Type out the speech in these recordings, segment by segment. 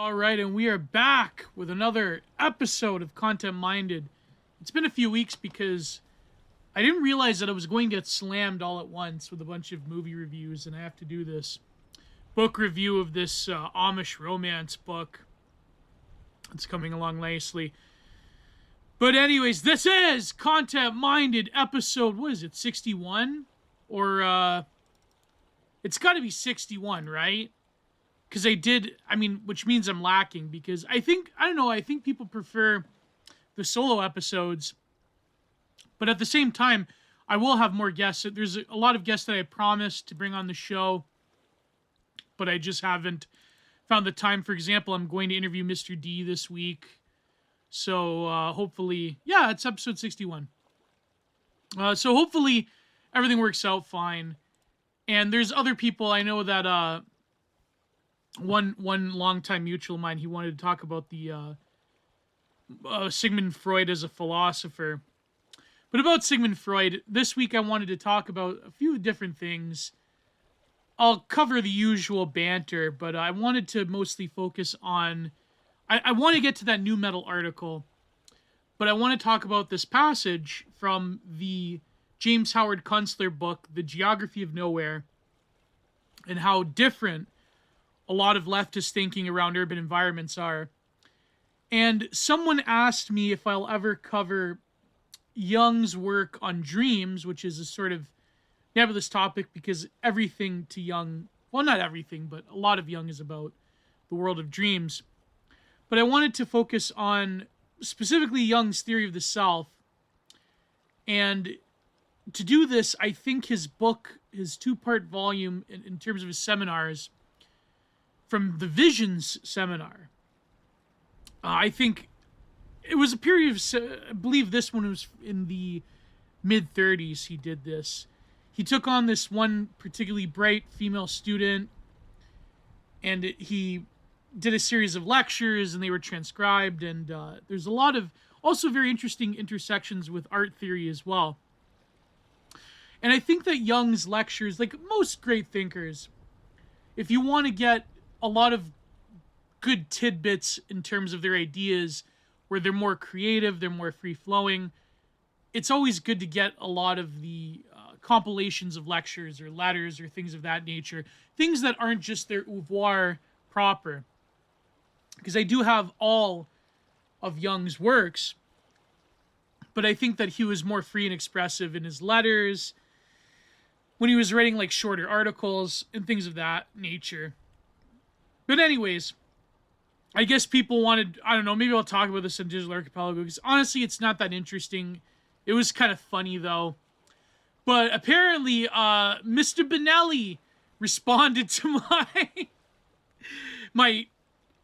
All right, and we are back with another episode of Content Minded. It's been a few weeks because I didn't realize that I was going to get slammed all at once with a bunch of movie reviews, and I have to do this book review of this Amish romance book. It's coming along nicely. But anyways, this is Content Minded episode, what is it, 61? Or, it's got to be 61, right? Because which means I'm lacking, because I think people prefer the solo episodes, but at the same time, I will have more guests. There's a lot of guests that I promised to bring on the show, but I just haven't found the time. For example, I'm going to interview Mr. D this week, so hopefully, yeah, it's episode 61. So hopefully everything works out fine, and there's other people I know that, one longtime mutual of mine, he wanted to talk about the Sigmund Freud as a philosopher. But about Sigmund Freud, this week I wanted to talk about a few different things. I'll cover the usual banter, but I wanted to mostly focus on... I want to get to that New Metal article, but I want to talk about this passage from the James Howard Kunstler book, The Geography of Nowhere, and how different a lot of leftist thinking around urban environments are. And someone asked me if I'll ever cover Jung's work on dreams, which is a sort of nebulous topic because everything to Jung, well, not everything, but a lot of Jung is about the world of dreams. But I wanted to focus on specifically Jung's theory of the self. And to do this, I think his book, his two-part volume in terms of his seminars, from the Visions seminar, I think it was a period of, I believe this one was in the mid-30s he did this. He took on this one particularly bright female student, and he did a series of lectures, and they were transcribed, and there's a lot of also very interesting intersections with art theory as well. And I think that Jung's lectures, like most great thinkers, if you want to get a lot of good tidbits in terms of their ideas, where they're more creative, they're more free-flowing, it's always good to get a lot of the compilations of lectures or letters or things of that nature, things that aren't just their oeuvre proper. Because I do have all of Jung's works, but I think that he was more free and expressive in his letters, when he was writing like shorter articles and things of that nature. But anyways, I guess people wanted, I don't know, maybe I'll talk about this in Digital Archipelago, because honestly, it's not that interesting. It was kind of funny, though. But apparently, Mr. Benelli responded to my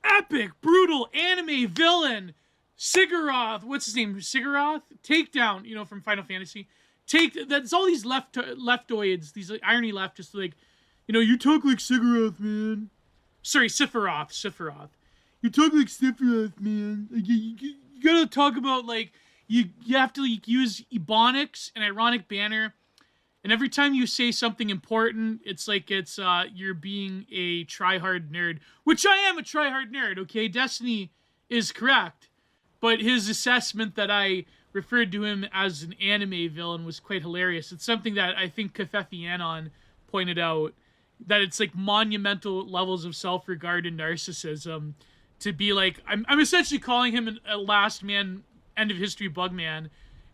epic, brutal anime villain, Sigurath, what's his name, Sigurath? Takedown, from Final Fantasy. That's all these leftoids, these like, irony leftists, like, you talk like Sigurath, man. Sorry, Sephiroth. You talk like Sephiroth, man. Like, you gotta talk about, like, you have to like, use ebonics and ironic banner, and every time you say something important, it's like you're being a try-hard nerd, which I am a try-hard nerd, okay? Destiny is correct, but his assessment that I referred to him as an anime villain was quite hilarious. It's something that I think Kafefianon pointed out, that it's like monumental levels of self-regard and narcissism to be like, I'm essentially calling him a last man, end of history bugman,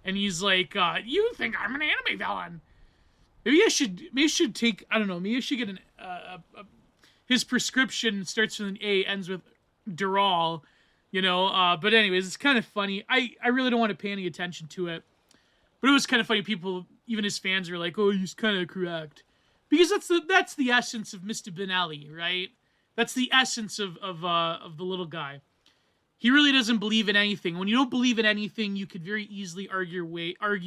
and he's like, you think I'm an anime villain? Maybe I should take, I don't know, maybe I should get his prescription starts with an A, ends with Dural, but anyways, it's kind of funny. I really don't want to pay any attention to it, but it was kind of funny. People, even his fans, were like, oh, he's kind of correct. Because that's the essence of Mr. Benelli, right? That's the essence of the little guy. He really doesn't believe in anything. When you don't believe in anything, you could very easily argue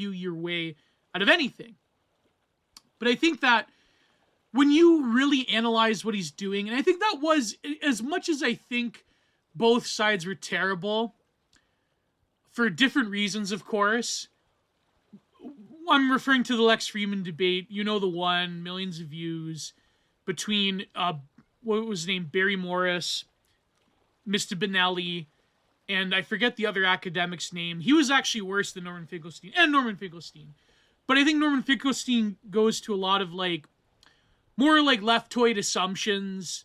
your way out of anything. But I think that when you really analyze what he's doing, and I think that was, as much as I think both sides were terrible, for different reasons, of course, I'm referring to the Lex Freeman debate, the one, millions of views, between, what was his name, Barry Morris Mr. Benelli, and I forget the other academic's name. He was actually worse than Norman Finkelstein. But I think Norman Finkelstein goes to a lot of like more like leftoid assumptions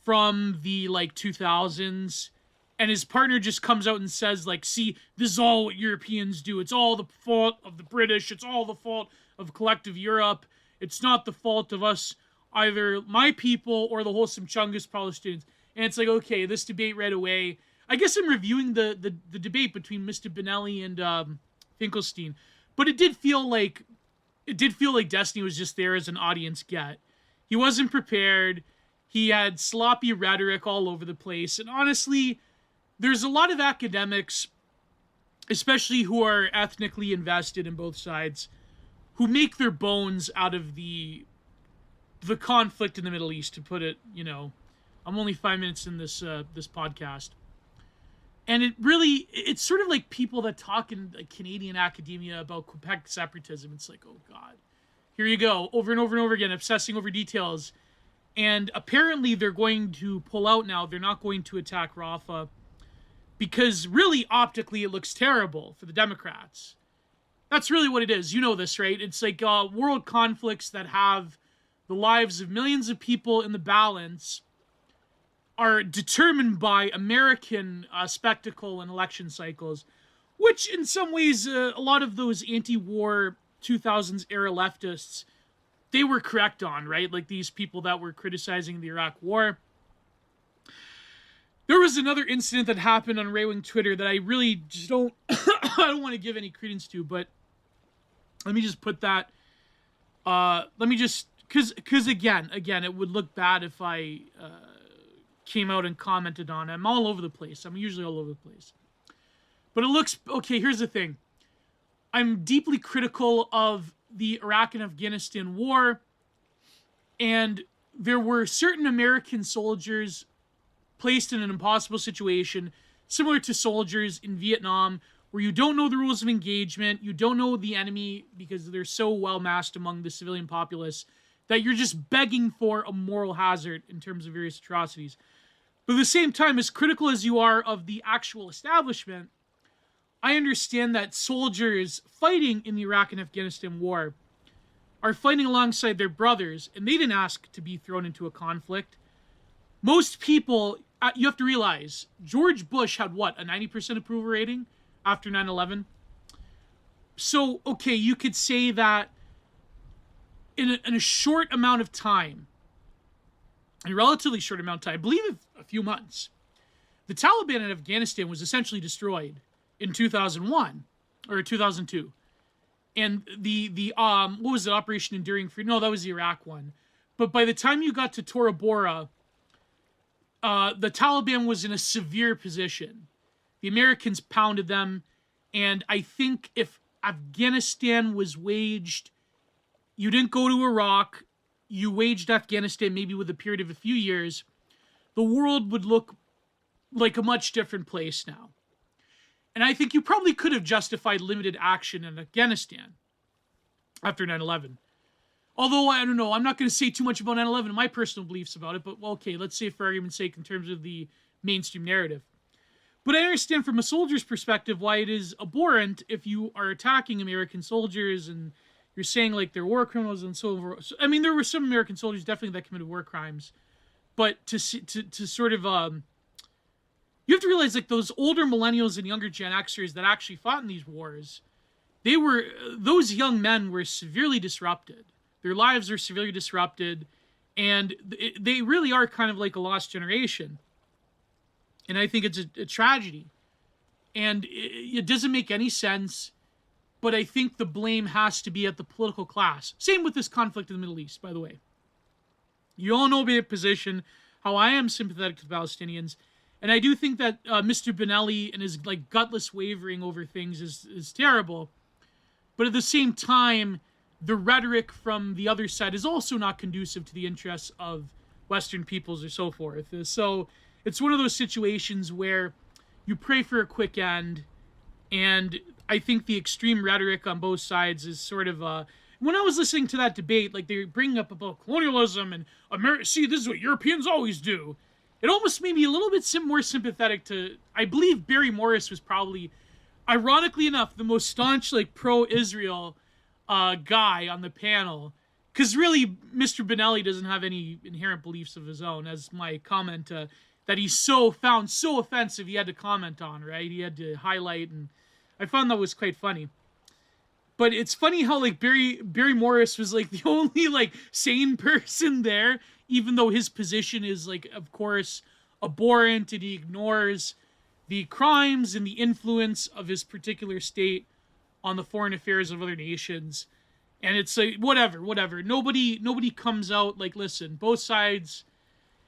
from the like 2000s, and his partner just comes out and says like, see, this is all what Europeans do. It's all the fault of the British. It's all the fault of collective Europe. It's not the fault of us, either my people or the wholesome Chungus Palestinians. And it's like, okay, this debate right away. I guess I'm reviewing the debate between Mr. Benelli and Finkelstein, but it did feel like Destiny was just there as an audience get. He wasn't prepared. He had sloppy rhetoric all over the place. And honestly, there's a lot of academics, especially who are ethnically invested in both sides, who make their bones out of the conflict in the Middle East, to put it, I'm only 5 minutes in this podcast. And it's sort of like people that talk in like Canadian academia about Quebec separatism. It's like, oh God, here you go, over and over and over again, obsessing over details. And apparently they're going to pull out now. They're not going to attack Rafah because really optically it looks terrible for the Democrats. That's really what it is. You know this, right? It's like world conflicts that have the lives of millions of people in the balance are determined by American spectacle and election cycles, which in some ways, a lot of those anti-war 2000s era leftists, they were correct on, right? Like these people that were criticizing the Iraq War. There was another incident that happened on right-wing Twitter that I really just don't, I don't want to give any credence to, but let me just put that, because again, it would look bad if I came out and commented on it. I'm all over the place. I'm usually all over the place. But it looks, okay, here's the thing. I'm deeply critical of the Iraq and Afghanistan war, and there were certain American soldiers placed in an impossible situation, similar to soldiers in Vietnam, where you don't know the rules of engagement, you don't know the enemy because they're so well massed among the civilian populace that you're just begging for a moral hazard in terms of various atrocities. But at the same time, as critical as you are of the actual establishment, I understand that soldiers fighting in the Iraq and Afghanistan war are fighting alongside their brothers, and they didn't ask to be thrown into a conflict. Most people, you have to realize, George Bush had what, a 90% approval rating after 9/11? So, okay, you could say that in a short amount of time, in a relatively short amount of time, I believe a few months, the Taliban in Afghanistan was essentially destroyed in 2001 or 2002. And the what was it, Operation Enduring Freedom? No, that was the Iraq one. But by the time you got to Tora Bora, the Taliban was in a severe position. The Americans pounded them, and I think if Afghanistan was waged, you didn't go to Iraq, you waged Afghanistan maybe with a period of a few years, the world would look like a much different place now. And I think you probably could have justified limited action in Afghanistan after 9/11. Although, I don't know, I'm not going to say too much about 9/11 and my personal beliefs about it, but well, okay, let's say for argument's sake in terms of the mainstream narrative. But I understand from a soldier's perspective why it is abhorrent if you are attacking American soldiers and you're saying like they're war criminals and so forth. I mean, there were some American soldiers definitely that committed war crimes, but to sort of you have to realize like those older millennials and younger Gen Xers that actually fought in these wars, those young men were severely disrupted. Their lives are severely disrupted, and they really are kind of like a lost generation. And I think it's a tragedy. And it doesn't make any sense, but I think the blame has to be at the political class. Same with this conflict in the Middle East, by the way. You all know my position, how I am sympathetic to the Palestinians. And I do think that Mr. Benelli and his like gutless wavering over things is terrible. But at the same time, the rhetoric from the other side is also not conducive to the interests of Western peoples or so forth. So it's one of those situations where you pray for a quick end, and I think the extreme rhetoric on both sides is sort of when I was listening to that debate, like they were bringing up about colonialism and America, see, this is what Europeans always do. it almost made me a little bit more sympathetic to, I believe Barry Morris was probably, ironically enough, the most staunch, like, pro-Israel guy on the panel. Because really, Mr. Benelli doesn't have any inherent beliefs of his own, as my comment that he's found so offensive he had to comment on, right? He had to highlight, and I found that was quite funny. But it's funny how, like, Barry Morris was, like, the only, like, sane person there, even though his position is, like, of course, abhorrent, and he ignores the crimes and the influence of his particular state on the foreign affairs of other nations. And it's like, whatever. Nobody comes out, like, listen, both sides,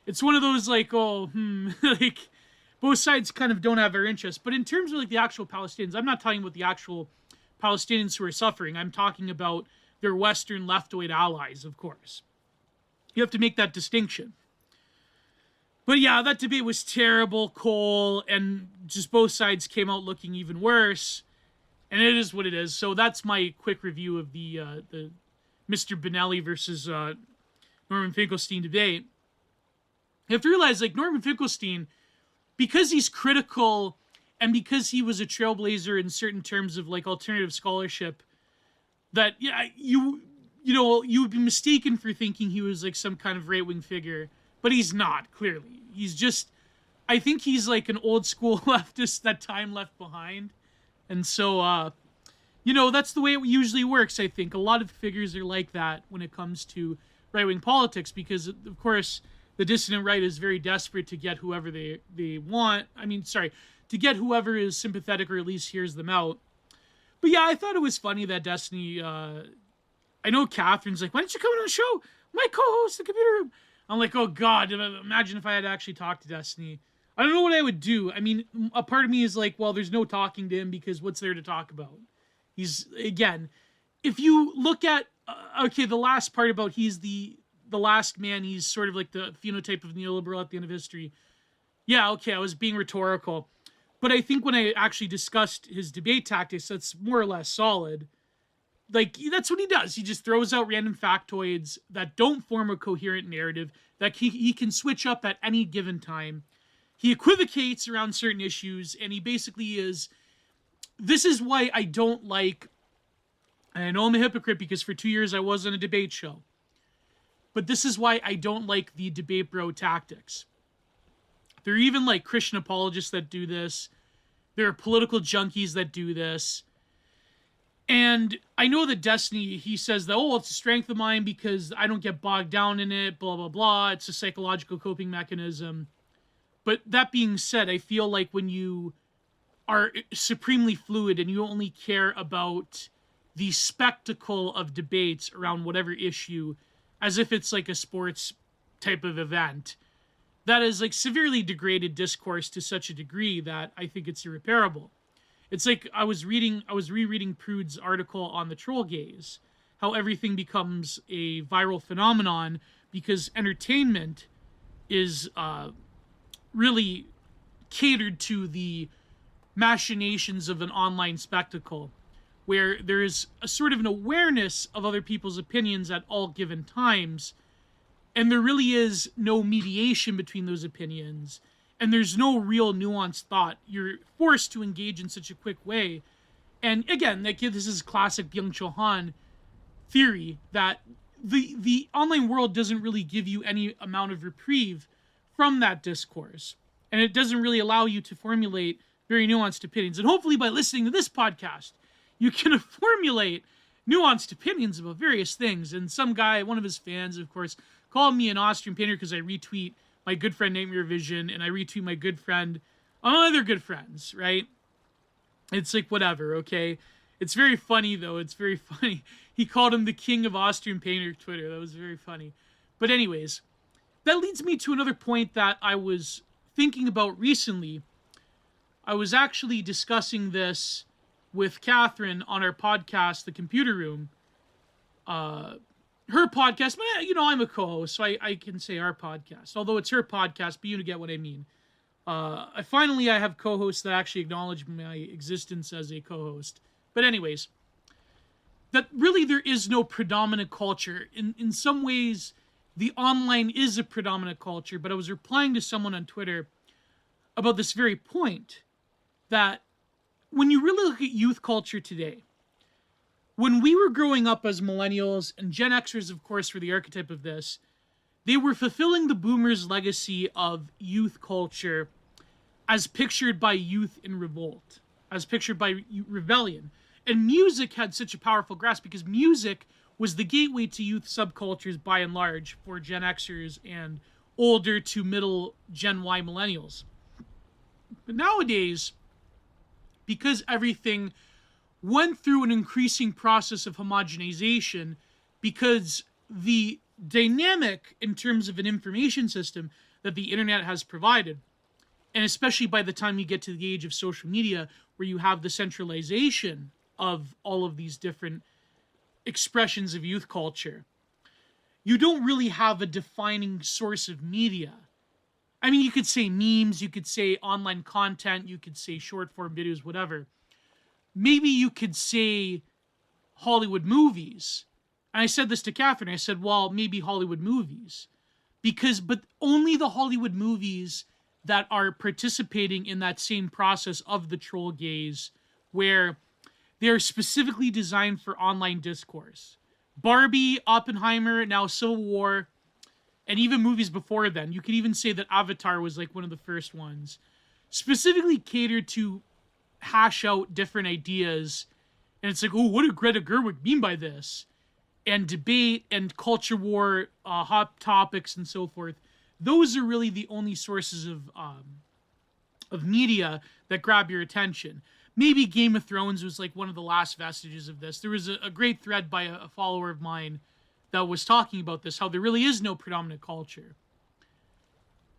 it's one of those, like, like, both sides kind of don't have our interests. But in terms of, like, the actual Palestinians, I'm not talking about the actual Palestinians who are suffering. I'm talking about their Western left-wing allies, of course. You have to make that distinction. But yeah, that debate was terrible, Cole, and just both sides came out looking even worse. And it is what it is. So that's my quick review of the Mr. Benelli versus Norman Finkelstein debate. You have to realize, like, Norman Finkelstein, because he's critical and because he was a trailblazer in certain terms of, like, alternative scholarship, that, yeah, you would be mistaken for thinking he was, like, some kind of right-wing figure. But he's not, clearly. He's just, I think he's, like, an old-school leftist that time left behind. And so, that's the way it usually works, I think. A lot of figures are like that when it comes to right-wing politics, because, of course, the dissident right is very desperate to get whoever they want. To get whoever is sympathetic or at least hears them out. But yeah, I thought it was funny that Destiny, I know Kathrine's like, why don't you come on the show? My co-host, the computer room. I'm like, oh God, imagine if I had to actually talk to Destiny. I don't know what I would do. I mean, a part of me is like, well, there's no talking to him because what's there to talk about? He's, again, if you look at, the last part about he's the last man, he's sort of like the phenotype of neoliberal at the end of history. Yeah, okay, I was being rhetorical. But I think when I actually discussed his debate tactics, that's more or less solid. Like, that's what he does. He just throws out random factoids that don't form a coherent narrative, that he can switch up at any given time. He equivocates around certain issues, and he basically is... This is why I don't like... And I know I'm a hypocrite because for 2 years I was on a debate show. But this is why I don't like the debate bro tactics. There are even, like, Christian apologists that do this. There are political junkies that do this. And I know that Destiny, he says that, it's a strength of mine because I don't get bogged down in it, blah, blah, blah. It's a psychological coping mechanism. But that being said, I feel like when you are supremely fluid and you only care about the spectacle of debates around whatever issue, as if it's like a sports type of event, that is like severely degraded discourse to such a degree that I think it's irreparable. It's like I was rereading Prude's article on the troll gaze, how everything becomes a viral phenomenon because entertainment is really catered to the machinations of an online spectacle, where there is a sort of an awareness of other people's opinions at all given times, and there really is no mediation between those opinions, and there's no real nuanced thought. You're forced to engage in such a quick way. And again, this is classic Byung-Chul Han theory, that the online world doesn't really give you any amount of reprieve from that discourse. And it doesn't really allow you to formulate very nuanced opinions. And hopefully by listening to this podcast, you can formulate nuanced opinions about various things. And some guy, one of his fans, of course, called me an Austrian painter because I retweet my good friend Nightmare Vision, and I retweet my good friend, other good friends, right? It's like, whatever, okay? It's very funny, though. It's very funny. He called him the king of Austrian painter Twitter. That was very funny. But anyways, that leads me to another point that I was thinking about recently. I was actually discussing this with Kathrine on our podcast, The Computer Room. Her podcast, but, I'm a co-host, so I can say our podcast. Although it's her podcast, but you get what I mean. I have co-hosts that actually acknowledge my existence as a co-host. But anyways, that really there is no predominant culture. In some ways, the online is a predominant culture, but I was replying to someone on Twitter about this very point, that when you really look at youth culture today, when we were growing up as millennials, and Gen Xers, of course, were the archetype of this, they were fulfilling the boomers' legacy of youth culture as pictured by youth in revolt, as pictured by rebellion. And music had such a powerful grasp because music was the gateway to youth subcultures by and large for Gen Xers and older to middle Gen Y millennials. But nowadays, because everything went through an increasing process of homogenization, because the dynamic in terms of an information system that the internet has provided, and especially by the time you get to the age of social media, where you have the centralization of all of these different expressions of youth culture, you don't really have a defining source of media. I mean, you could say memes, you could say online content, you could say short form videos, whatever. Maybe you could say Hollywood movies. And I said this to Kathrine. I said, well, maybe Hollywood movies. But only the Hollywood movies that are participating in that same process of the troll gaze, where they're specifically designed for online discourse. Barbie, Oppenheimer, now Civil War, and even movies before then. You could even say that Avatar was like one of the first ones. Specifically catered to hash out different ideas. And it's like, oh, what did Greta Gerwig mean by this? And debate and culture war, hot topics and so forth. Those are really the only sources of media that grab your attention. Maybe Game of Thrones was like one of the last vestiges of this. There was a great thread by a follower of mine that was talking about this, how there really is no predominant culture.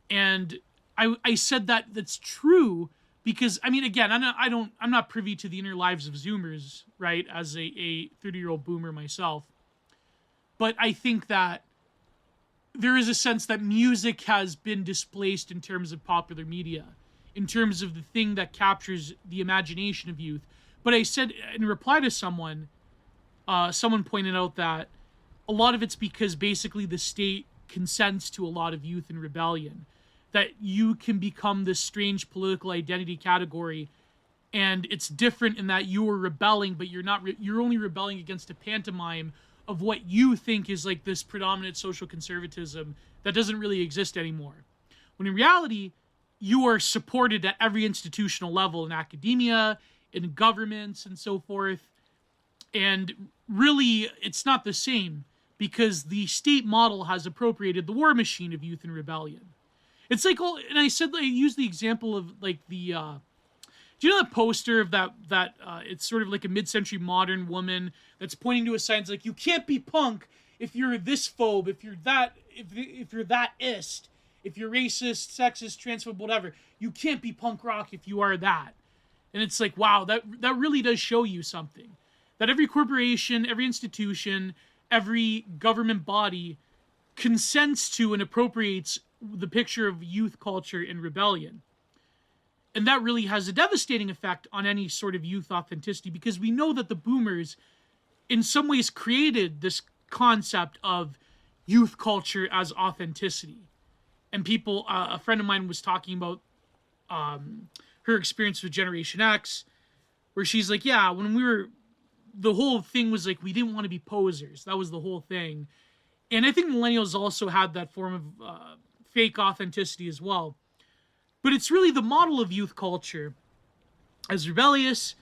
And I said that that's true because, I mean, again, I'm not privy to the inner lives of Zoomers, right, as a 30-year-old boomer myself. But I think that there is a sense that music has been displaced in terms of popular media, in terms of the thing that captures the imagination of youth. But I said in reply to someone pointed out that a lot of it's because basically the state consents to a lot of youth in rebellion, that you can become this strange political identity category, and it's different in that you are rebelling, but you're only rebelling against a pantomime of what you think is like this predominant social conservatism that doesn't really exist anymore. When in reality, you are supported at every institutional level in academia, in governments, and so forth. And really, it's not the same because the state model has appropriated the war machine of youth in rebellion. It's like, and I used the example of like the, do you know that poster of that it's sort of like a mid-century modern woman that's pointing to a sign that's like, you can't be punk if you're this phobe, if you're that ist, if you're racist, sexist, transphobe, whatever. You can't be punk rock if you are that. And it's like, wow, that really does show you something. That every corporation, every institution, every government body consents to and appropriates the picture of youth culture in rebellion. And that really has a devastating effect on any sort of youth authenticity, because we know that the boomers in some ways created this concept of youth culture as authenticity. And people, a friend of mine was talking about her experience with Generation X, where she's like, yeah, when the whole thing was like, we didn't want to be posers. That was the whole thing. And I think millennials also had that form of fake authenticity as well. But it's really the model of youth culture as rebellious,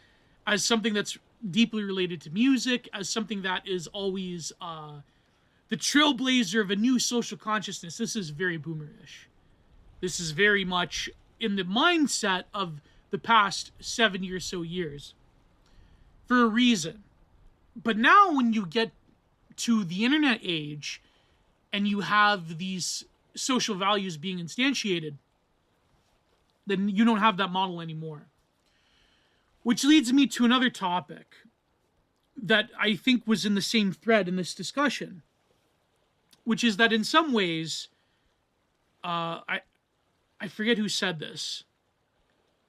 as something that's deeply related to music, as something that is always the trailblazer of a new social consciousness. This is very boomerish. This is very much in the mindset of the past 70 or so years for a reason. But now when you get to the internet age and you have these social values being instantiated, then you don't have that model anymore. Which leads me to another topic that I think was in the same thread in this discussion, which is that in some ways, I forget who said this,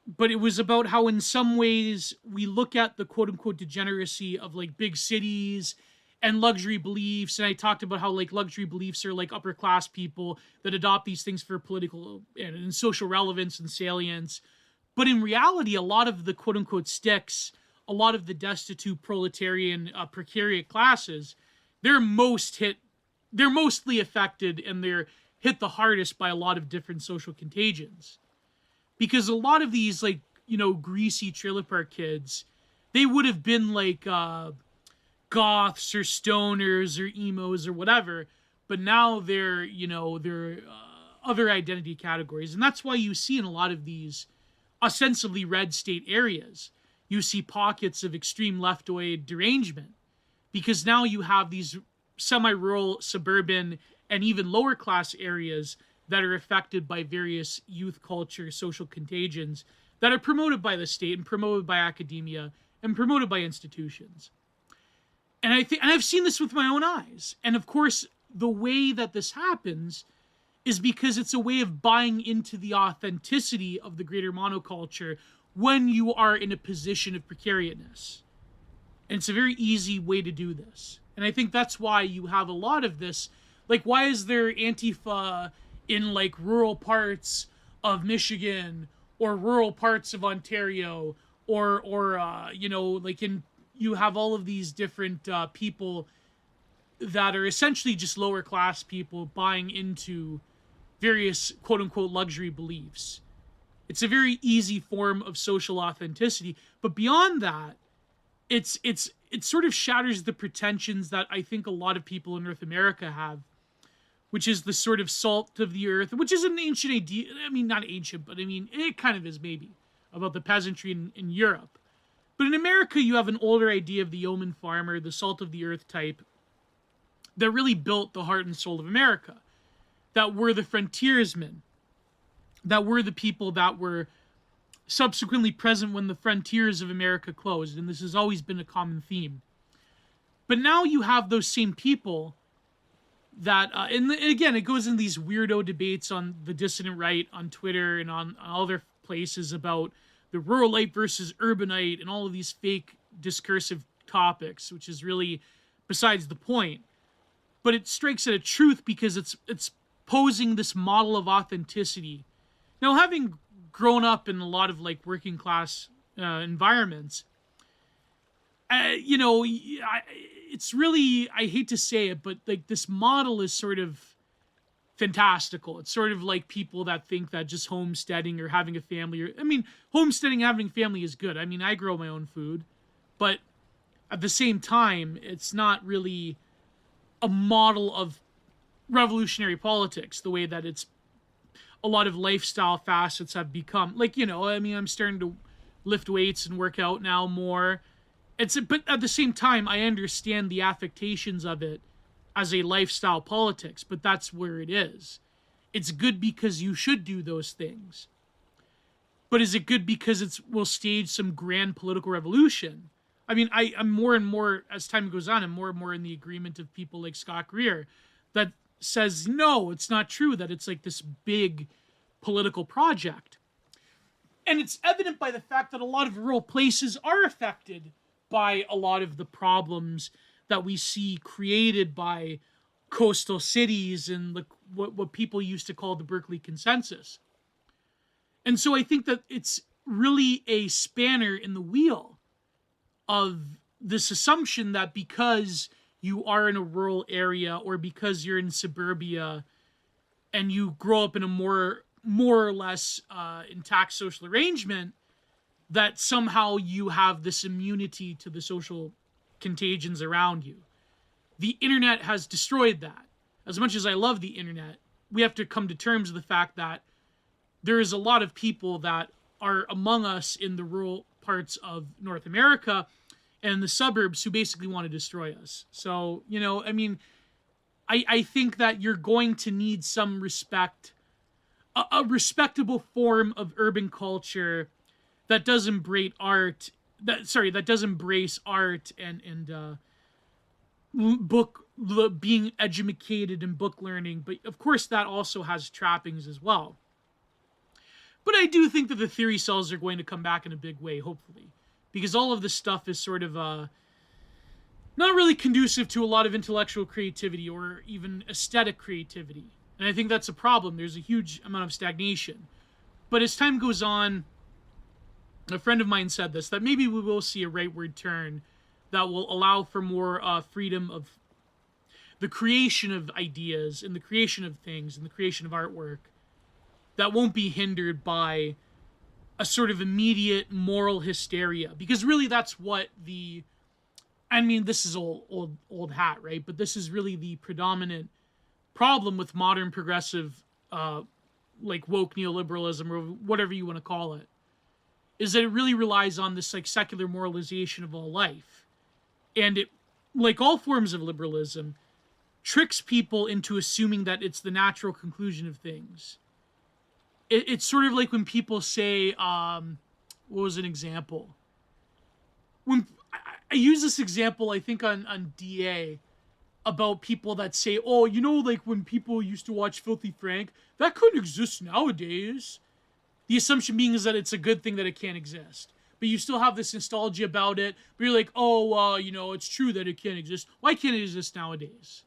but it was about how in some ways we look at the quote-unquote degeneracy of like big cities and luxury beliefs. And I talked about how like luxury beliefs are like upper class people that adopt these things for political and social relevance and salience. But in reality, a lot of the quote unquote sticks, a lot of the destitute proletarian precariat classes, they're mostly affected, and they're hit the hardest by a lot of different social contagions. Because a lot of these, like, you know, greasy trailer park kids, they would have been like goths or stoners or emos or whatever, but now they're, you know, they're other identity categories. And that's why you see in a lot of these ostensibly red state areas, you see pockets of extreme leftoid derangement, because now you have these semi-rural, suburban, and even lower class areas that are affected by various youth culture, social contagions that are promoted by the state and promoted by academia and promoted by institutions. And I've seen this with my own eyes. And of course, the way that this happens is because it's a way of buying into the authenticity of the greater monoculture when you are in a position of precariousness. And it's a very easy way to do this. And I think that's why you have a lot of this. Like, why is there Antifa in, like, rural parts of Michigan or rural parts of Ontario or you know, like, you have all of these different people that are essentially just lower class people buying into various quote-unquote luxury beliefs. It's a very easy form of social authenticity. But beyond that, it sort of shatters the pretensions that I think a lot of people in North America have, which is the sort of salt of the earth, which is an ancient idea. I mean, not ancient, but I mean, it kind of is maybe, about the peasantry in Europe. But in America, you have an older idea of the yeoman farmer, the salt of the earth type, that really built the heart and soul of America, that were the frontiersmen, that were the people that were subsequently present when the frontiers of America closed, and this has always been a common theme. But now you have those same people that, and again, it goes in these weirdo debates on the dissident right, on Twitter and on other places about the ruralite versus urbanite and all of these fake discursive topics, which is really besides the point. But it strikes at a truth because it's posing this model of authenticity. Now, having grown up in a lot of like working class environments, you know, it's really, I hate to say it, but like this model is sort of fantastical. It's sort of like people that think that just homesteading or having a family, or I mean, homesteading, having a family is good. I mean, I grow my own food, but at the same time, it's not really a model of revolutionary politics the way that it's a lot of lifestyle facets have become. Like, you know, I mean, I'm starting to lift weights and work out now more. But at the same time, I understand the affectations of it as a lifestyle politics, but that's where it is. It's good because you should do those things. But is it good because it will stage some grand political revolution? I mean, I'm more and more, as time goes on, I'm more and more in the agreement of people like Scott Greer that says, no, it's not true, that it's like this big political project. And it's evident by the fact that a lot of rural places are affected by a lot of the problems that we see created by coastal cities and what people used to call the Berkeley Consensus. And so I think that it's really a spanner in the wheel of this assumption that because you are in a rural area or because you're in suburbia and you grow up in a more or less intact social arrangement, that somehow you have this immunity to the social contagions around you. The internet has destroyed that. As much as I love the internet, we have to come to terms with the fact that there is a lot of people that are among us in the rural parts of North America and the suburbs who basically want to destroy us. So, you know, I mean, I think that you're going to need some respect, a respectable form of urban culture that does embrace art, that does embrace art and being educated and book learning. But of course, that also has trappings as well. But I do think that the theory cells are going to come back in a big way, hopefully, because all of this stuff is sort of not really conducive to a lot of intellectual creativity or even aesthetic creativity. And I think that's a problem. There's a huge amount of stagnation. But as time goes on, a friend of mine said this, that maybe we will see a rightward turn that will allow for more freedom of the creation of ideas and the creation of things and the creation of artwork that won't be hindered by a sort of immediate moral hysteria. Because really that's what this is old hat, right? But this is really the predominant problem with modern progressive, like woke neoliberalism or whatever you want to call it, is that it really relies on this like secular moralization of all life. And it, like all forms of liberalism, tricks people into assuming that it's the natural conclusion of things. It's sort of like when people say, what was an example? When I use this example, I think on DA, about people that say, oh, like when people used to watch Filthy Frank, that couldn't exist nowadays. The assumption being is that it's a good thing that it can't exist. But you still have this nostalgia about it. But you're like, oh, it's true that it can't exist. Why can't it exist nowadays?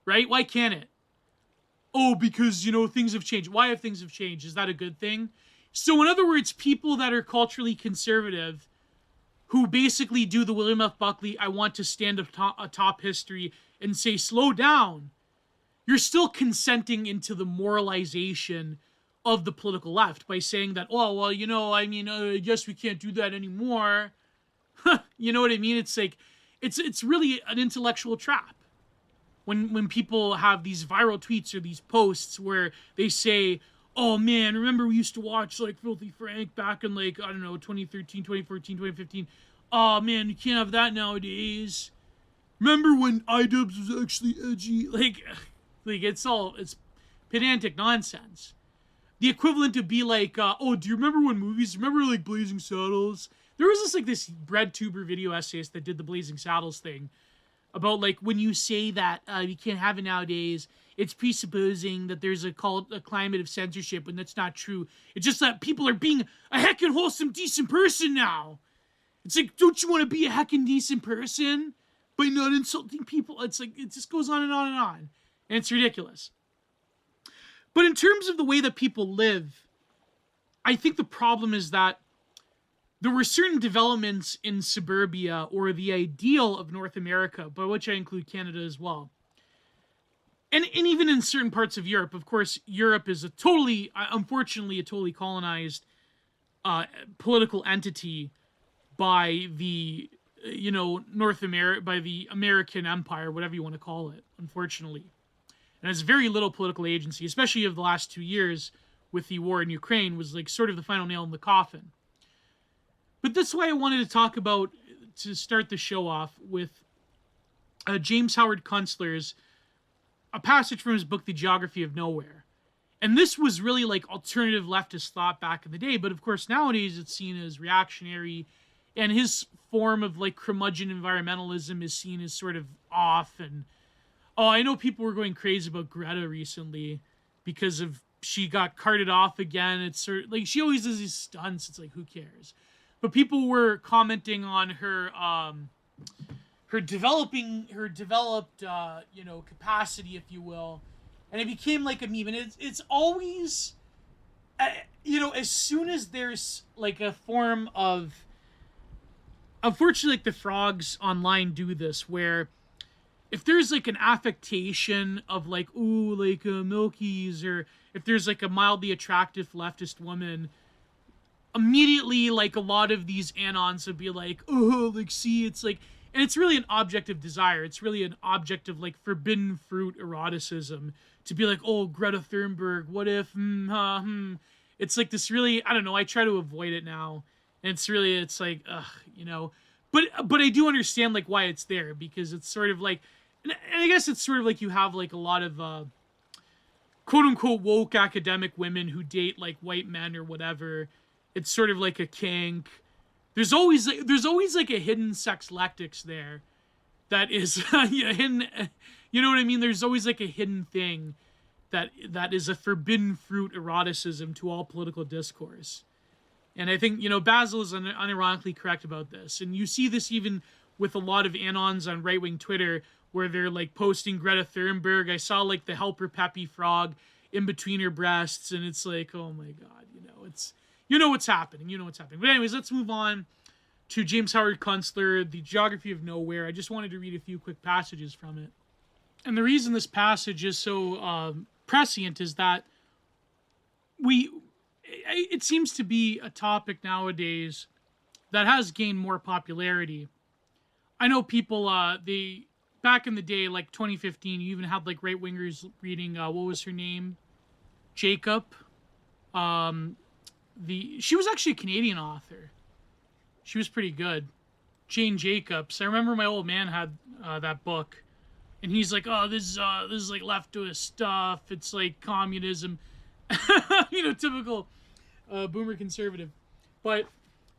Right? Why can't it? Oh, because, things have changed. Why have things have changed? Is that a good thing? So in other words, people that are culturally conservative, who basically do the William F. Buckley, I want to stand atop history and say, slow down, you're still consenting into the moralization of the political left by saying that, oh, well, I guess we can't do that anymore. You know what I mean? It's like, it's really an intellectual trap. When people have these viral tweets or these posts where they say, oh man, remember we used to watch like Filthy Frank back in 2013, 2014, 2015. Oh man, you can't have that nowadays. Remember when iDubbbz was actually edgy? Like it's pedantic nonsense. The equivalent to be like, oh, do you remember remember like Blazing Saddles? There was this breadtuber video essayist that did the Blazing Saddles thing about like when you say that you can't have it nowadays, it's presupposing that there's a climate of censorship when that's not true. It's just that people are being a heckin' wholesome, decent person now. It's like, don't you want to be a heckin' decent person by not insulting people? It's like, it just goes on and on and on. And it's ridiculous. But in terms of the way that people live, I think the problem is that there were certain developments in suburbia, or the ideal of North America, by which I include Canada as well. And even in certain parts of Europe. Of course, Europe is unfortunately a totally colonized political entity by the, by the American Empire, whatever you want to call it, unfortunately. And has very little political agency, especially of the last 2 years with the war in Ukraine, was like sort of the final nail in the coffin. But that's why I wanted to talk about, to start the show off, with James Howard Kunstler's a passage from his book, The Geography of Nowhere. And this was really like alternative leftist thought back in the day, but of course nowadays it's seen as reactionary, and his form of like curmudgeon environmentalism is seen as sort of off. And I know people were going crazy about Greta recently because she got carted off again. It's sort of like, she always does these stunts. It's like, who cares? But people were commenting on her developed capacity, if you will, and it became like a meme. And it's always, as soon as there's like a form of, unfortunately, like the frogs online do this, where if there's like an affectation of like, ooh, like Milky's, or if there's like a mildly attractive leftist woman, immediately like a lot of these anons would be like, oh, like, see, it's like, and it's really an object of desire. It's really an object of like forbidden fruit eroticism to be like, oh, Greta Thunberg, what if, It's like this really, I don't know, I try to avoid it now. And it's like, but I do understand like why it's there, because it's sort of like, and I guess it's sort of like you have like a lot of quote unquote woke academic women who date like white men or whatever. It's sort of like a kink. There's always like a hidden sex lectics there that is hidden. You know what I mean? There's always like a hidden thing that is a forbidden fruit eroticism to all political discourse. And I think, Basil is unironically correct about this. And you see this even with a lot of anons on right-wing Twitter where they're like posting Greta Thunberg. I saw like the helper Peppy Frog in between her breasts, and it's like, oh my God, it's, what's happening. But anyways, let's move on to James Howard Kunstler, The Geography of Nowhere. I just wanted to read a few quick passages from it. And the reason this passage is so prescient is that it seems to be a topic nowadays that has gained more popularity. I know people, back in the day, like 2015, you even had like right-wingers reading, what was her name? Jacob. She was actually a Canadian author. She was pretty good. Jane Jacobs. I remember my old man had that book. And he's like, oh, this is like leftist stuff. It's like communism. Typical boomer conservative. But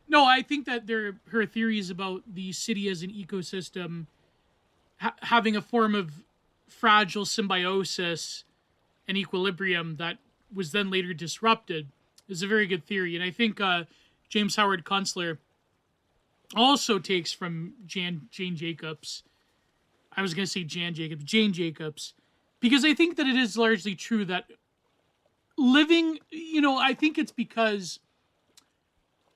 no, I think that her theories about the city as an ecosystem having a form of fragile symbiosis and equilibrium that was then later disrupted is a very good theory. And I think James Howard Kunstler also takes from Jane Jacobs. I was going to say Jane Jacobs, because I think that it is largely true that living, I think it's because,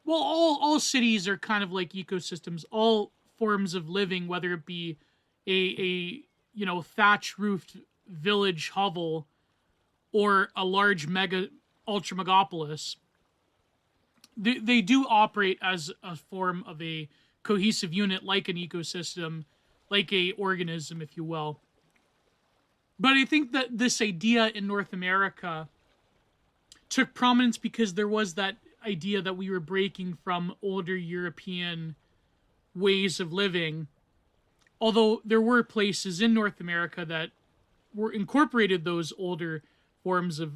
well, all cities are kind of like ecosystems. All forms of living, whether it be a thatch roofed village hovel or a large ultra megapolis, they do operate as a form of a cohesive unit, like an ecosystem, like a organism, if you will. But I think that this idea in North America took prominence because there was that idea that we were breaking from older European ways of living. Although there were places in North America that were incorporated those older forms of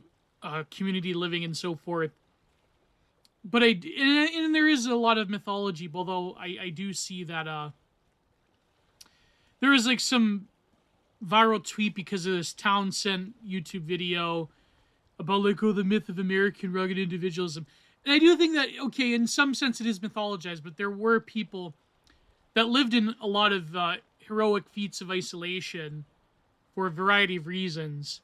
community living and so forth. But and there is a lot of mythology, although I do see that there was like some viral tweet because of this Townsend YouTube video about like, the myth of American rugged individualism. And I do think that, okay, in some sense it is mythologized, but there were people that lived in a lot of heroic feats of isolation for a variety of reasons.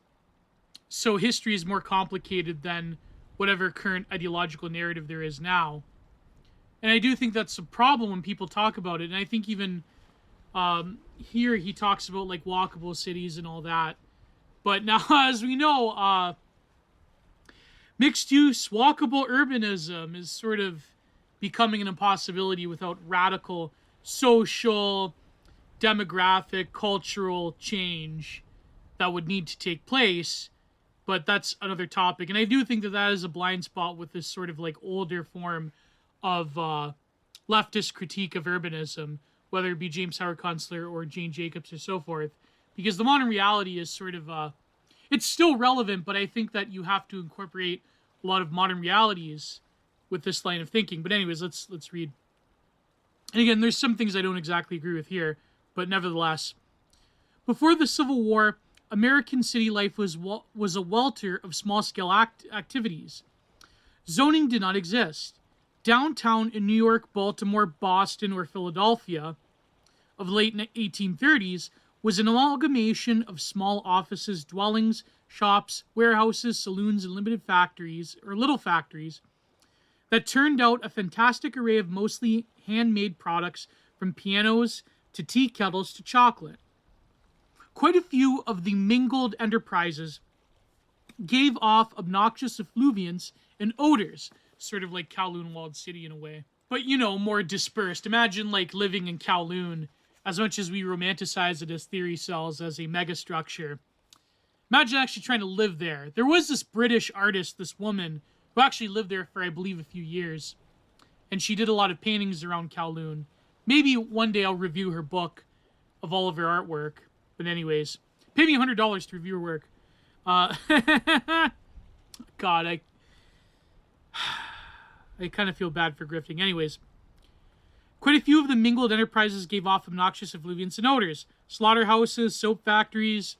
So history is more complicated than whatever current ideological narrative there is now. And I do think that's a problem when people talk about it. And I think even here he talks about like walkable cities and all that. But now, as we know, mixed use, walkable urbanism is sort of becoming an impossibility without radical social, demographic, cultural change that would need to take place. But that's another topic. And I do think that that is a blind spot with this sort of like older form of leftist critique of urbanism, whether it be James Howard Kunstler or Jane Jacobs or so forth. Because the modern reality is sort of, it's still relevant, but I think that you have to incorporate a lot of modern realities with this line of thinking. But anyways, let's read. And again, there's some things I don't exactly agree with here, but nevertheless. Before the Civil War, American city life was a welter of small-scale activities. Zoning did not exist. Downtown in New York, Baltimore, Boston, or Philadelphia of the late 1830s was an amalgamation of small offices, dwellings, shops, warehouses, saloons, and little factories that turned out a fantastic array of mostly handmade products, from pianos to tea kettles to chocolate. Quite a few of the mingled enterprises gave off obnoxious effluviance and odors, sort of like Kowloon Walled City in a way. But, more dispersed. Imagine, like, living in Kowloon, as much as we romanticize it as theory cells as a megastructure. Imagine actually trying to live there. There was this British artist, this woman, who actually lived there for, I believe, a few years. And she did a lot of paintings around Kowloon. Maybe one day I'll review her book of all of her artwork. But anyways, pay me $100 to review her work. God, I kind of feel bad for grifting. Anyways, quite a few of the mingled enterprises gave off obnoxious effluviance and odors. Slaughterhouses, soap factories.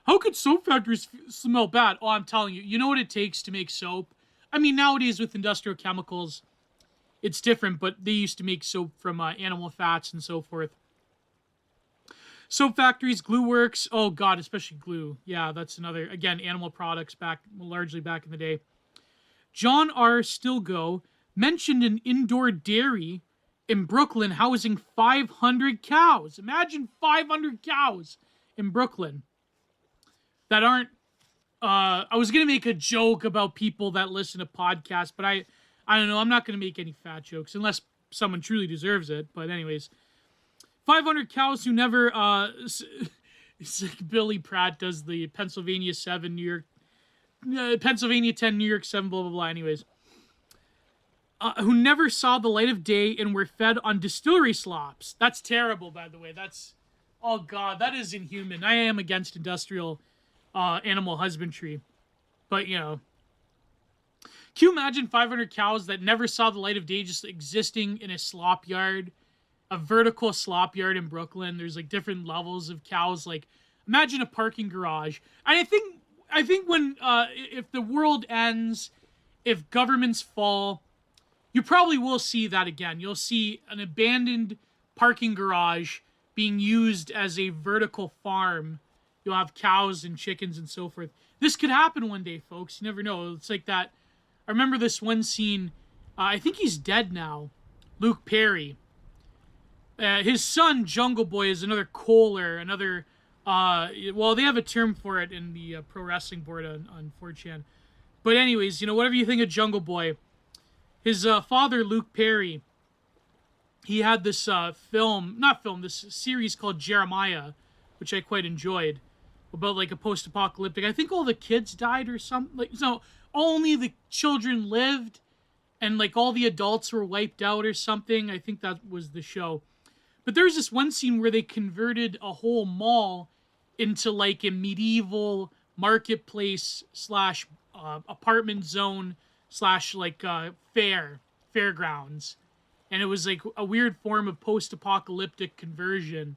How could soap factories smell bad? Oh, I'm telling you. You know what it takes to make soap? I mean, nowadays with industrial chemicals, it's different, but they used to make soap from animal fats and so forth. Soap factories, glue works. Oh God, especially glue. Yeah, that's another, again, animal products largely back in the day. John R. Stilgo mentioned an indoor dairy in Brooklyn housing 500 cows. Imagine 500 cows in Brooklyn that aren't, I was going to make a joke about people that listen to podcasts, but I don't know. I'm not going to make any fat jokes unless someone truly deserves it. But anyways, 500 cows who never, it's like Billy Pratt does the Pennsylvania 7, Pennsylvania 10, New York 7, blah, blah, blah. Anyways, who never saw the light of day and were fed on distillery slops. That's terrible, by the way. Oh God, that is inhuman. I am against industrial animal husbandry. But, you know, can you imagine 500 cows that never saw the light of day just existing in a slop yard, a vertical slop yard in Brooklyn? There's like different levels of cows. Like, imagine a parking garage. And I think when, if the world ends, if governments fall, you probably will see that again. You'll see an abandoned parking garage being used as a vertical farm. You'll have cows and chickens and so forth. This could happen one day, folks. You never know. It's like that. I remember this one scene. I think he's dead now. Luke Perry. His son, Jungle Boy, is another Kohler, another... well, they have a term for it in the pro wrestling board on 4chan. But anyways, you know, whatever you think of Jungle Boy, his father, Luke Perry, he had this this series called Jeremiah, which I quite enjoyed, about like a post-apocalyptic. I think all the kids died or something. Like, so only the children lived, and like all the adults were wiped out or something. I think that was the show. But there's this one scene where they converted a whole mall into like a medieval marketplace slash apartment zone slash like fairgrounds. And it was like a weird form of post-apocalyptic conversion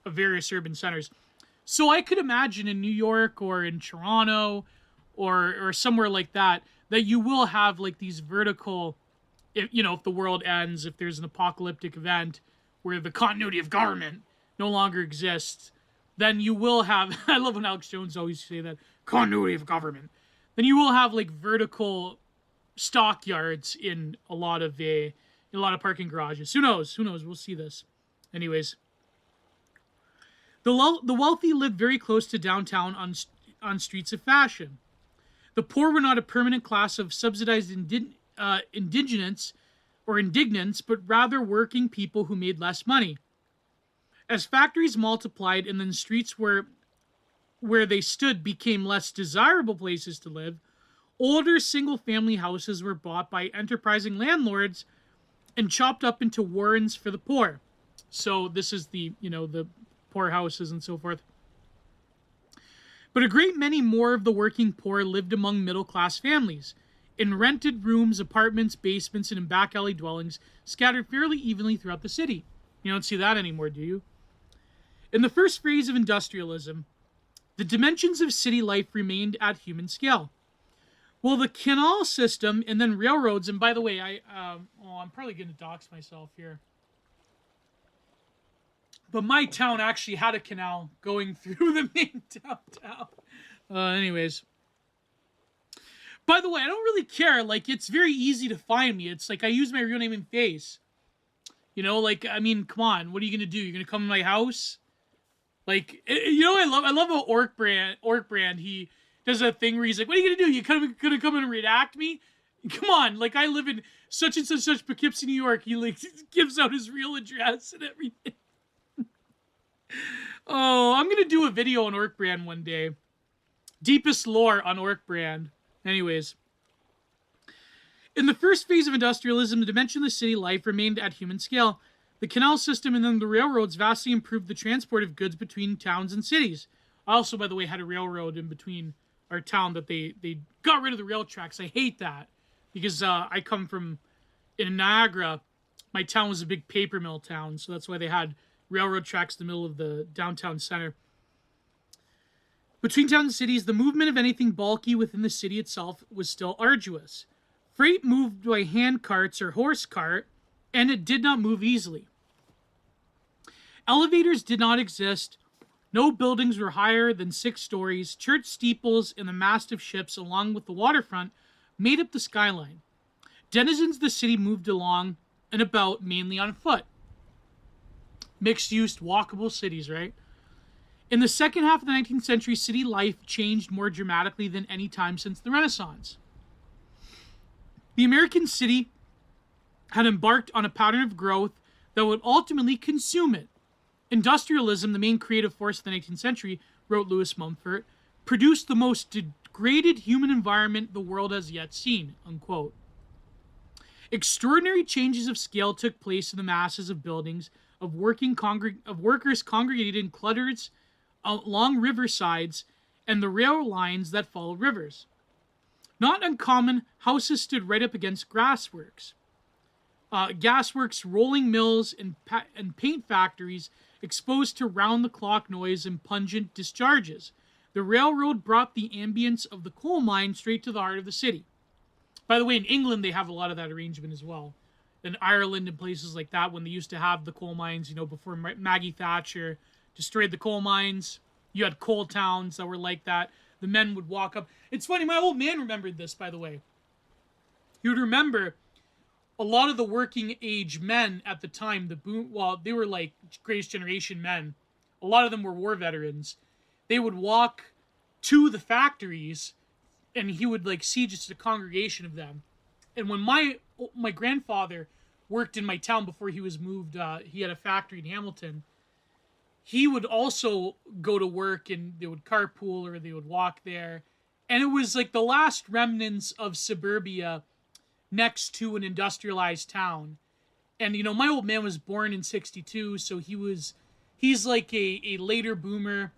of various urban centers. So I could imagine in New York or in Toronto or somewhere like that you will have like these vertical, if the world ends, if there's an apocalyptic event where the continuity of government no longer exists, then you will have, I love when Alex Jones always say that, continuity of government. Then you will have like vertical stockyards in a lot of parking garages. Who knows? We'll see this. Anyways, the wealthy lived very close to downtown on streets of fashion. The poor were not a permanent class of subsidized indigents, but rather working people who made less money. As factories multiplied and then streets where they stood became less desirable places to live, older single-family houses were bought by enterprising landlords and chopped up into warrens for the poor. So this is the poor houses and so forth. But a great many more of the working poor lived among middle-class families, in rented rooms, apartments, basements, and in back alley dwellings scattered fairly evenly throughout the city. You don't see that anymore, do you? In the first phase of industrialism, the dimensions of city life remained at human scale. Well, the canal system and then railroads, and by the way, I'm probably going to dox myself here. But my town actually had a canal going through the main downtown. Anyways. By the way, I don't really care. Like, it's very easy to find me. It's like I use my real name and face. I mean, come on. What are you going to do? You're going to come to my house? Like, I love how Orc Brand, he does a thing where he's like, what are you going to do? You going to come and redact me? Come on. Like, I live in such and such Poughkeepsie, New York. He, like, gives out his real address and everything. Oh, I'm going to do a video on Orc Brand one day. Deepest lore on Orc Brand. Anyways. In the first phase of industrialism, the dimension of the city life remained at human scale. The canal system and then the railroads vastly improved the transport of goods between towns and cities. I also, by the way, had a railroad in between our town that they got rid of the rail tracks. I hate that because I come from, in Niagara, my town was a big paper mill town, so that's why they had railroad tracks in the middle of the downtown center. Between towns and cities, the movement of anything bulky within the city itself was still arduous. Freight moved by hand carts or horse cart, and it did not move easily. Elevators did not exist. No buildings were higher than 6 stories. Church steeples and the mast of ships along with the waterfront made up the skyline. Denizens of the city moved along and about mainly on foot. Mixed-use, walkable cities, right? In the second half of the 19th century, city life changed more dramatically than any time since the Renaissance. The American city had embarked on a pattern of growth that would ultimately consume it. Industrialism, the main creative force of the 19th century, wrote Lewis Mumford, produced the most degraded human environment the world has yet seen, unquote. Extraordinary changes of scale took place in the masses of buildings, of workers congregated in clusters along riversides and the rail lines that followed rivers. Not uncommon, houses stood right up against gasworks. Rolling mills, and paint factories exposed to round-the-clock noise and pungent discharges. The railroad brought the ambience of the coal mine straight to the heart of the city. By the way, in England, they have a lot of that arrangement as well. In Ireland and places like that, when they used to have the coal mines, before Maggie Thatcher destroyed the coal mines, you had coal towns that were like that. The men would walk up. It's funny, my old man remembered this, by the way. He would remember a lot of the working age men at the time, they were like greatest generation men. A lot of them were war veterans. They would walk to the factories, and he would see just a congregation of them. And when my grandfather worked in my town before he was moved, he had a factory in Hamilton. He would also go to work, and they would carpool or they would walk there. And it was like the last remnants of suburbia next to an industrialized town. And, my old man was born in 1962, so he's like a later boomer.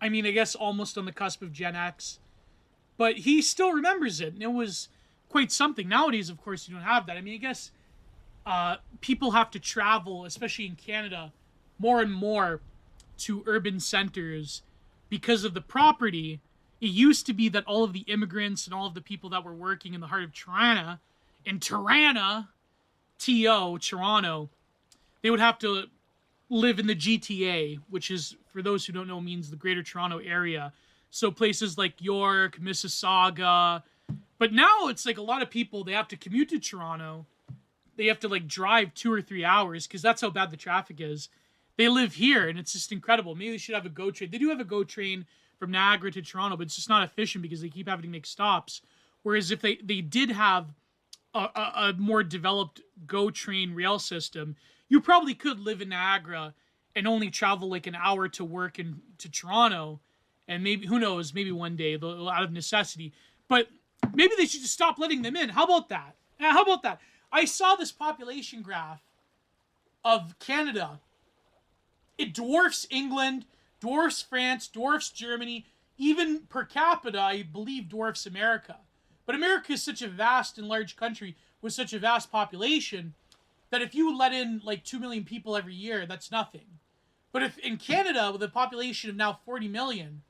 I mean, I guess almost on the cusp of Gen X. But he still remembers it, and it was quite something. Nowadays, of course, you don't have that. I mean, I guess people have to travel, especially in Canada, more and more to urban centers because of the property. It used to be that all of the immigrants and all of the people that were working in the heart of Toronto, they would have to live in the GTA, which is, for those who don't know, means the Greater Toronto Area. So places like York, Mississauga. But now it's like a lot of people, they have to commute to Toronto. They have to drive 2 or 3 hours because that's how bad the traffic is. They live here, and it's just incredible. Maybe they should have a GO train. They do have a GO train from Niagara to Toronto, but it's just not efficient because they keep having to make stops. Whereas if they did have a more developed GO train rail system, you probably could live in Niagara and only travel an hour to work to Toronto. And maybe, who knows, maybe one day they'll out of necessity. But maybe they should just stop letting them in. How about that? I saw this population graph of Canada. It dwarfs England, dwarfs France, dwarfs Germany, even per capita, I believe, dwarfs America. But America is such a vast and large country with such a vast population that if you let in 2 million people every year, that's nothing. But if in Canada, with a population of now 40 million,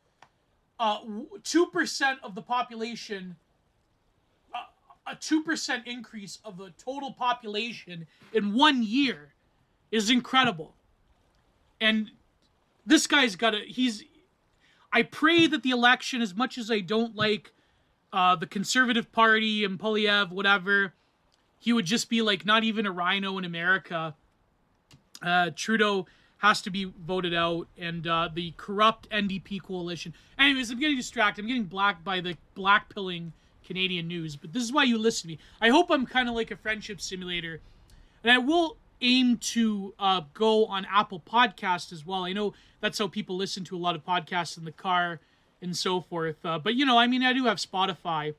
2% of the population, a 2% increase of the total population in 1 year is incredible. And this guy's I pray that the election, as much as I don't like the Conservative Party and Polyev, whatever, he would just be not even a rhino in America. Trudeau has to be voted out, and the corrupt NDP coalition. Anyways, I'm getting distracted. I'm getting blacked by the black-pilling Canadian news, but this is why you listen to me. I hope I'm kind of like a friendship simulator, and I will aim to go on Apple Podcasts as well. I know that's how people listen to a lot of podcasts in the car and so forth. But, I do have Spotify.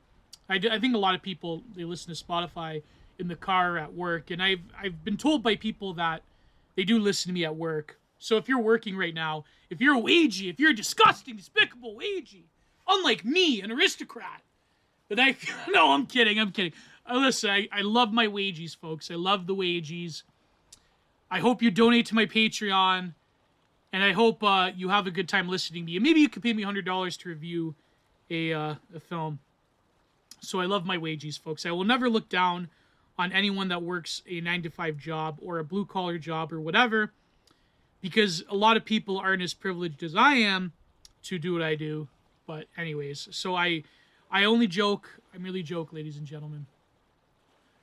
I think a lot of people, they listen to Spotify in the car or at work. And I've been told by people that they do listen to me at work. So if you're working right now, if you're a wagey, if you're a disgusting, despicable wagey, unlike me, an aristocrat, but no, I'm kidding. Listen, I love my wagies, folks. I love the wagies. I hope you donate to my Patreon, and I hope you have a good time listening to me. And maybe you could pay me $100 to review a film. So I love my wages, folks. I will never look down on anyone that works a 9-to-5 job or a blue-collar job or whatever, because a lot of people aren't as privileged as I am to do what I do. But anyways, so I only joke. I merely joke, ladies and gentlemen.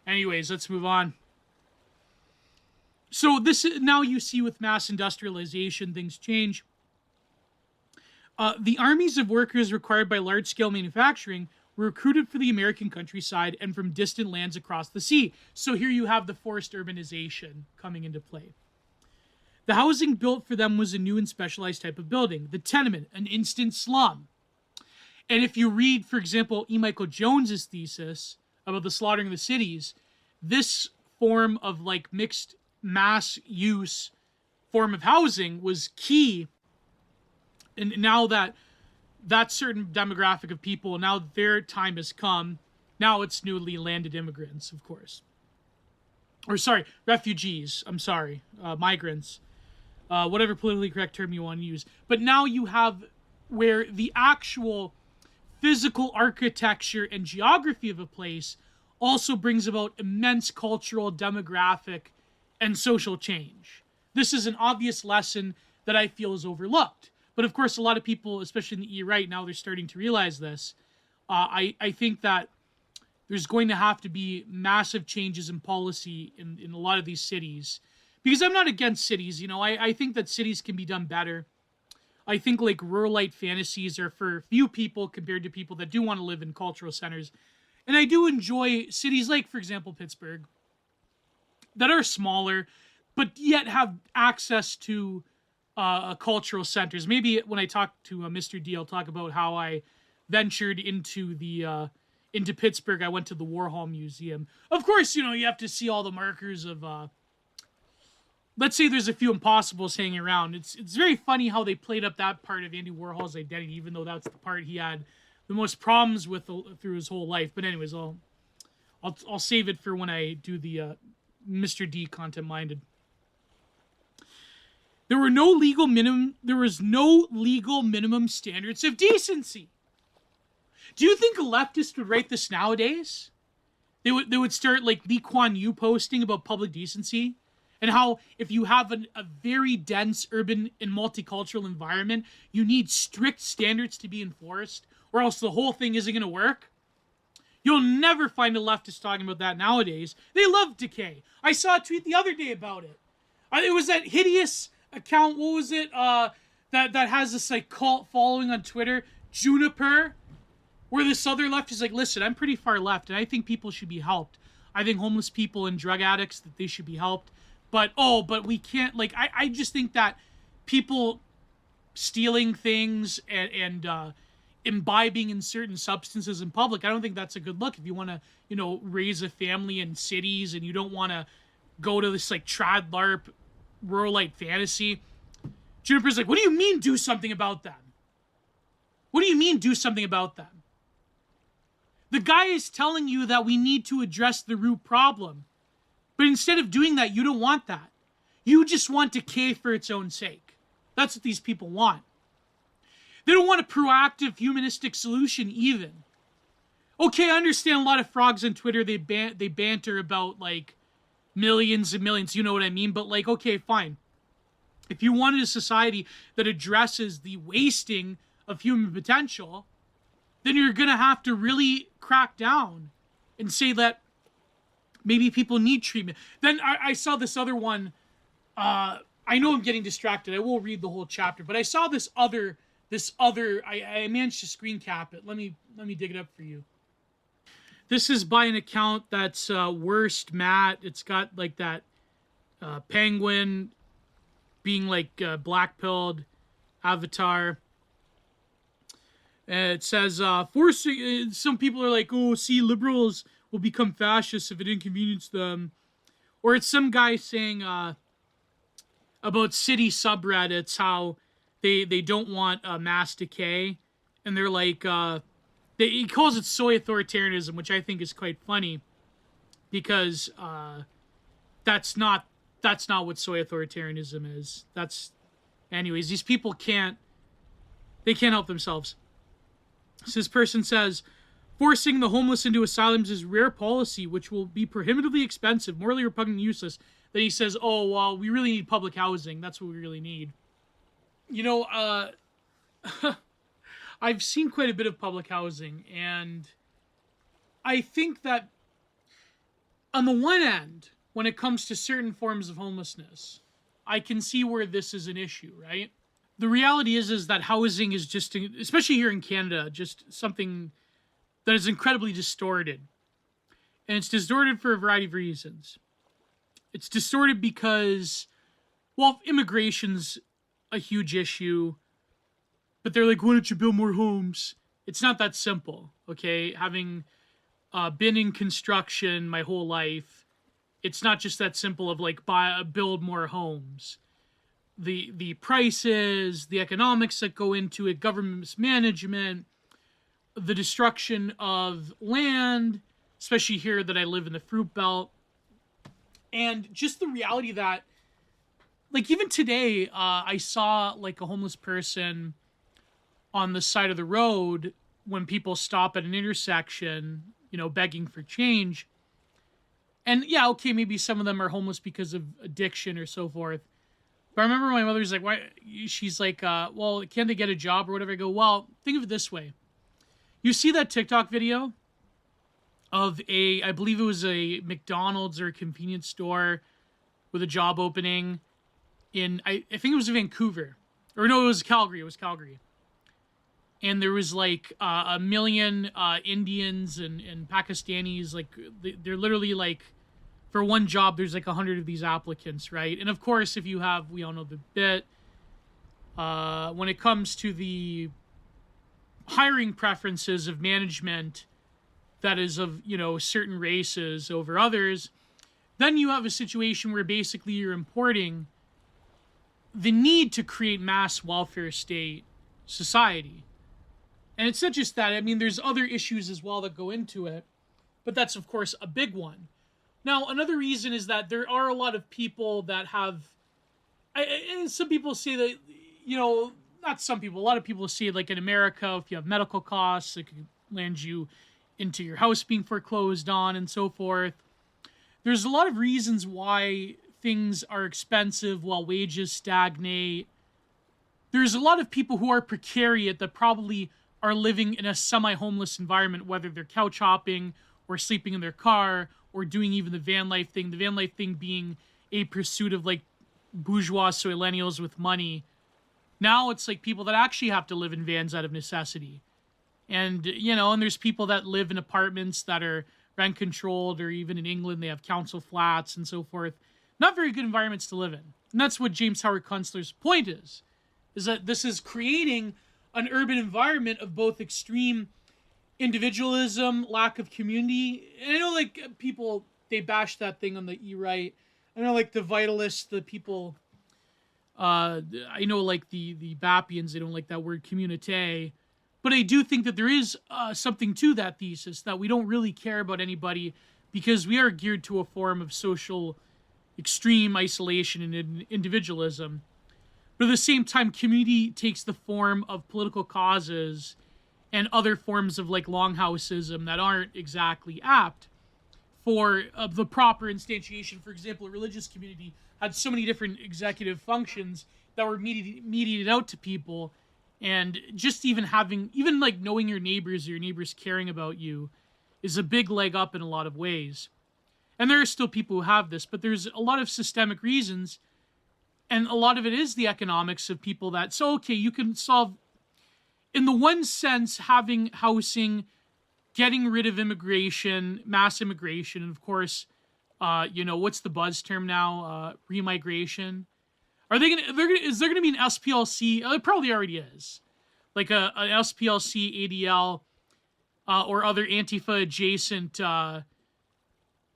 Anyways, let's move on. So this now you see with mass industrialization, things change. The armies of workers required by large-scale manufacturing were recruited for the American countryside and from distant lands across the sea. So here you have the forced urbanization coming into play. The housing built for them was a new and specialized type of building, the tenement, an instant slum. And if you read, for example, E. Michael Jones's thesis about the slaughtering of the cities, this form of like mixed mass use form of housing was key. And now that certain demographic of people, now their time has come, now it's newly landed immigrants, of course. Or sorry, refugees, migrants, whatever politically correct term you want to use. But now you have where the actual physical architecture and geography of a place also brings about immense cultural, demographic, and social change. This is an obvious lesson that I feel is overlooked. But of course, a lot of people, especially in the E right now, they're starting to realize this. I think that there's going to have to be massive changes in policy in a lot of these cities. Because I'm not against cities, you know, I think that cities can be done better. I think like ruralite fantasies are for few people compared to people that do want to live in cultural centers. And I do enjoy cities like, for example, Pittsburgh, that are smaller, but yet have access to cultural centers. Maybe when I talk to Mr. D, I'll talk about how I ventured into Pittsburgh. I went to the Warhol Museum. Of course, you know, you have to see all the markers of, let's say there's a few Impossibles hanging around. It's very funny how they played up that part of Andy Warhol's identity, even though that's the part he had the most problems with through his whole life. But anyways, I'll save it for when I do the Mr. D Content Minded. There was no legal minimum standards of decency. Do you think a leftist would write this nowadays? They would start like Lee Kuan Yew posting about public decency and how if you have a very dense urban and multicultural environment, you need strict standards to be enforced, or else the whole thing isn't going to work. You'll never find a leftist talking about that nowadays. They love decay. I saw a tweet the other day about it. It was that hideous account, what was it, that has this like cult following on Twitter, Juniper, where this other left is like, listen, I'm pretty far left, and I think people should be helped. I think homeless people and drug addicts, that they should be helped. But we can't, like, I just think that people stealing things and imbibing in certain substances in public, I don't think that's a good look. If you want to, you know, raise a family in cities and you don't want to go to this like trad LARP ruralite fantasy, Juniper's like, what do you mean do something about them? What do you mean do something about them? The guy is telling you that we need to address the root problem. But instead of doing that, you don't want that. You just want decay for its own sake. That's what these people want. They don't want a proactive humanistic solution even. Okay, I understand a lot of frogs on Twitter, they banter about like millions and millions, you know what I mean? But like, okay, fine. If you wanted a society that addresses the wasting of human potential, then you're going to have to really crack down and say that maybe people need treatment. Then I saw this other one. I know I'm getting distracted. I will read the whole chapter, but I saw this other. I managed to screen cap it. Let me dig it up for you. This is by an account that's Worst Matt. It's got like that penguin being like black-pilled avatar. It says, forcing. Some people are like, oh, see, liberals will become fascists if it inconveniences them. Or it's some guy saying about city subreddits how they don't want mass decay. And they're like, he calls it soy authoritarianism, which I think is quite funny. Because that's not what soy authoritarianism is. Anyways, these people can't help themselves. So this person says, Forcing the homeless into asylums is rare policy, which will be prohibitively expensive, morally repugnant, and useless. Then he says, oh, well, we really need public housing. That's what we really need. You know, I've seen quite a bit of public housing, and I think that on the one end, when it comes to certain forms of homelessness, I can see where this is an issue, right? The reality is that housing is just, especially here in Canada, just something that is incredibly distorted. And it's distorted for a variety of reasons. It's distorted because, well, immigration's a huge issue, but they're like, why don't you build more homes? It's not that simple, okay? Having been in construction my whole life, it's not just that simple of like build more homes. The prices, the economics that go into it, government mismanagement, the destruction of land, especially here that I live in the fruit belt, and just the reality that, like, even today, I saw like a homeless person on the side of the road when people stop at an intersection, you know, begging for change. And yeah, okay, maybe some of them are homeless because of addiction or so forth. But I remember my mother's like, why? She's like, well, can't they get a job or whatever? I go, well, think of it this way. You see that TikTok video of I believe it was a McDonald's or a convenience store with a job opening in, I think it was Vancouver. Or no, it was Calgary. It was Calgary. And there was like a million Indians and Pakistanis. Like, they're literally like, for one job, there's like 100 of these applicants, right? And of course, if you have, we all know the bit, when it comes to the hiring preferences of management that is of, you know, certain races over others, then you have a situation where basically you're importing the need to create mass welfare state society. And it's not just that. I mean, there's other issues as well that go into it, but that's, of course, a big one. Now, another reason is that there are a lot of people that have, and some people say that, you know, not some people, a lot of people say, like in America, if you have medical costs, it could land you into your house being foreclosed on and so forth. There's a lot of reasons why things are expensive while wages stagnate. There's a lot of people who are precarious that probably are living in a semi-homeless environment, whether they're couch hopping or sleeping in their car or doing even the van life thing. The van life thing being a pursuit of like bourgeois millennials with money. Now it's like people that actually have to live in vans out of necessity. And, you know, and there's people that live in apartments that are rent controlled, or even in England, they have council flats and so forth. Not very good environments to live in. And that's what James Howard Kunstler's point is that this is creating an urban environment of both extreme individualism, lack of community. And I know, like, people, they bash that thing on the E-right. I know, like, the vitalists, the people, I know, like, the Bappians, they don't like that word communité. But I do think that there is something to that thesis, that we don't really care about anybody because we are geared to a form of social extreme isolation and individualism. But at the same time, community takes the form of political causes and other forms of like longhouseism that aren't exactly apt for the proper instantiation. For example, a religious community had so many different executive functions that were mediated out to people. And just even like knowing your neighbors, or your neighbors caring about you, is a big leg up in a lot of ways. And there are still people who have this, but there's a lot of systemic reasons. And a lot of it is the economics of people that, so, okay, you can solve, in the one sense, having housing, getting rid of immigration, mass immigration, and of course, you know, what's the buzz term now? Remigration. Is there gonna be an SPLC? It probably already is. Like an SPLC, ADL, or other Antifa adjacent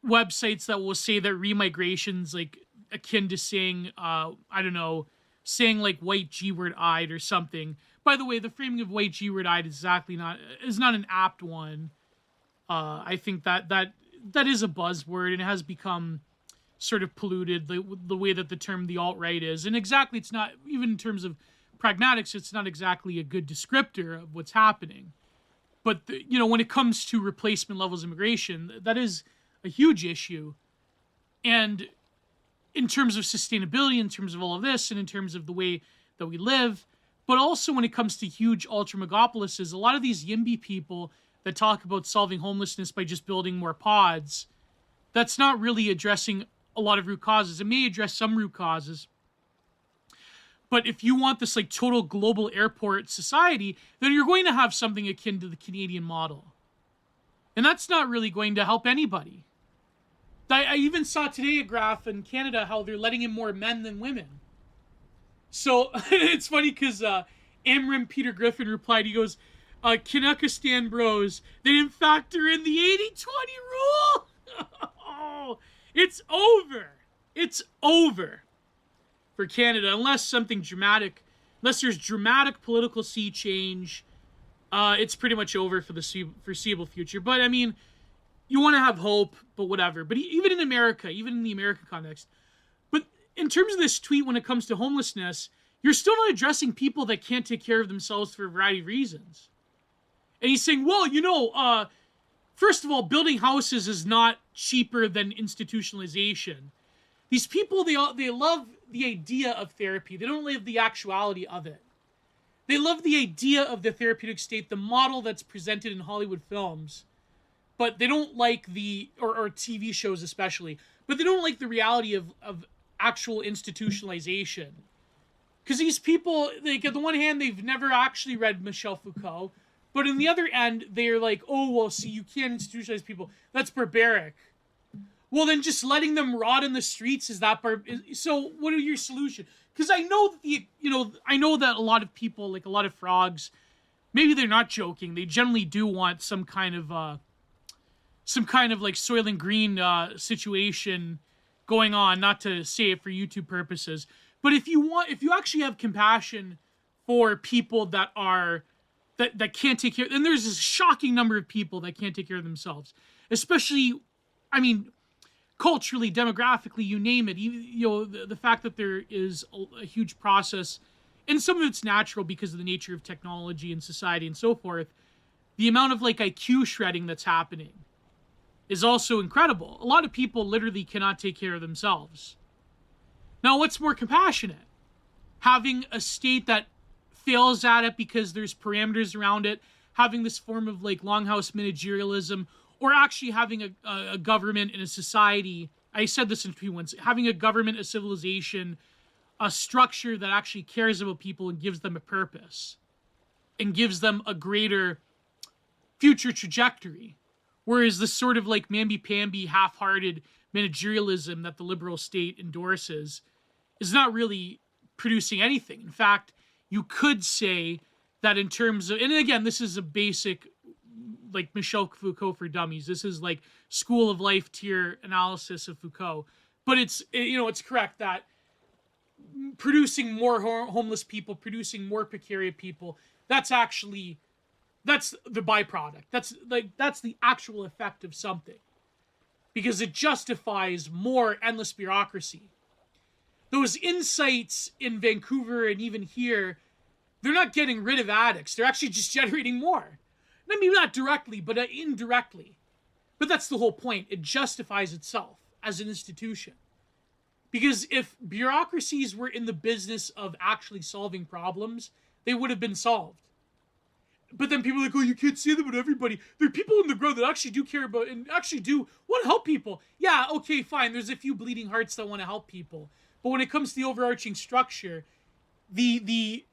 websites that will say that remigration's like akin to saying, I don't know, saying like white G-word-eyed or something. By the way, the framing of white G-word-eyed is not an apt one. I think that is a buzzword, and it has become sort of polluted the way that the term the alt-right is. And exactly, it's not, even in terms of pragmatics, it's not exactly a good descriptor of what's happening. But, when it comes to replacement levels of immigration, that is a huge issue. And in terms of sustainability, in terms of all of this, and in terms of the way that we live, but also when it comes to huge ultra-megapolises, a lot of these YIMBY people that talk about solving homelessness by just building more pods, that's not really addressing a lot of root causes. It may address some root causes, but if you want this like total global airport society, then you're going to have something akin to the Canadian model. And that's not really going to help anybody. I even saw today a graph in Canada how they're letting in more men than women. So it's funny because Amrim Peter Griffin replied, he goes, Kanakistan bros, they didn't factor in the 80-20 rule. Oh, it's over. It's over for Canada unless there's dramatic political sea change. It's pretty much over for the foreseeable future. But I mean, you want to have hope, but whatever. But even in America, even in the American context, but in terms of this tweet, when it comes to homelessness, you're still not addressing people that can't take care of themselves for a variety of reasons. And he's saying, well, first of all, building houses is not cheaper than institutionalization. These people, they love the idea of therapy. They don't live the actuality of it. They love the idea of the therapeutic state, the model that's presented in Hollywood films. But they don't like or TV shows especially, but they don't like the reality of actual institutionalization. Because these people, like, on the one hand, they've never actually read Michel Foucault, but on the other end, they're like, oh, well, see, you can't institutionalize people. That's barbaric. Well, then just letting them rot in the streets, is that so what are your solutions? Because I know that I know that a lot of people, like a lot of frogs, maybe they're not joking. They generally do want some kind of like Soylent Green situation going on, not to say it for YouTube purposes. But if you actually have compassion for people that can't take care, and there's this shocking number of people that can't take care of themselves, especially, I mean, culturally, demographically, you name it. The fact that there is a huge process, and some of it's natural because of the nature of technology and society and so forth. The amount of like IQ shredding that's happening is also incredible. A lot of people literally cannot take care of themselves. Now, what's more compassionate? Having a state that fails at it because there's parameters around it, having this form of like Longhouse Managerialism, or actually having a government and a society. I said this in tweet once, having a government, a civilization, a structure that actually cares about people and gives them a purpose and gives them a greater future trajectory. Whereas this sort of like mamby-pamby, half-hearted managerialism that the liberal state endorses is not really producing anything. In fact, you could say that in terms of, and again, this is a basic, like Michel Foucault for dummies. This is like school of life tier analysis of Foucault. But it's correct that producing more homeless people, producing more precarious people, that's the byproduct. That's the actual effect of something. Because it justifies more endless bureaucracy. Those insights in Vancouver and even here, they're not getting rid of addicts. They're actually just generating more. I mean, not directly, but indirectly. But that's the whole point. It justifies itself as an institution. Because if bureaucracies were in the business of actually solving problems, they would have been solved. But then people are like, oh, you can't say that about everybody. There are people on the ground that actually do care about and actually do want to help people. Yeah, okay, fine. There's a few bleeding hearts that want to help people. But when it comes to the overarching structure, the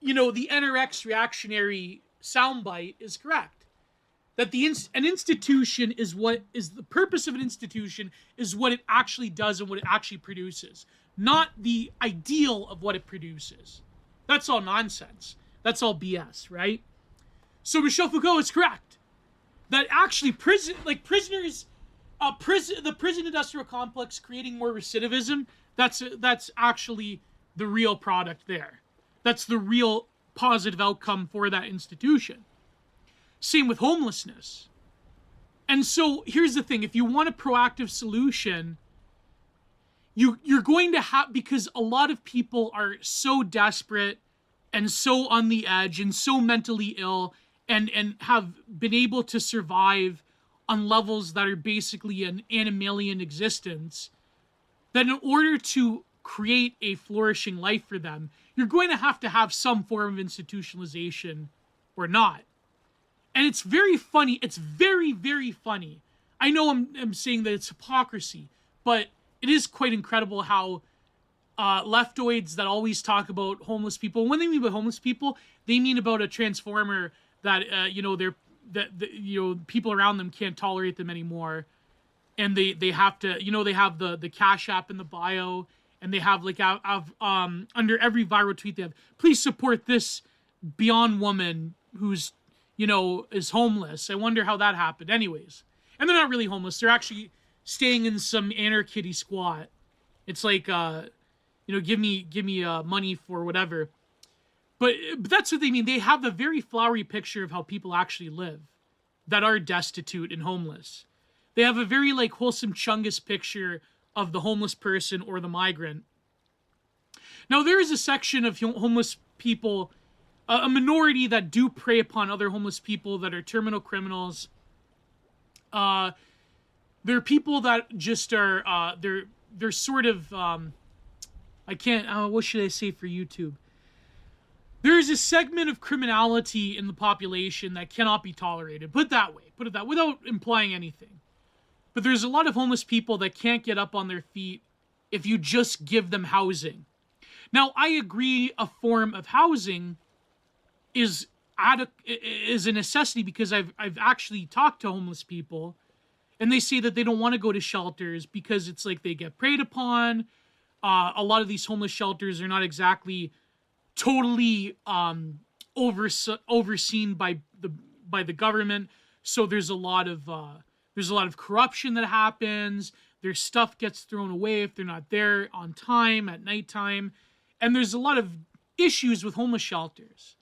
NRX reactionary soundbite is correct. That an institution is the purpose of an institution is what it actually does and what it actually produces, not the ideal of what it produces. That's all nonsense. That's all BS, right? So Michel Foucault is correct that actually the prison industrial complex creating more recidivism. That's actually the real product there. That's the real positive outcome for that institution. Same with homelessness. And so here's the thing. If you want a proactive solution, you're going to have, because a lot of people are so desperate and so on the edge and so mentally ill and have been able to survive on levels that are basically an animalian existence, that in order to create a flourishing life for them, you're going to have some form of institutionalization or not. And it's very funny. It's very, very funny. I know I'm saying that it's hypocrisy, but it is quite incredible how leftoids that always talk about homeless people, when they mean by homeless people, they mean about a transformer that people around them can't tolerate them anymore, and they have to, they have the Cash App in the bio, and they have like under every viral tweet they have, please support this Beyond woman who's is homeless. I wonder how that happened. Anyways, and they're not really homeless. They're actually staying in some anarchy squat. It's like give me money for whatever. But that's what they mean. They have a very flowery picture of how people actually live that are destitute and homeless. They have a very like wholesome Chungus picture of the homeless person or the migrant. Now, there is a section of homeless people, a minority that do prey upon other homeless people that are terminal criminals. There are people that just are, they're sort of, what should I say for YouTube? There is a segment of criminality in the population that cannot be tolerated. Put it that, without implying anything. But there's a lot of homeless people that can't get up on their feet if you just give them housing. Now, I agree a form of housing is a necessity, because I've actually talked to homeless people, and they say that they don't want to go to shelters because it's like they get preyed upon. A lot of these homeless shelters are not exactly totally overseen by the government, so there's a lot of corruption that happens. Their stuff gets thrown away if they're not there on time at nighttime, and there's a lot of issues with homeless shelters.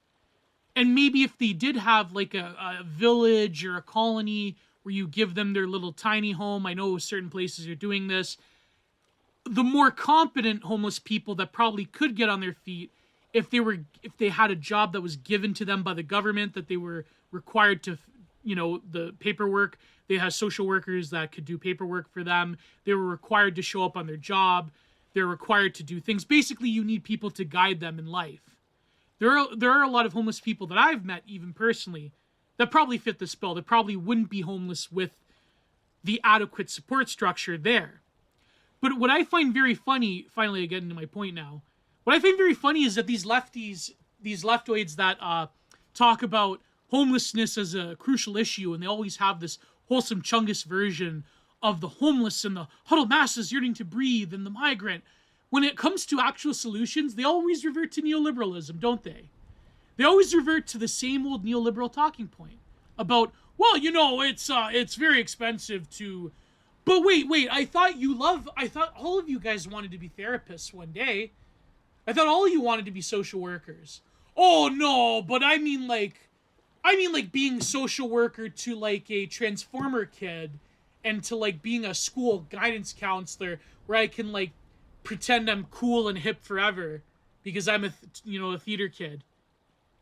And maybe if they did have like a village or a colony where you give them their little tiny home, I know certain places are doing this, the more competent homeless people that probably could get on their feet, if they had a job that was given to them by the government, that they were required to, the paperwork, they had social workers that could do paperwork for them. They were required to show up on their job. They're required to do things. Basically, you need people to guide them in life. There are a lot of homeless people that I've met, even personally, that probably fit the bill. That probably wouldn't be homeless with the adequate support structure there. But what I find very funny, finally I get into my point now, what I find very funny is that these leftoids that talk about homelessness as a crucial issue, and they always have this wholesome Chungus version of the homeless and the huddled masses yearning to breathe and the migrant. When it comes to actual solutions, they always revert to neoliberalism, don't they? They always revert to the same old neoliberal talking point about, well, it's very expensive to... But wait, I thought all of you guys wanted to be therapists one day. I thought all of you wanted to be social workers. Oh, no, but I mean like being social worker to like a transformer kid, and to like being a school guidance counselor where I can like pretend I'm cool and hip forever because I'm a theater kid.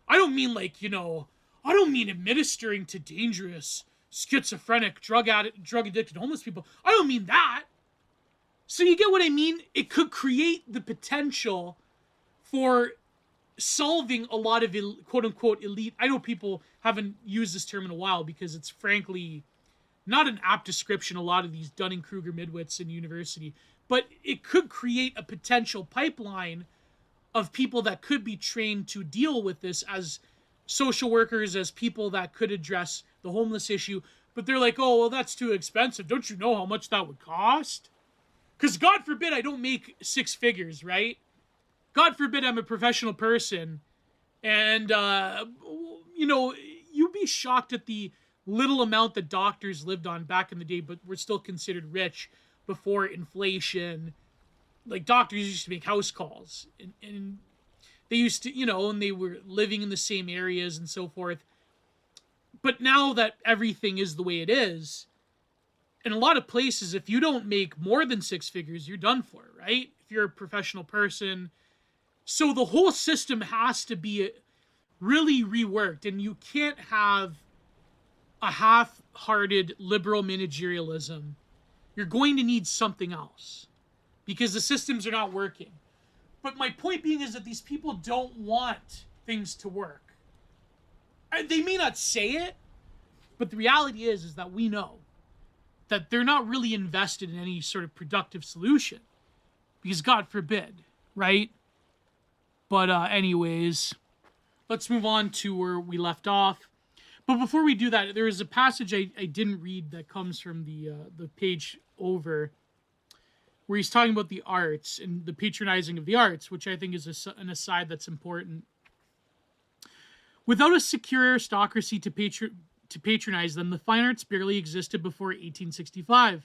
I don't mean administering to dangerous, schizophrenic, drug addicted homeless people. I don't mean that. So you get what I mean? It could create the potential for solving a lot of quote unquote elite. I know people haven't used this term in a while because it's frankly not an apt description, a lot of these Dunning-Kruger midwits in university, but it could create a potential pipeline of people that could be trained to deal with this as social workers, as people that could address the homeless issue. But they're like, oh, well, that's too expensive. Don't you know how much that would cost? Because God forbid I don't make six figures, right? God forbid I'm a professional person. And, you'd be shocked at the little amount that doctors lived on back in the day, but were still considered rich before inflation. Like, doctors used to make house calls, and they used to, and they were living in the same areas and so forth. But now that everything is the way it is, in a lot of places, if you don't make more than six figures, you're done for, right? If you're a professional person. So the whole system has to be really reworked. And you can't have a half-hearted liberal managerialism. You're going to need something else because the systems are not working. But my point being is that these people don't want things to work. They may not say it, but the reality is that we know that they're not really invested in any sort of productive solution because God forbid, right? But anyways, let's move on to where we left off. But before we do that, there is a passage I didn't read that comes from the page over where he's talking about the arts and the patronizing of the arts, which I think is an aside that's important. Without a secure aristocracy to patronize them, the fine arts barely existed before 1865.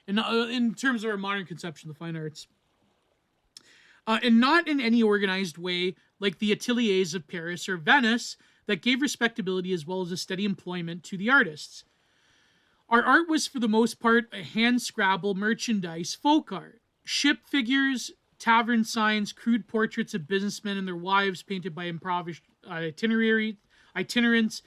In terms of our modern conception of the fine arts. And not in any organized way like the ateliers of Paris or Venice that gave respectability as well as a steady employment to the artists. Our art was for the most part a hand-scrabble merchandise folk art. Ship figures, tavern signs, crude portraits of businessmen and their wives painted by improvised itinerants,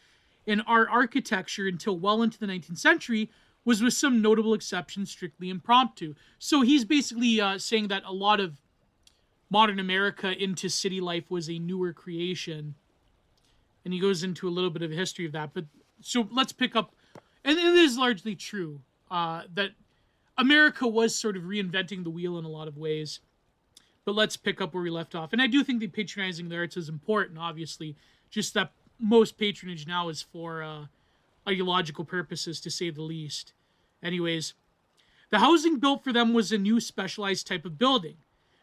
and our architecture until well into the 19th century was, with some notable exceptions, strictly impromptu. So he's basically saying that a lot of modern America into city life was a newer creation. And he goes into a little bit of a history of that. But so let's pick up, and it is largely true that America was sort of reinventing the wheel in a lot of ways. But let's pick up where we left off. And I do think that patronizing the arts is important, obviously. Just that most patronage now is for ideological purposes, to say the least. Anyways, the housing built for them was a new specialized type of building.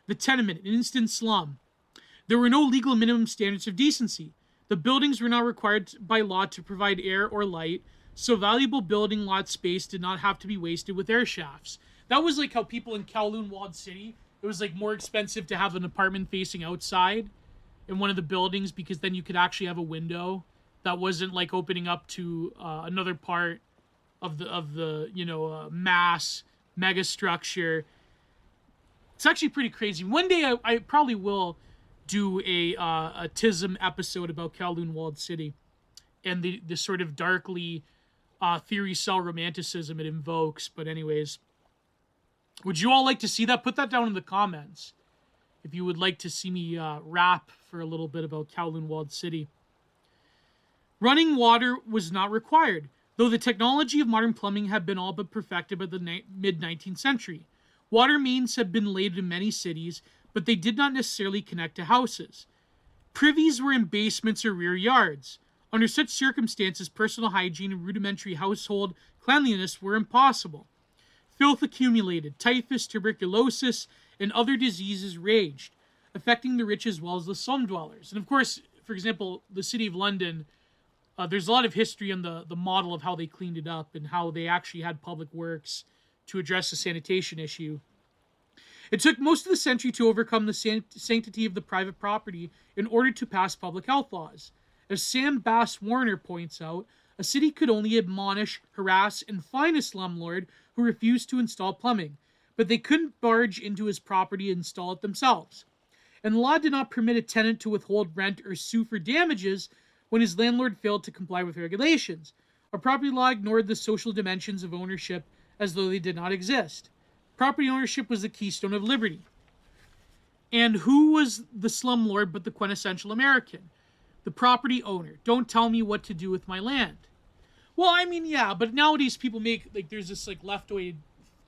The tenement, an instant slum. There were no legal minimum standards of decency. The buildings were not required by law to provide air or light, so valuable building lot space did not have to be wasted with air shafts. That was like how people in Kowloon Walled City, it was like more expensive to have an apartment facing outside in one of the buildings because then you could actually have a window that wasn't like opening up to another part of the mass mega structure. It's actually pretty crazy. One day I probably will do a TISM episode about Kowloon Walled City and the sort of darkly theory cell romanticism it invokes. But anyways, would you all like to see that? Put that down in the comments if you would like to see me rap for a little bit about Kowloon Walled City. Running water was not required, though the technology of modern plumbing had been all but perfected by the mid-19th century. Water mains had been laid in many cities, but they did not necessarily connect to houses. Privies were in basements or rear yards. Under such circumstances, personal hygiene and rudimentary household cleanliness were impossible. Filth accumulated, typhus, tuberculosis, and other diseases raged, affecting the rich as well as the slum dwellers. And of course, for example, the city of London, there's a lot of history on the model of how they cleaned it up and how they actually had public works to address the sanitation issue. It took most of the century to overcome the sanctity of the private property in order to pass public health laws. As Sam Bass-Warner points out, a city could only admonish, harass, and fine a slumlord who refused to install plumbing, but they couldn't barge into his property and install it themselves. And the law did not permit a tenant to withhold rent or sue for damages when his landlord failed to comply with regulations. Our property law ignored the social dimensions of ownership as though they did not exist. Property ownership was the keystone of liberty. And who was the slumlord but the quintessential American? The property owner. Don't tell me what to do with my land. Well, I mean, yeah, but nowadays people there's this left-way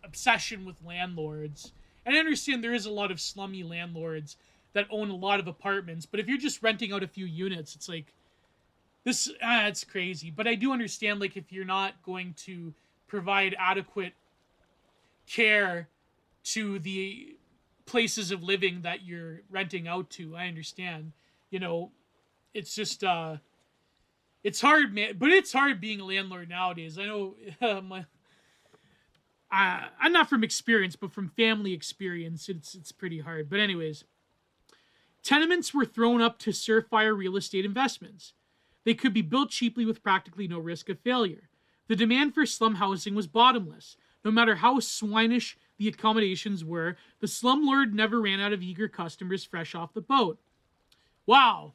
obsession with landlords. And I understand there is a lot of slummy landlords that own a lot of apartments, but if you're just renting out a few units, it's it's crazy. But I do understand, if you're not going to provide adequate care to the places of living that you're renting out to, I understand. It's just, it's hard, man. But it's hard being a landlord nowadays. I know I'm not from experience, but from family experience, it's pretty hard. But anyways, tenements were thrown up to surefire real estate investments. They could be built cheaply with practically no risk of failure. The demand for slum housing was bottomless. No matter how swinish the accommodations were, the slumlord never ran out of eager customers fresh off the boat. Wow.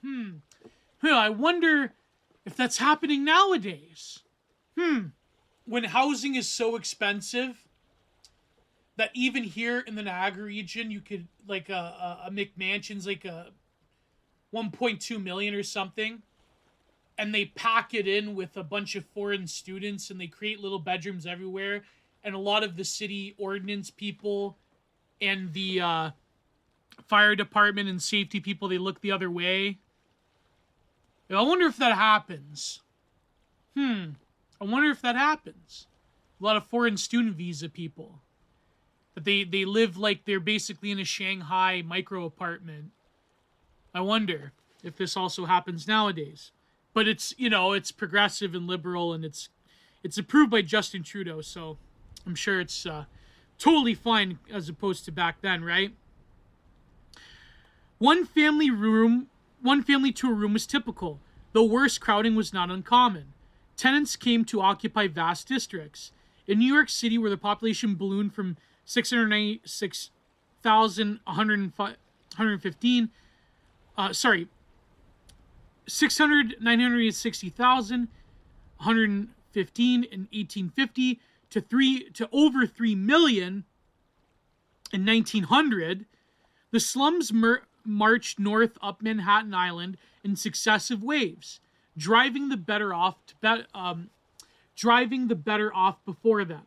I wonder if that's happening nowadays. When housing is so expensive that even here in the Niagara region, you could, like, a McMansion's like a 1.2 million or something, and they pack it in with a bunch of foreign students, and they create little bedrooms everywhere, and a lot of the city ordinance people and the fire department and safety people, they look the other way. I wonder if that happens. I wonder if that happens. A lot of foreign student visa people. That they live like they're basically in a Shanghai micro apartment. I wonder if this also happens nowadays. But it's, it's progressive and liberal, and it's approved by Justin Trudeau, so I'm sure it's totally fine as opposed to back then, right? One family to a room was typical, though worse crowding was not uncommon. Tenants came to occupy vast districts. In New York City, where the population ballooned from 660,000 in 1850 to over 3 million in 1900, the slums marched north up Manhattan Island in successive waves, driving the better off before them.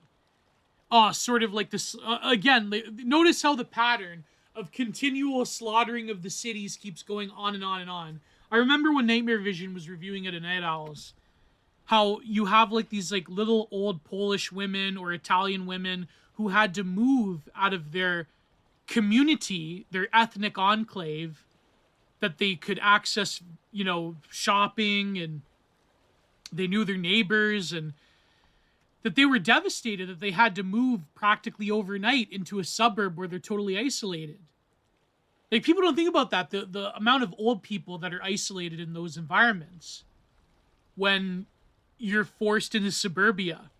Sort of like this again. Notice how the pattern of continual slaughtering of the cities keeps going on and on and on. I remember when Nightmare Vision was reviewing it at Night Owls, how you have like these like little old Polish women or Italian women who had to move out of their community, their ethnic enclave, that they could access, shopping, and they knew their neighbors, and that they were devastated that they had to move practically overnight into a suburb where they're totally isolated. Like, people don't think about that, the amount of old people that are isolated in those environments when you're forced into suburbia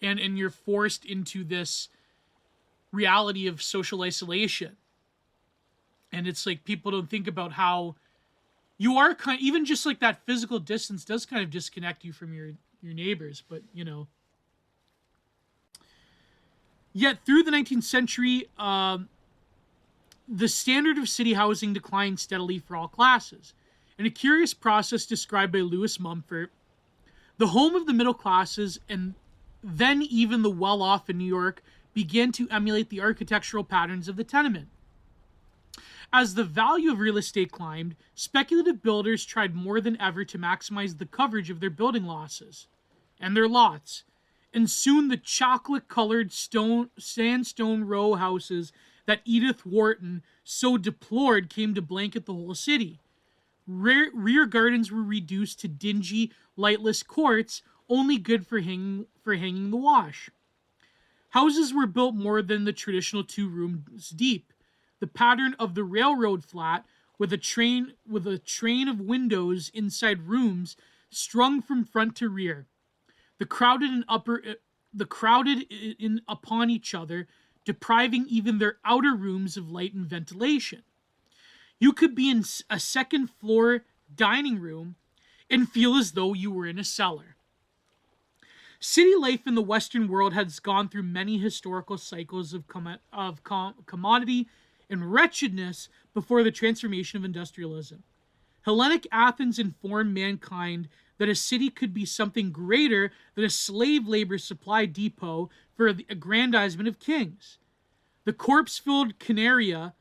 and you're forced into this reality of social isolation. And it's like, people don't think about how you are even just like that physical distance does kind of disconnect you from your neighbors, but Yet through the 19th century, the standard of city housing declined steadily for all classes. In a curious process described by Lewis Mumford, the home of the middle classes, and then even the well-off in New York, began to emulate the architectural patterns of the tenement. As the value of real estate climbed, speculative builders tried more than ever to maximize the coverage of their building losses and their lots, and soon the chocolate-colored sandstone row houses that Edith Wharton so deplored came to blanket the whole city. Rear gardens were reduced to dingy, lightless courts, only good for hanging the wash. Houses were built more than the traditional 2 rooms deep. The pattern of the railroad flat, with a train of windows inside rooms strung from front to rear. The crowded in upon each other, depriving even their outer rooms of light and ventilation. You could be in a second floor dining room and feel as though you were in a cellar. City life in the Western world has gone through many historical cycles of commodity and wretchedness before the transformation of industrialism. Hellenic Athens informed mankind that a city could be something greater than a slave labor supply depot for the aggrandizement of kings. The corpse-filled carnaria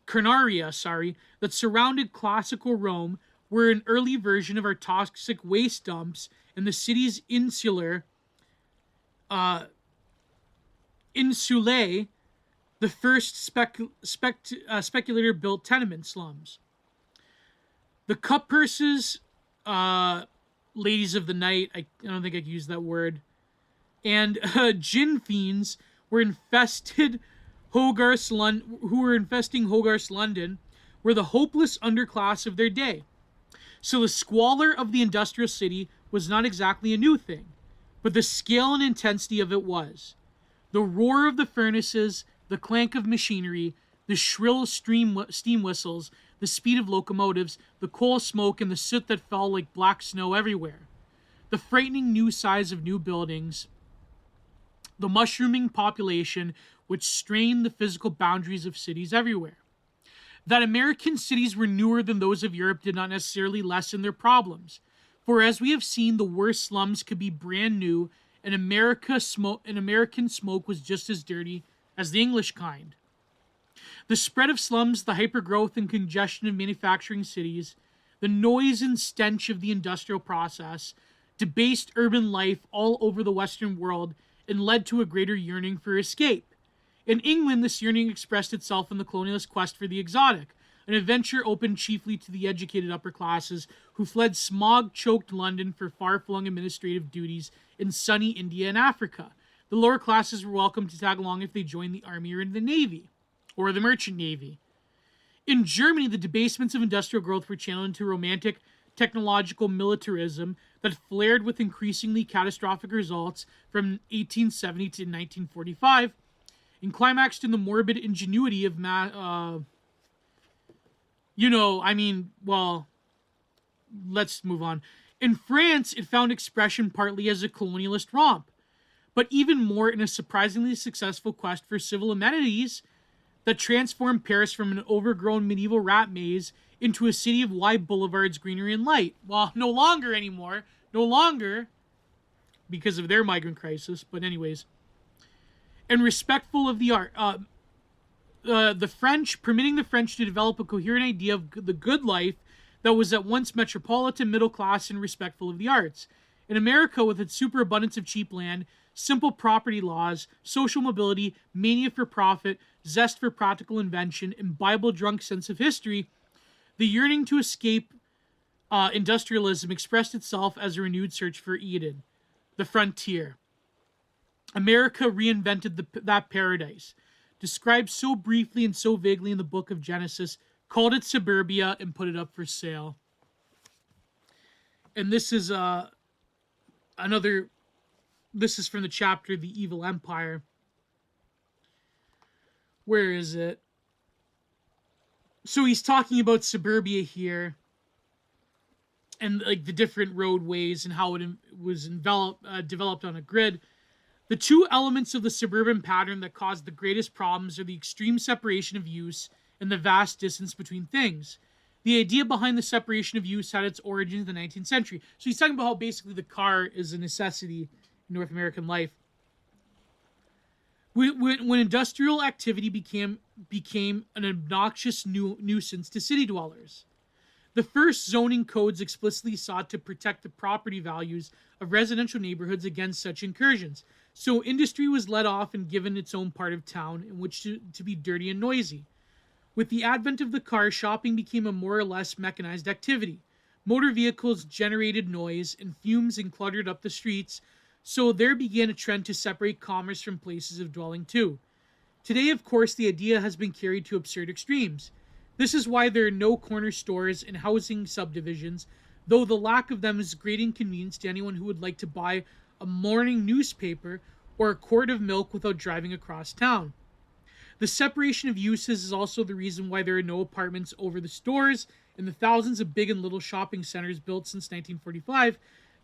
that surrounded classical Rome were an early version of our toxic waste dumps in the city's insulae, the first speculator-built tenement slums. The cup purses, ladies of the night, I don't think I could use that word, and gin fiends were infesting Hogarth's London, were the hopeless underclass of their day. So the squalor of the industrial city was not exactly a new thing, but the scale and intensity of it was. The roar of the furnaces, the clank of machinery, the shrill steam whistles, the speed of locomotives, the coal smoke, and the soot that fell like black snow everywhere. The frightening new size of new buildings, the mushrooming population which strained the physical boundaries of cities everywhere. That American cities were newer than those of Europe did not necessarily lessen their problems. For as we have seen, the worst slums could be brand new, and American smoke was just as dirty as the English kind. The spread of slums, the hypergrowth and congestion of manufacturing cities, the noise and stench of the industrial process, debased urban life all over the Western world and led to a greater yearning for escape. In England, this yearning expressed itself in the colonialist quest for the exotic, an adventure open chiefly to the educated upper classes who fled smog-choked London for far-flung administrative duties in sunny India and Africa. The lower classes were welcome to tag along if they joined the army or the navy, or the merchant navy. In Germany, the debasements of industrial growth were channeled into romantic technological militarism that flared with increasingly catastrophic results from 1870 to 1945, and climaxed in the morbid ingenuity of let's move on. In France, it found expression partly as a colonialist romp, but even more in a surprisingly successful quest for civil amenities that transformed Paris from an overgrown medieval rat maze into a city of wide boulevards, greenery, and light. Well, no longer anymore. No longer, because of their migrant crisis, but anyways. And respectful of the art. The French, permitting the French to develop a coherent idea of the good life that was at once metropolitan, middle class, and respectful of the arts. In America, with its superabundance of cheap land, simple property laws, social mobility, mania for profit, zest for practical invention, and Bible-drunk sense of history, the yearning to escape industrialism expressed itself as a renewed search for Eden, the frontier. America reinvented that paradise, described so briefly and so vaguely in the book of Genesis, called it suburbia, and put it up for sale. And this is this is from the chapter, The Evil Empire. Where is it? So he's talking about suburbia here, and like the different roadways and how it was developed on a grid. The two elements of the suburban pattern that caused the greatest problems are the extreme separation of use and the vast distance between things. The idea behind the separation of use had its origins in the 19th century. So he's talking about how basically the car is a necessity in North American life. When industrial activity became an obnoxious nuisance to city dwellers. The first zoning codes explicitly sought to protect the property values of residential neighborhoods against such incursions. So industry was let off and given its own part of town in which to be dirty and noisy. With the advent of the car, shopping became a more or less mechanized activity. Motor vehicles generated noise and fumes and cluttered up the streets, so there began a trend to separate commerce from places of dwelling too. Today, of course, the idea has been carried to absurd extremes. This is why there are no corner stores and housing subdivisions, though the lack of them is great inconvenience to anyone who would like to buy a morning newspaper or a quart of milk without driving across town. The separation of uses is also the reason why there are no apartments over the stores in the thousands of big and little shopping centers built since 1945,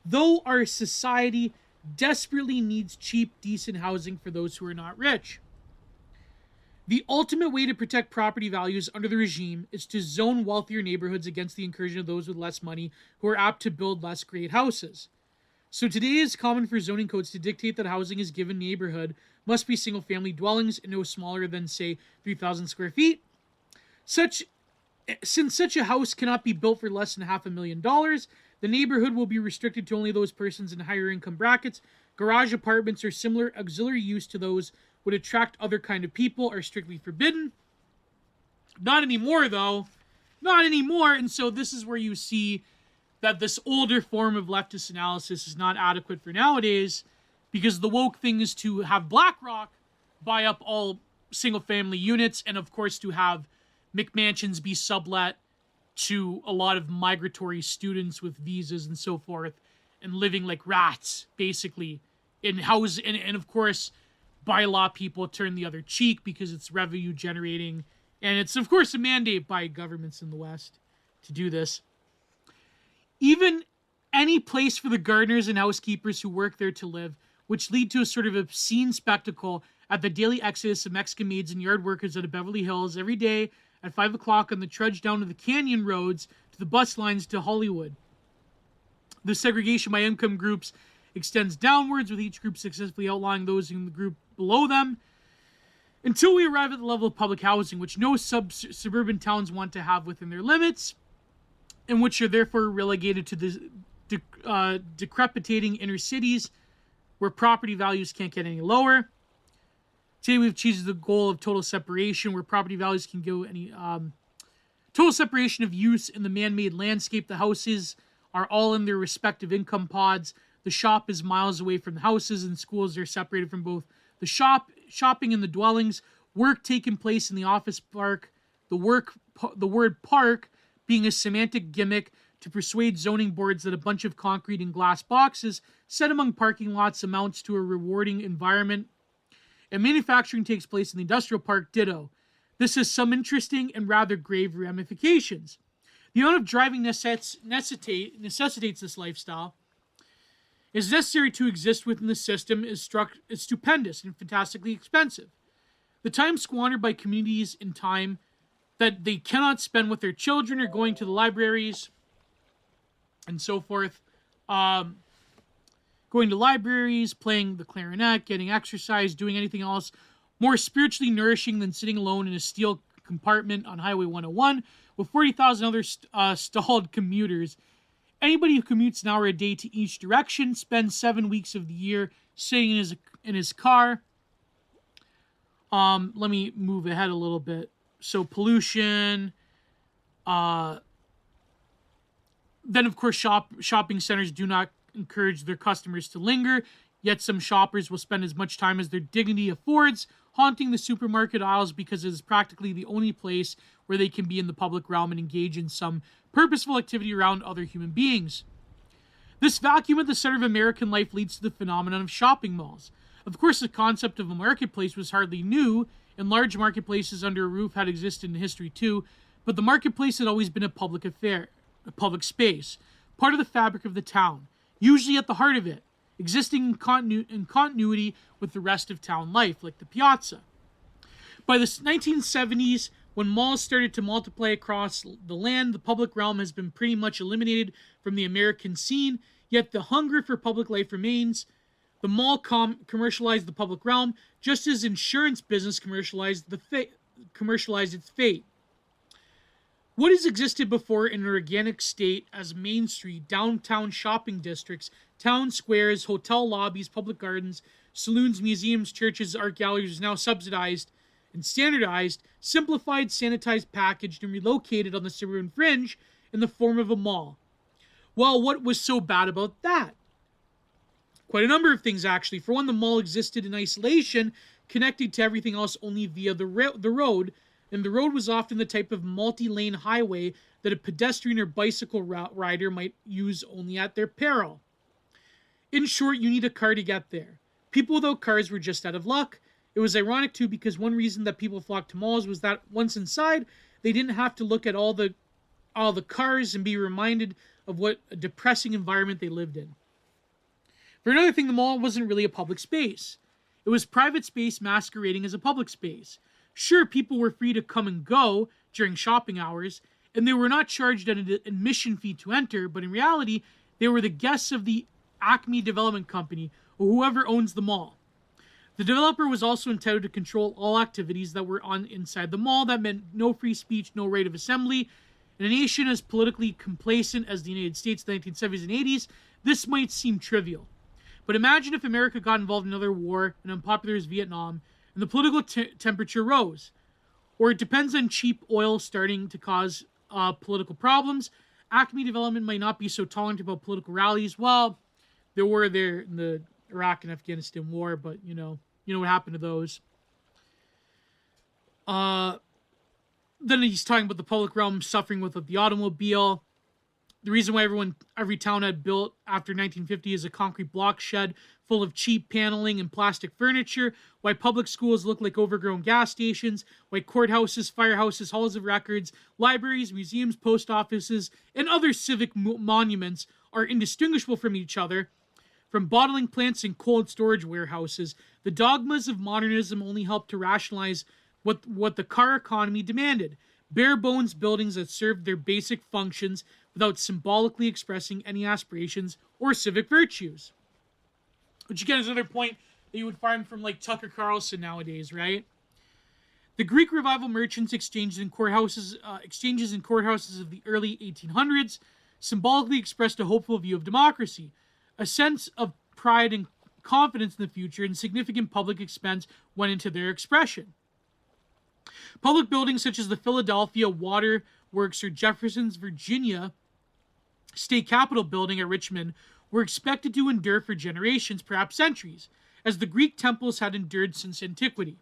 though our society desperately needs cheap, decent housing for those who are not rich. The ultimate way to protect property values under the regime is to zone wealthier neighborhoods against the incursion of those with less money who are apt to build less great houses. So today it is common for zoning codes to dictate that housing in a given neighborhood must be single-family dwellings and no smaller than, say, 3,000 square feet. Since such a house cannot be built for less than $500,000, the neighborhood will be restricted to only those persons in higher income brackets. Garage apartments or similar auxiliary use to those would attract other kind of people are strictly forbidden. Not anymore, though. Not anymore. And so this is where you see that this older form of leftist analysis is not adequate for nowadays, because the woke thing is to have BlackRock buy up all single-family units, and of course to have McMansions be sublet to a lot of migratory students with visas and so forth, and living like rats, basically, in houses, and of course, by law, people turn the other cheek because it's revenue generating And it's, of course, a mandate by governments in the West to do this. Even any place for the gardeners and housekeepers who work there to live, which lead to a sort of obscene spectacle at the daily exodus of Mexican maids and yard workers out of Beverly Hills every day at 5 o'clock on the trudge down to the canyon roads to the bus lines to Hollywood. The segregation by income groups extends downwards, with each group successfully outlawing those in the group below them, until we arrive at the level of public housing, which no suburban towns want to have within their limits, and which are therefore relegated to the decrepitating inner cities, where property values can't get any lower. Today we've achieved the goal of total separation, where property values can go any total separation of use in the man-made landscape. The houses are all in their respective income pods. The shop is miles away from the houses, and schools are separated from both the shopping in the dwellings, work taking place in the office park. The word park being a semantic gimmick to persuade zoning boards that a bunch of concrete and glass boxes set among parking lots amounts to a rewarding environment. And manufacturing takes place in the industrial park, ditto. This has some interesting and rather grave ramifications. The amount of driving necessitates this lifestyle is necessary to exist within the system is stupendous and fantastically expensive. The time squandered by communities in time that they cannot spend with their children or going to the libraries and so forth. Going to libraries, playing the clarinet, getting exercise, doing anything else more spiritually nourishing than sitting alone in a steel compartment on Highway 101 with 40,000 other stalled commuters. Anybody who commutes an hour a day to each direction spends 7 weeks of the year sitting in his car. Let me move ahead a little bit. So pollution. Then, of course, shopping centers do not encourage their customers to linger, yet some shoppers will spend as much time as their dignity affords haunting the supermarket aisles because it is practically the only place where they can be in the public realm and engage in some purposeful activity around other human beings. This vacuum at the center of American life leads to the phenomenon of shopping malls. Of course, the concept of a marketplace was hardly new, and large marketplaces under a roof had existed in history too, but the marketplace had always been a public affair, a public space, part of the fabric of the town, usually at the heart of it, existing in continuity with the rest of town life, like the piazza. By the 1970s, when malls started to multiply across the land, the public realm has been pretty much eliminated from the American scene, yet the hunger for public life remains. The mall commercialized the public realm, just as insurance business commercialized its fate. What has existed before in an organic state as Main Street, downtown shopping districts, town squares, hotel lobbies, public gardens, saloons, museums, churches, art galleries is now subsidized and standardized, simplified, sanitized, packaged, and relocated on the suburban fringe in the form of a mall. Well, what was so bad about that? Quite a number of things, actually. For one, the mall existed in isolation, connected to everything else only via the road, and the road was often the type of multi-lane highway that a pedestrian or bicycle rider might use only at their peril. In short, you need a car to get there. People without cars were just out of luck. It was ironic, too, because one reason that people flocked to malls was that once inside, they didn't have to look at all the cars and be reminded of what a depressing environment they lived in. For another thing, the mall wasn't really a public space. It was private space masquerading as a public space. Sure, people were free to come and go during shopping hours, and they were not charged an admission fee to enter, but in reality, they were the guests of the Acme Development Company, or whoever owns the mall. The developer was also entitled to control all activities that were on inside the mall. That meant no free speech, no right of assembly. In a nation as politically complacent as the United States in the 1970s and 80s, this might seem trivial. But imagine if America got involved in another war, and unpopular as Vietnam, and the political temperature rose. Or it depends on cheap oil starting to cause political problems. Acme Development might not be so tolerant about political rallies. Well, there were there in the Iraq and Afghanistan war, but you know what happened to those. Then he's talking about the public realm suffering with the automobile. The reason why every town had built after 1950 is a concrete block shed full of cheap paneling and plastic furniture, why public schools look like overgrown gas stations, why courthouses, firehouses, halls of records, libraries, museums, post offices, and other civic monuments are indistinguishable from each other, from bottling plants and cold storage warehouses. The dogmas of modernism only help to rationalize what the car economy demanded. Bare bones buildings that served their basic functions without symbolically expressing any aspirations or civic virtues. Which again is another point that you would find from like Tucker Carlson nowadays, right? The Greek Revival merchants exchanges in courthouses of the early 1800s symbolically expressed a hopeful view of democracy, a sense of pride and confidence in the future, and significant public expense went into their expression. Public buildings such as the Philadelphia Water Works or Jefferson's Virginia State Capitol building at Richmond were expected to endure for generations, perhaps centuries, as the Greek temples had endured since antiquity.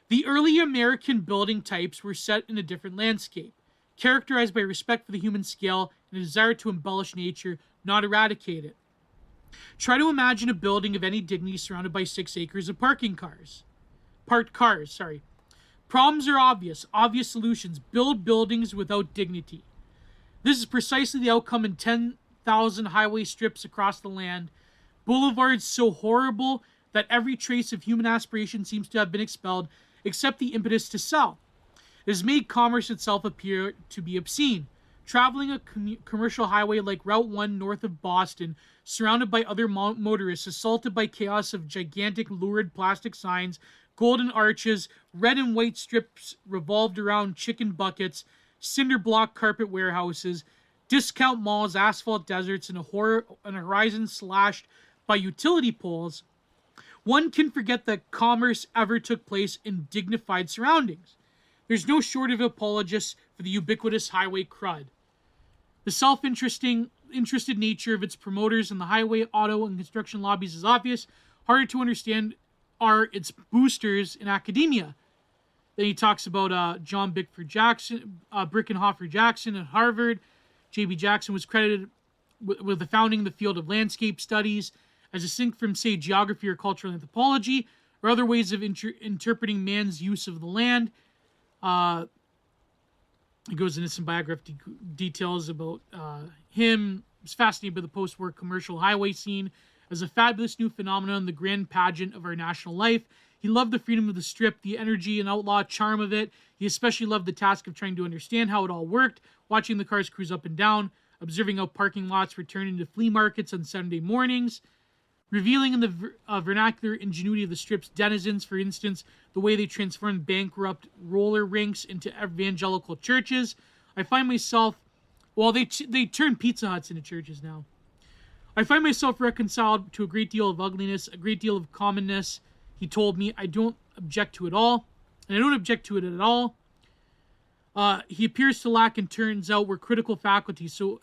The early American building types were set in a different landscape, characterized by respect for the human scale and a desire to embellish nature, not eradicate it. Try to imagine a building of any dignity surrounded by 6 acres of parked cars. Problems are obvious solutions. Build buildings without dignity. This is precisely the outcome in 10,000 highway strips across the land, boulevards so horrible that every trace of human aspiration seems to have been expelled, except the impetus to sell. It has made commerce itself appear to be obscene. Traveling a commercial highway like Route 1 north of Boston, surrounded by other motorists, assaulted by chaos of gigantic lurid plastic signs, golden arches, red and white strips revolved around chicken buckets, cinder block carpet warehouses, discount malls, asphalt deserts, and a horizon slashed by utility poles, one can forget that commerce ever took place in dignified surroundings. There's no shortage of apologists for the ubiquitous highway crud. The self-interested nature of its promoters in the highway, auto, and construction lobbies is obvious. Harder to understand are its boosters in academia. Then he talks about John Brickenhofer Jackson at Harvard. J.B. Jackson was credited with the founding the field of landscape studies, as distinct from, say, geography or cultural anthropology, or other ways of interpreting man's use of the land. He goes into some biographic details about him. He was fascinated by the post-war commercial highway scene as a fabulous new phenomenon, the grand pageant of our national life. He loved the freedom of the strip, the energy and outlaw charm of it. He especially loved the task of trying to understand how it all worked, watching the cars cruise up and down, observing how parking lots were turned into flea markets on Sunday mornings, revealing in the vernacular ingenuity of the strip's denizens, for instance, the way they transformed bankrupt roller rinks into evangelical churches. I find myself, they turn Pizza Huts into churches now. I find myself reconciled to a great deal of ugliness, a great deal of commonness. He told me, I don't object to it all, and I don't object to it at all. He appears to lack, and turns out, were critical faculties. So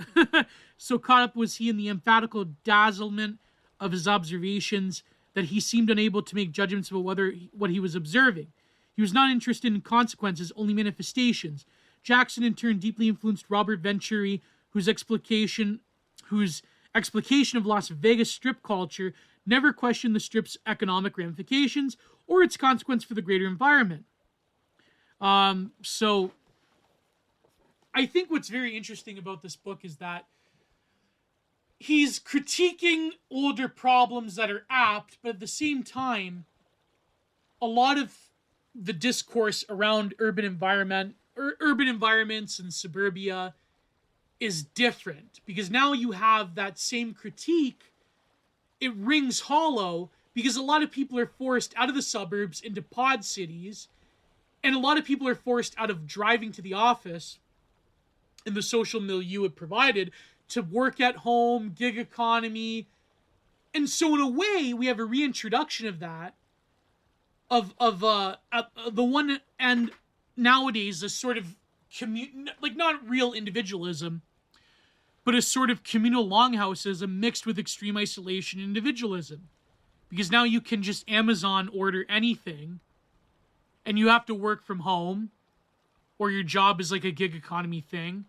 caught up was he in the emphatical dazzlement of his observations that he seemed unable to make judgments about what he was observing. He was not interested in consequences, only manifestations. Jackson, in turn, deeply influenced Robert Venturi, whose explication of Las Vegas strip culture never questioned the strip's economic ramifications or its consequence for the greater environment. So I think what's very interesting about this book is that he's critiquing older problems that are apt, but at the same time, a lot of the discourse around urban environments and suburbia is different, because now you have that same critique. It rings hollow because a lot of people are forced out of the suburbs into pod cities, and a lot of people are forced out of driving to the office and the social milieu it provided to work at home, gig economy. And so in a way, we have a reintroduction of that, of the one end nowadays, a sort of not real individualism, but a sort of communal longhousism mixed with extreme isolation and individualism. Because now you can just Amazon order anything, and you have to work from home, or your job is like a gig economy thing.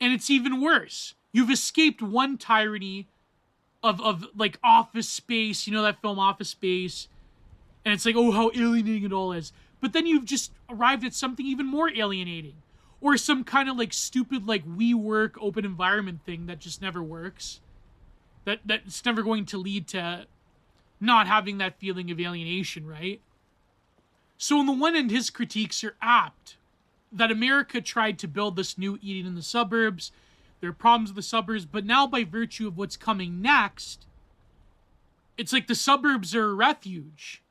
And it's even worse. You've escaped one tyranny of like Office Space, you know, that film Office Space, and it's like, oh, how alienating it all is. But then you've just arrived at something even more alienating, or some kind of like stupid like WeWork open environment thing that just never works. That's never going to lead to not having that feeling of alienation, right? So on the one end, his critiques are apt. That America tried to build this new Eden in the suburbs. There are problems with the suburbs, but now by virtue of what's coming next, it's like the suburbs are a refuge.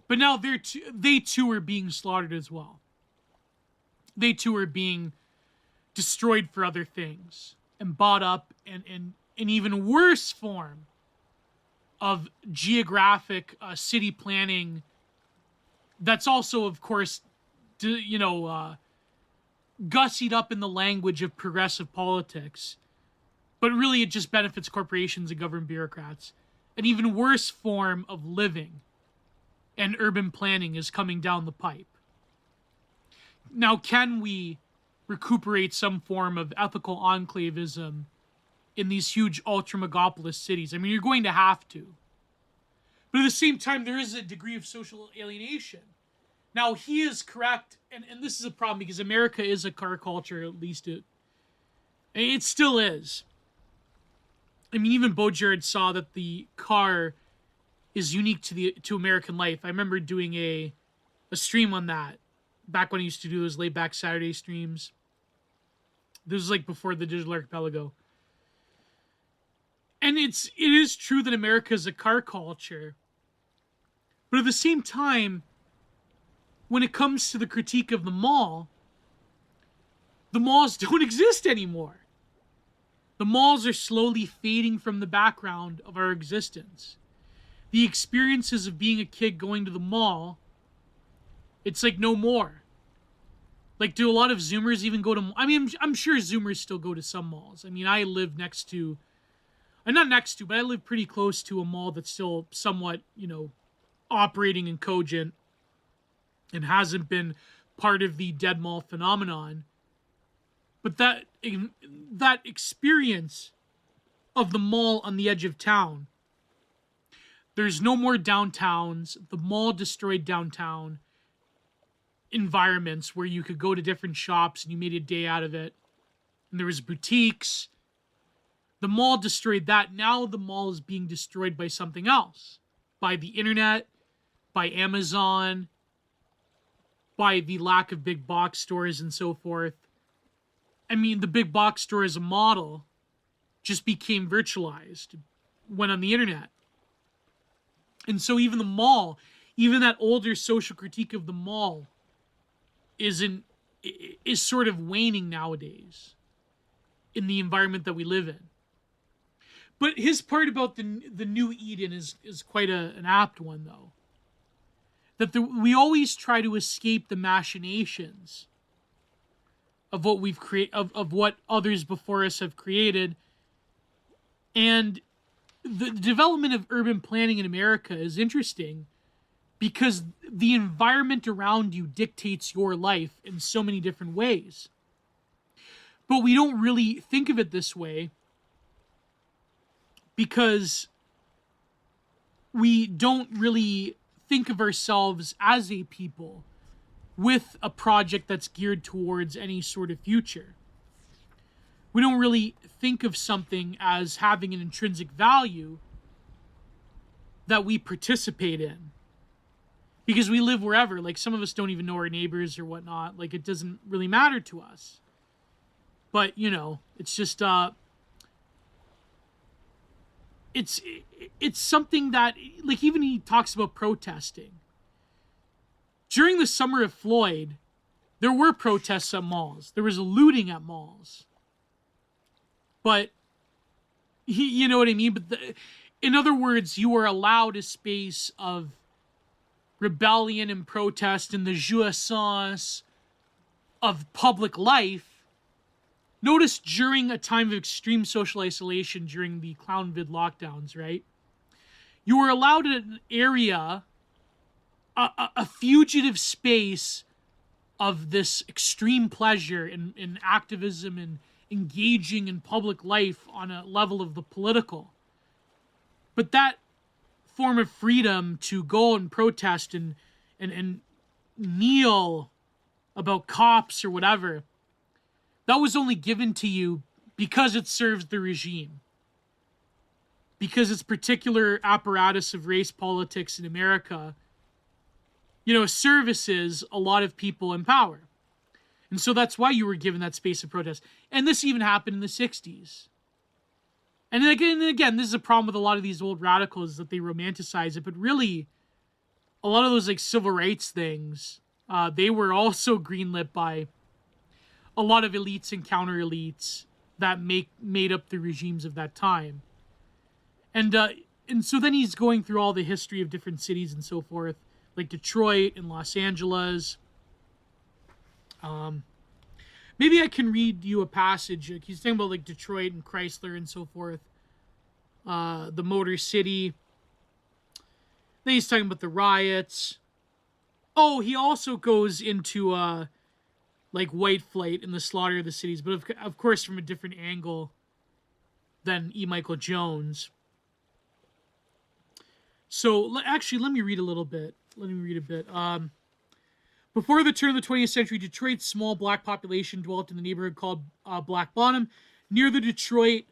But now they too are being slaughtered as well. They too are being destroyed for other things and bought up in an even worse form of geographic city planning that's also, of course, gussied up in the language of progressive politics, but really it just benefits corporations and government bureaucrats. An even worse form of living and urban planning is coming down the pipe. Now, can we recuperate some form of ethical enclavism in these huge ultra-megapolis cities? I mean, you're going to have to. But at the same time, there is a degree of social alienation. Now, he is correct, and this is a problem because America is a car culture, at least it still is. I mean, even Baudrillard saw that the car is unique to American life. I remember doing a stream on that back when I used to do those laid-back Saturday streams. This was like before the Digital Archipelago. And it is true that America is a car culture. But at the same time, when it comes to the critique of the malls don't exist anymore. The malls are slowly fading from the background of our existence. The experiences of being a kid going to the mall, it's like no more. Like, do a lot of Zoomers even go to... I mean, I'm sure Zoomers still go to some malls. I mean, I live next to... not next to, but I live pretty close to a mall that's still somewhat, operating and cogent and hasn't been part of the dead mall phenomenon. But that experience of the mall on the edge of town, there's no more downtowns. The mall destroyed downtown environments where you could go to different shops and you made a day out of it. And there was boutiques. The mall destroyed that. Now the mall is being destroyed by something else. By the internet, by Amazon, by the lack of big box stores and so forth. I mean, the big box store as a model just became virtualized, went on the internet. And so even the mall, even that older social critique of the mall is sort of waning nowadays in the environment that we live in. But his part about the new Eden is quite an apt one, though. That we always try to escape the machinations of what we've of what others before us have created. And the development of urban planning in America is interesting because the environment around you dictates your life in so many different ways. But we don't really think of it this way because we don't really think of ourselves as a people with a project that's geared towards any sort of future. We don't really think of something as having an intrinsic value that we participate in. Because we live wherever. Like, some of us don't even know our neighbors or whatnot. Like, it doesn't really matter to us. But, it's just, it's something that, like, even he talks about protesting. During the summer of Floyd, there were protests at malls. There was looting at malls. But, you know what I mean? But in other words, you are allowed a space of rebellion and protest in the jouissance of public life. Notice during a time of extreme social isolation during the Clownvid lockdowns, right? You were allowed an area, a fugitive space of this extreme pleasure in activism and engaging in public life on a level of the political. But that form of freedom to go and protest and kneel about cops or whatever, that was only given to you because it serves the regime. Because its particular apparatus of race politics in America, services a lot of people in power. And so that's why you were given that space of protest. And this even happened in the 60s. And again, this is a problem with a lot of these old radicals, that they romanticize it. But really, a lot of those civil rights things, they were also greenlit by a lot of elites and counter-elites that made up the regimes of that time. And so then he's going through all the history of different cities and so forth, like Detroit and Los Angeles. Maybe I can read you a passage. He's talking about Detroit and Chrysler and so forth. The Motor City. Then he's talking about the riots. Oh, he also goes into white flight and the slaughter of the cities, but of course from a different angle than E. Michael Jones. So actually, let me read a little bit. Before the turn of the 20th century, Detroit's small black population dwelt in the neighborhood called Black Bottom, near the Detroit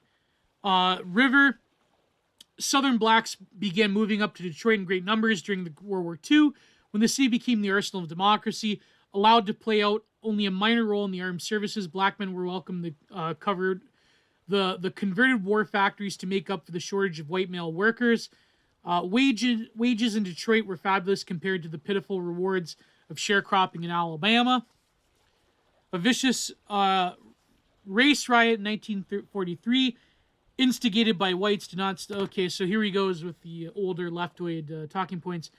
River. Southern blacks began moving up to Detroit in great numbers during the World War II, when the city became the arsenal of democracy. Allowed to play out only a minor role in the armed services, black men were welcome to cover the converted war factories to make up for the shortage of white male workers. Wages in Detroit were fabulous compared to the pitiful rewards of sharecropping in Alabama. A vicious race riot in 1943, instigated by whites, did not... Okay, so here he goes with the older leftoid talking points.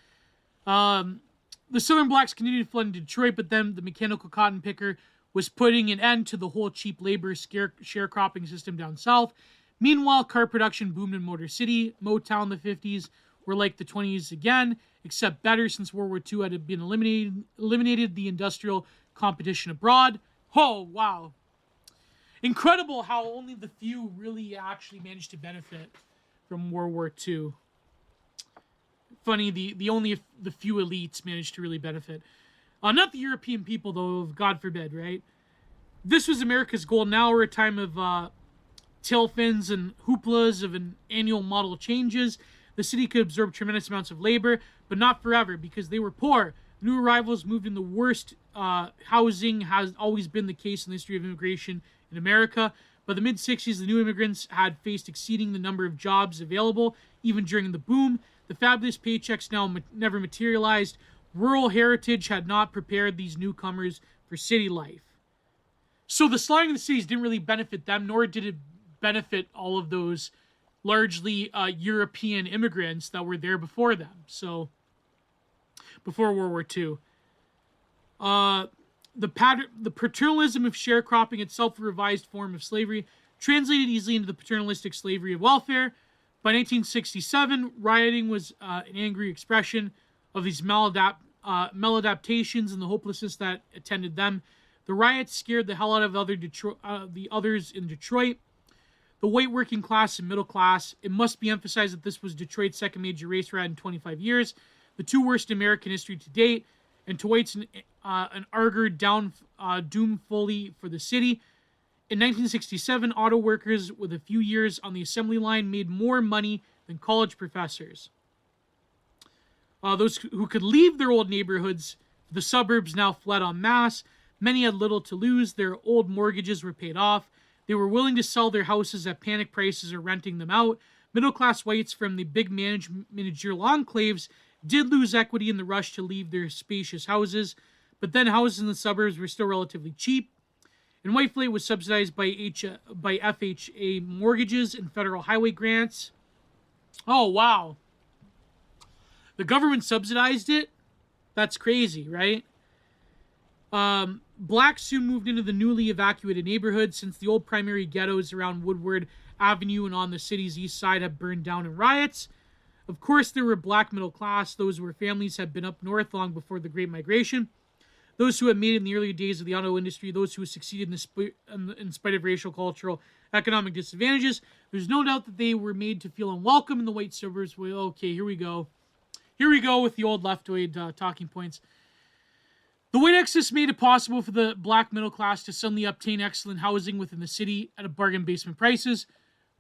The Southern blacks continued to flood in Detroit, but then the mechanical cotton picker was putting an end to the whole cheap labor sharecropping system down south. Meanwhile, car production boomed in Motor City. Motown in the 50s were like the 20s again, except better since World War II had been eliminated the industrial competition abroad. Oh, wow. Incredible how only the few really actually managed to benefit from World War II. Funny, the few elites managed to really benefit. Not the European people, though, God forbid, right? This was America's golden hour, a time of tailfins and hooplas of an annual model changes. The city could absorb tremendous amounts of labor, but not forever, because they were poor. New arrivals moved in the worst. Housing has always been the case in the history of immigration in America. By the mid-60s, the new immigrants had faced exceeding the number of jobs available, even during the boom. The fabulous paychecks now never materialized. Rural heritage had not prepared these newcomers for city life. So the slaughtering of the cities didn't really benefit them, nor did it benefit all of those largely European immigrants that were there before them. So, before World War II. The paternalism of sharecropping itself, a revised form of slavery, translated easily into the paternalistic slavery of welfare. By 1967, rioting was an angry expression of these maladaptations and the hopelessness that attended them. The riots scared the hell out of the others in Detroit. The white working class and middle class. It must be emphasized that this was Detroit's second major race riot in 25 years, the two worst in American history to date, and to whites an augured doom fully for the city. In 1967, auto workers with a few years on the assembly line made more money than college professors. Those who could leave their old neighborhoods, the suburbs, now fled en masse. Many had little to lose. Their old mortgages were paid off. They were willing to sell their houses at panic prices or renting them out. Middle-class whites from the big managerial enclaves did lose equity in the rush to leave their spacious houses, but then houses in the suburbs were still relatively cheap. And white flight was subsidized by FHA mortgages and federal highway grants. Oh, wow. The government subsidized it? That's crazy, right? Blacks soon moved into the newly evacuated neighborhood, since the old primary ghettos around Woodward Avenue and on the city's east side have burned down in riots. Of course, there were black middle class, those where families had been up north long before the Great Migration. those who had made it in the earlier days of the auto industry, those who succeeded in spite of racial, cultural, economic disadvantages. There's no doubt that they were made to feel unwelcome in the white suburbs. Well, okay, here we go. Here we go with the old leftoid talking points. The white exodus made it possible for the black middle class to suddenly obtain excellent housing within the city at a bargain basement prices.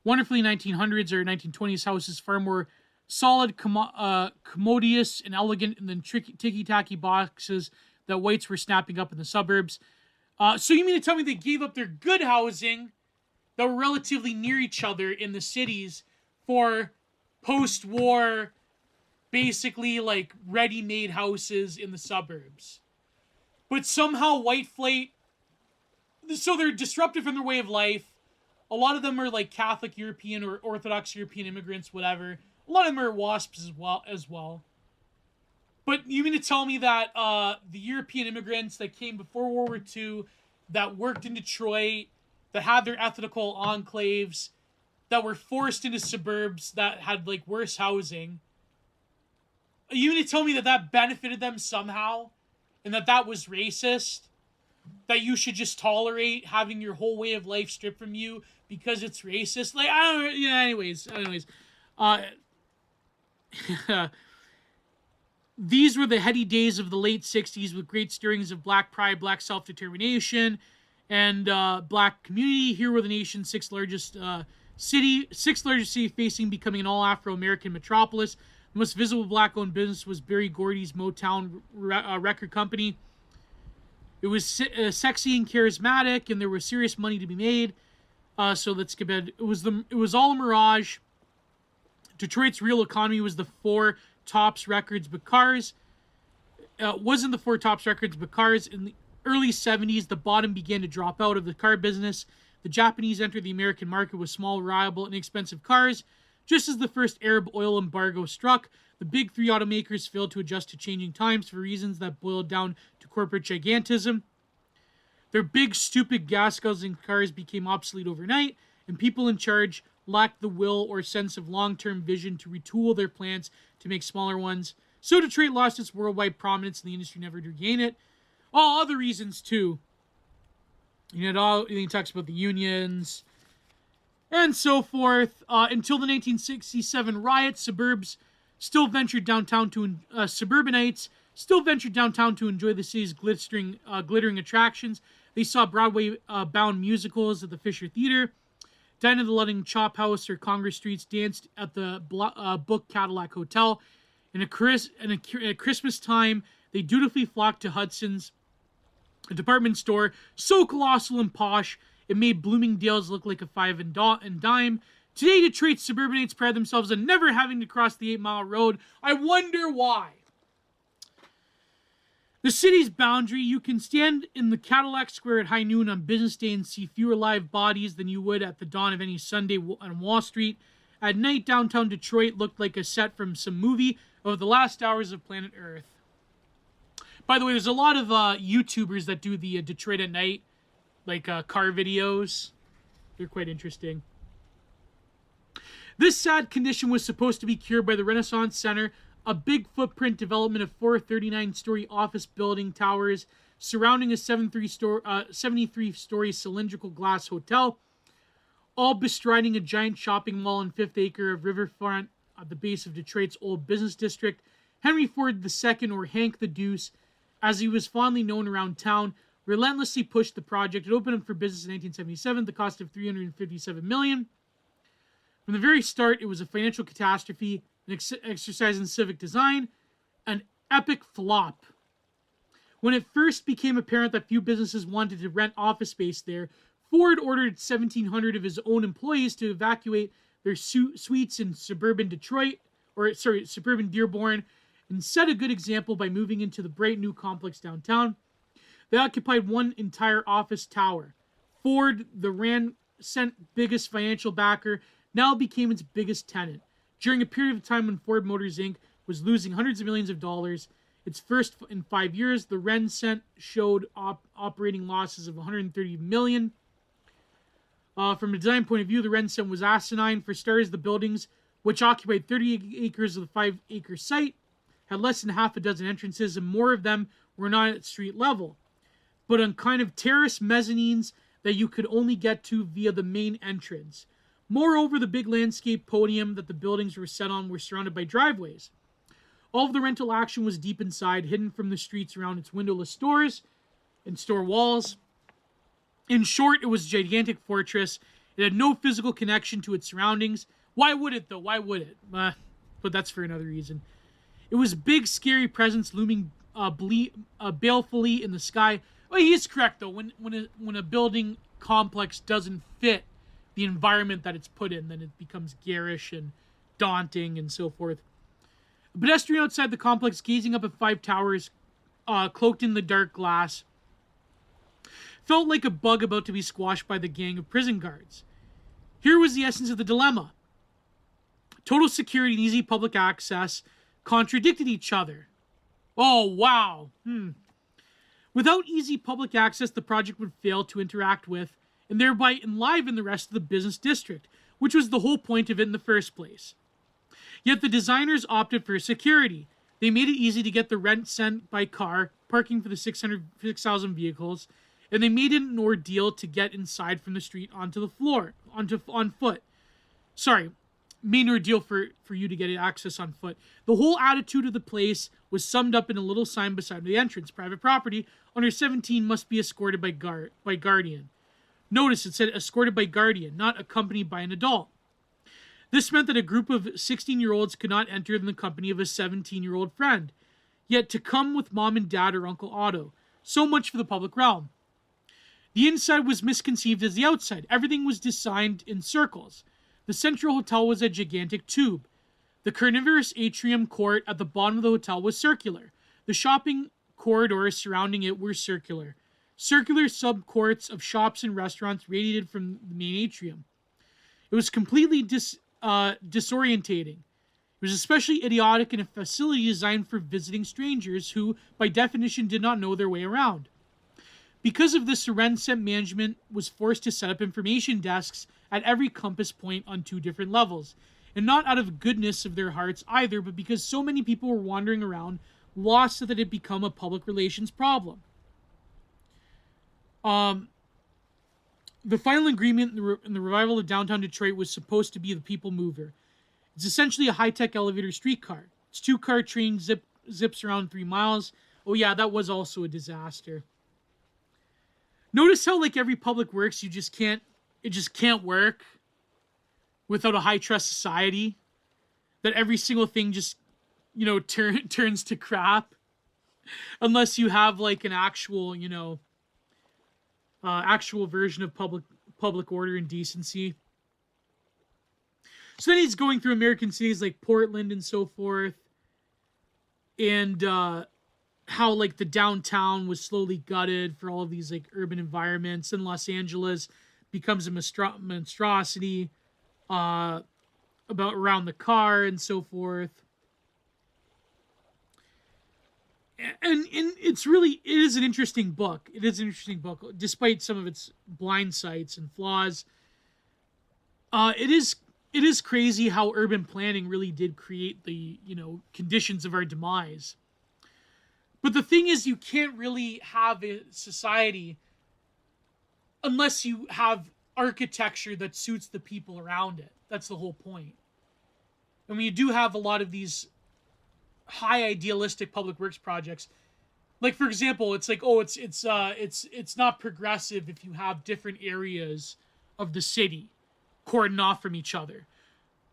Wonderfully 1900s or 1920s houses, far more solid, commodious, and elegant than ticky-tacky boxes that whites were snapping up in the suburbs. So you mean to tell me they gave up their good housing that were relatively near each other in the cities for post-war, basically like ready-made houses in the suburbs? But somehow white flight, so they're disrupted from their way of life. A lot of them are like Catholic European or Orthodox European immigrants, whatever. A lot of them are WASPs as well. But you mean to tell me that the European immigrants that came before World War II, that worked in Detroit, that had their ethnical enclaves, that were forced into suburbs that had like worse housing, you mean to tell me that that benefited them somehow? And that was racist? That you should just tolerate having your whole way of life stripped from you because it's racist? Like, I don't know. Yeah, anyways. These were the heady days of the late 60s with great stirrings of black pride, black self-determination, and black community. Here were the nation's sixth largest city facing becoming an all-Afro-American metropolis. The most visible black-owned business was Berry Gordy's Motown record company. It was sexy and charismatic, and there was serious money to be made. So let's get back. It was all a mirage. Detroit's real economy was the four tops records, but cars. Wasn't the four tops records, but cars. In the early 70s, the bottom began to drop out of the car business. The Japanese entered the American market with small, reliable, inexpensive cars. Just as the first Arab oil embargo struck, the big three automakers failed to adjust to changing times for reasons that boiled down to corporate gigantism. Their big, stupid, gas-guzzling cars became obsolete overnight, and people in charge lacked the will or sense of long-term vision to retool their plants to make smaller ones. So Detroit lost its worldwide prominence, and the industry never regained it. All other reasons, too. He talks about the unions and so forth. Until the 1967 riots, suburbanites still ventured downtown to enjoy the city's glittering attractions. They saw Broadway-bound musicals at the Fisher Theater, dined at the Luding Chop House or Congress Streets, danced at the Book Cadillac Hotel. And at Christmas time, they dutifully flocked to Hudson's, a department store so colossal and posh it made Bloomingdale's look like a five and dime. Today, Detroit suburbanites pride themselves on never having to cross the 8-mile road. I wonder why. The city's boundary, you can stand in the Cadillac Square at high noon on business day and see fewer live bodies than you would at the dawn of any Sunday on Wall Street. At night, downtown Detroit looked like a set from some movie of the last hours of planet Earth. By the way, there's a lot of YouTubers that do the Detroit at night, like car videos. They're quite interesting. This sad condition was supposed to be cured by the Renaissance Center, a big footprint development of 4 39-story office building towers surrounding a 73-story cylindrical glass hotel, all bestriding a giant shopping mall on 5th acre of riverfront at the base of Detroit's old business district. Henry Ford II, or Hank the Deuce, as he was fondly known around town, relentlessly pushed the project. It opened up for business in 1977, the cost of $357 million. From the very start, it was a financial catastrophe, an exercise in civic design, an epic flop. When it first became apparent that few businesses wanted to rent office space there, Ford ordered 1,700 of his own employees to evacuate their suites in suburban Dearborn, and set a good example by moving into the bright new complex downtown. They occupied one entire office tower. Ford, the Rand-sent biggest financial backer, now became its biggest tenant. During a period of time when Ford Motors Inc. was losing hundreds of millions of dollars, its first in 5 years, the Rand-sent showed operating losses of $130 million. From a design point of view, the Rand-sent was asinine. For starters, the buildings, which occupied 30 acres of the 5-acre site, had less than half a dozen entrances, and more of them were not at street level, but on kind of terrace mezzanines that you could only get to via the main entrance. Moreover, the big landscape podium that the buildings were set on were surrounded by driveways. All of the rental action was deep inside, hidden from the streets around its windowless stores and store walls. In short, it was a gigantic fortress. It had no physical connection to its surroundings. Why would it, though? Why would it? But that's for another reason. It was big, scary presence looming balefully in the sky. Well, he is correct, though. When a building complex doesn't fit the environment that it's put in, then it becomes garish and daunting and so forth. A pedestrian outside the complex, gazing up at 5 towers, cloaked in the dark glass, felt like a bug about to be squashed by the gang of prison guards. Here was the essence of the dilemma. Total security and easy public access contradicted each other. Oh, wow. Without easy public access, the project would fail to interact with and thereby enliven the rest of the business district, which was the whole point of it in the first place. Yet the designers opted for security. They made it easy to get the rent sent by car, parking for the 6,000 vehicles, and they made it an ordeal to get inside from the street onto the floor, on foot. Sorry, made an ordeal for you to get access on foot. The whole attitude of the place was summed up in a little sign beside the entrance. Private property, under 17 must be escorted by guardian. Notice it said escorted by guardian, not accompanied by an adult. This meant that a group of 16-year-olds could not enter in the company of a 17-year-old friend, yet to come with mom and dad or Uncle Otto. So much for the public realm. The inside was misconceived as the outside. Everything was designed in circles. The central hotel was a gigantic tube. The carnivorous atrium court at the bottom of the hotel was circular. The shopping corridors surrounding it were circular. Circular subcourts of shops and restaurants radiated from the main atrium. It was completely disorientating. It was especially idiotic in a facility designed for visiting strangers who, by definition, did not know their way around. Because of this, Sorensen management was forced to set up information desks at every compass point on 2 different levels, and not out of goodness of their hearts either, but because so many people were wandering around, lost that it had become a public relations problem. The final agreement in the revival of downtown Detroit was supposed to be the people mover. It's essentially a high-tech elevator streetcar. Its 2-car train zips around 3 miles. Oh yeah, that was also a disaster. Notice how, like every public works, it just can't work without a high-trust society. That every single thing just, turns to crap. Unless you have, like, an actual, actual version of public order and decency. So then he's going through American cities like Portland and so forth. And how, like, the downtown was slowly gutted for all of these, like, urban environments. And Los Angeles becomes a monstrosity about around the car and so forth. And it is an interesting book. It is an interesting book, despite some of its blind sights and flaws. It is crazy how urban planning really did create the, conditions of our demise. But the thing is, you can't really have a society unless you have architecture that suits the people around it. That's the whole point. And when you do have a lot of these high idealistic public works projects, like, for example, it's like, it's not progressive if you have different areas of the city cordoned off from each other.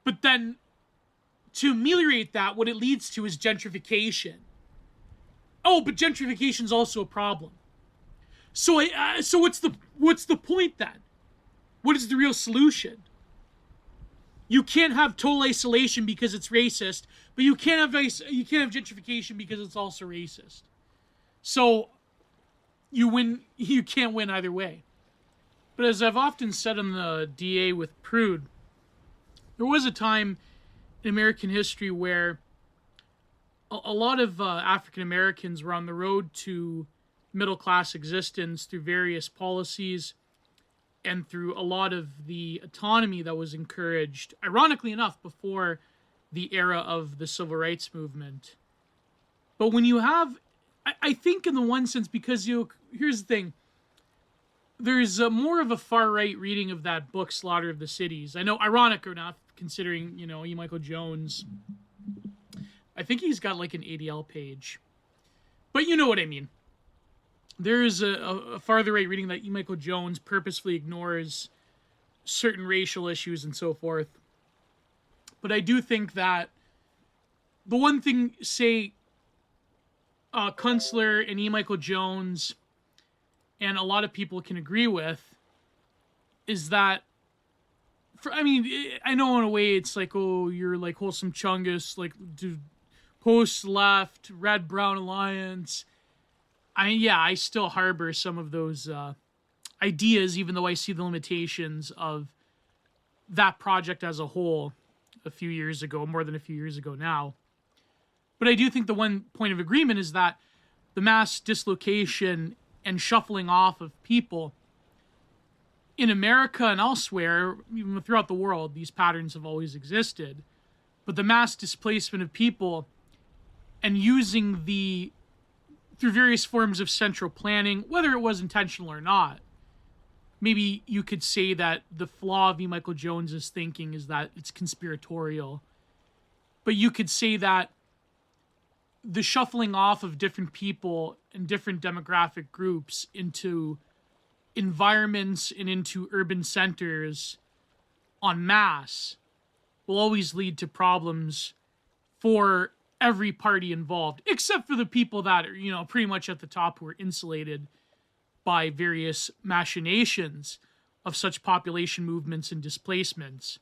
But then to ameliorate that, what it leads to is gentrification. Oh, but gentrification is also a problem. So what's the point then? What is the real solution? You can't have total isolation because it's racist, but you can't have gentrification because it's also racist. So you can't win either way. But as I've often said on the DA with Prude, there was a time in American history where a lot of African Americans were on the road to middle-class existence through various policies and through a lot of the autonomy that was encouraged, ironically enough, before the era of the civil rights movement. But when you have, I think in the one sense, because here's the thing, there's more of a far-right reading of that book, Slaughter of the Cities. I know, ironic or not, considering, E. Michael Jones, I think he's got like an ADL page. But you know what I mean. There's a farther right reading that E. Michael Jones purposefully ignores certain racial issues and so forth. But I do think that the one thing, say, Kunstler and E. Michael Jones and a lot of people can agree with is that, I know in a way it's like, oh, you're like wholesome Chungus, like post-left, red-brown alliance. I still harbor some of those ideas, even though I see the limitations of that project as a whole a few years ago, more than a few years ago now. But I do think the one point of agreement is that the mass dislocation and shuffling off of people in America and elsewhere, even throughout the world, these patterns have always existed. But the mass displacement of people and using through various forms of central planning, whether it was intentional or not, maybe you could say that the flaw of E. Michael Jones's thinking is that it's conspiratorial. But you could say that the shuffling off of different people and different demographic groups into environments and into urban centers en masse will always lead to problems for every party involved, except for the people that are, pretty much at the top who are insulated by various machinations of such population movements and displacements.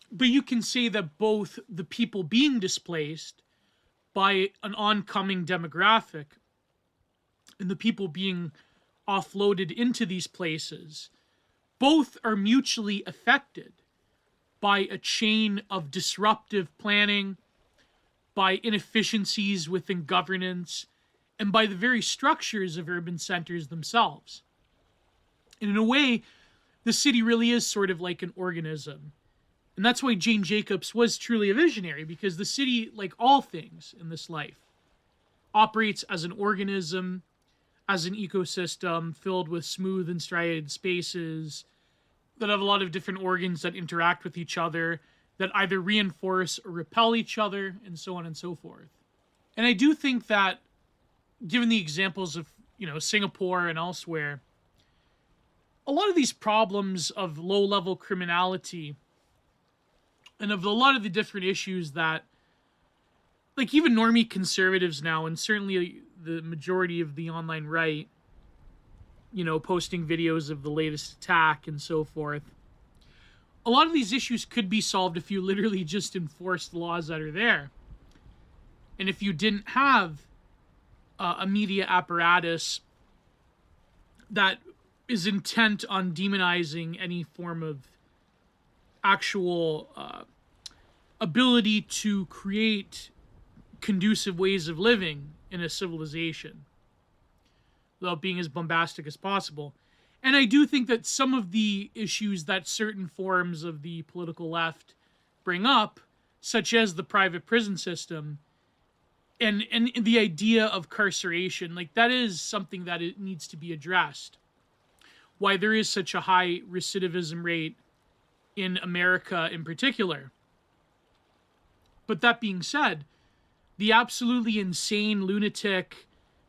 But you can say that both the people being displaced by an oncoming demographic and the people being offloaded into these places, both are mutually affected by a chain of disruptive planning, by inefficiencies within governance, and by the very structures of urban centers themselves. And in a way, the city really is sort of like an organism. And that's why Jane Jacobs was truly a visionary, because the city, like all things in this life, operates as an organism, as an ecosystem filled with smooth and striated spaces that have a lot of different organs that interact with each other, that either reinforce or repel each other, and so on and so forth. And I do think that, given the examples of, Singapore and elsewhere, a lot of these problems of low-level criminality and of a lot of the different issues that, like, even normie conservatives now, and certainly the majority of the online right, posting videos of the latest attack and so forth, a lot of these issues could be solved if you literally just enforced the laws that are there. And if you didn't have a media apparatus that is intent on demonizing any form of actual ability to create conducive ways of living in a civilization without being as bombastic as possible. And I do think that some of the issues that certain forms of the political left bring up, such as the private prison system and the idea of carceration, like, that is something that it needs to be addressed. Why there is such a high recidivism rate in America in particular. But that being said, the absolutely insane, lunatic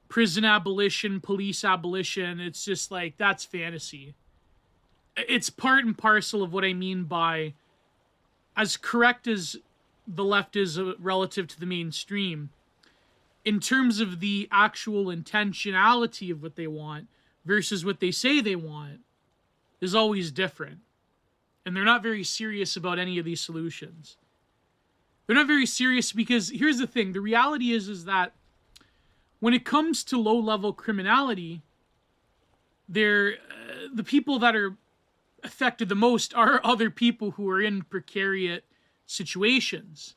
prison abolition, police abolition, it's just like, that's fantasy. It's part and parcel of what I mean by, as correct as the left is relative to the mainstream, in terms of the actual intentionality of what they want versus what they say they want, is always different. And they're not very serious about any of these solutions. They're not very serious because, here's the thing, the reality is that when it comes to low-level criminality, the people that are affected the most are other people who are in precarious situations.